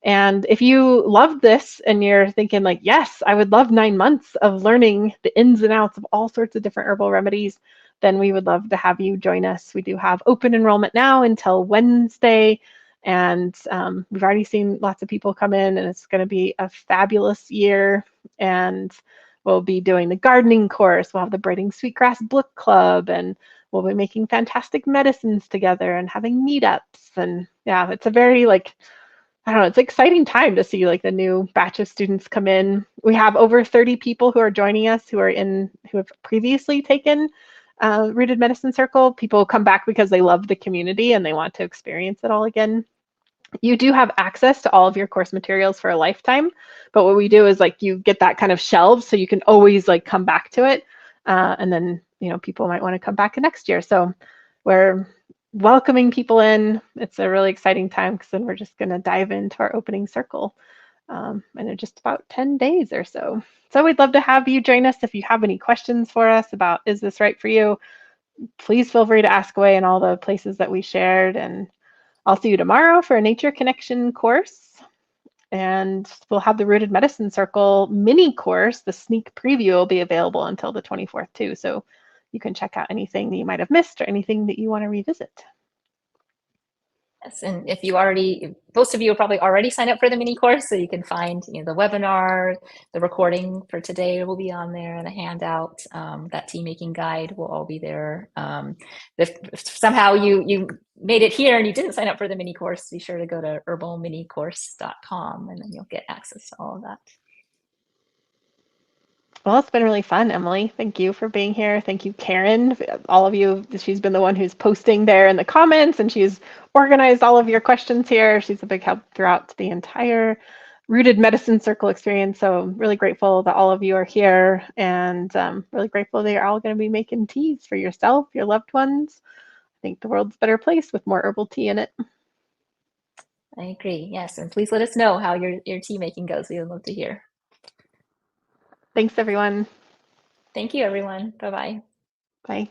And if you love this and you're thinking like, yes, I would love 9 months of learning the ins and outs of all sorts of different herbal remedies, then we would love to have you join us. We do have open enrollment now until Wednesday. And we've already seen lots of people come in and it's going to be a fabulous year. And we'll be doing the gardening course. We'll have the Braiding Sweetgrass Book Club and we'll be making fantastic medicines together and having meetups. And yeah, it's a very I don't know, it's an exciting time to see like the new batch of students come in. We have over 30 people who are joining us who have previously taken Rooted Medicine Circle. People come back because they love the community and they want to experience it all again. You do have access to all of your course materials for a lifetime, but what we do is like you get that kind of shelved so you can always like come back to it. And then, people might want to come back next year. So we're welcoming people in. It's a really exciting time because then we're just going to dive into our opening circle in just about 10 days or so. So we'd love to have you join us. If you have any questions for us about is this right for you, please feel free to ask away in all the places that we shared. And I'll see you tomorrow for a Nature Connection course. And we'll have the Rooted Medicine Circle mini course. The sneak preview will be available until the 24th too. So you can check out anything that you might have missed or anything that you want to revisit. Yes, and if you already, most of you will probably already sign up for the mini course, so you can find the webinar, the recording for today will be on there, and a handout. That tea making guide will all be there. If somehow you made it here and you didn't sign up for the mini course, be sure to go to herbalminicourse.com, and then you'll get access to all of that. Well, it's been really fun, Emily. Thank you for being here. Thank you, Karen. All of you, she's been the one who's posting there in the comments and she's organized all of your questions here. She's a big help throughout the entire Rooted Medicine Circle experience. So I'm really grateful that all of you are here and really grateful that you're all going to be making teas for yourself, your loved ones. I think the world's a better place with more herbal tea in it. I agree. Yes, and please let us know how your tea making goes. We would love to hear. Thanks, everyone. Thank you, everyone. Bye-bye. Bye.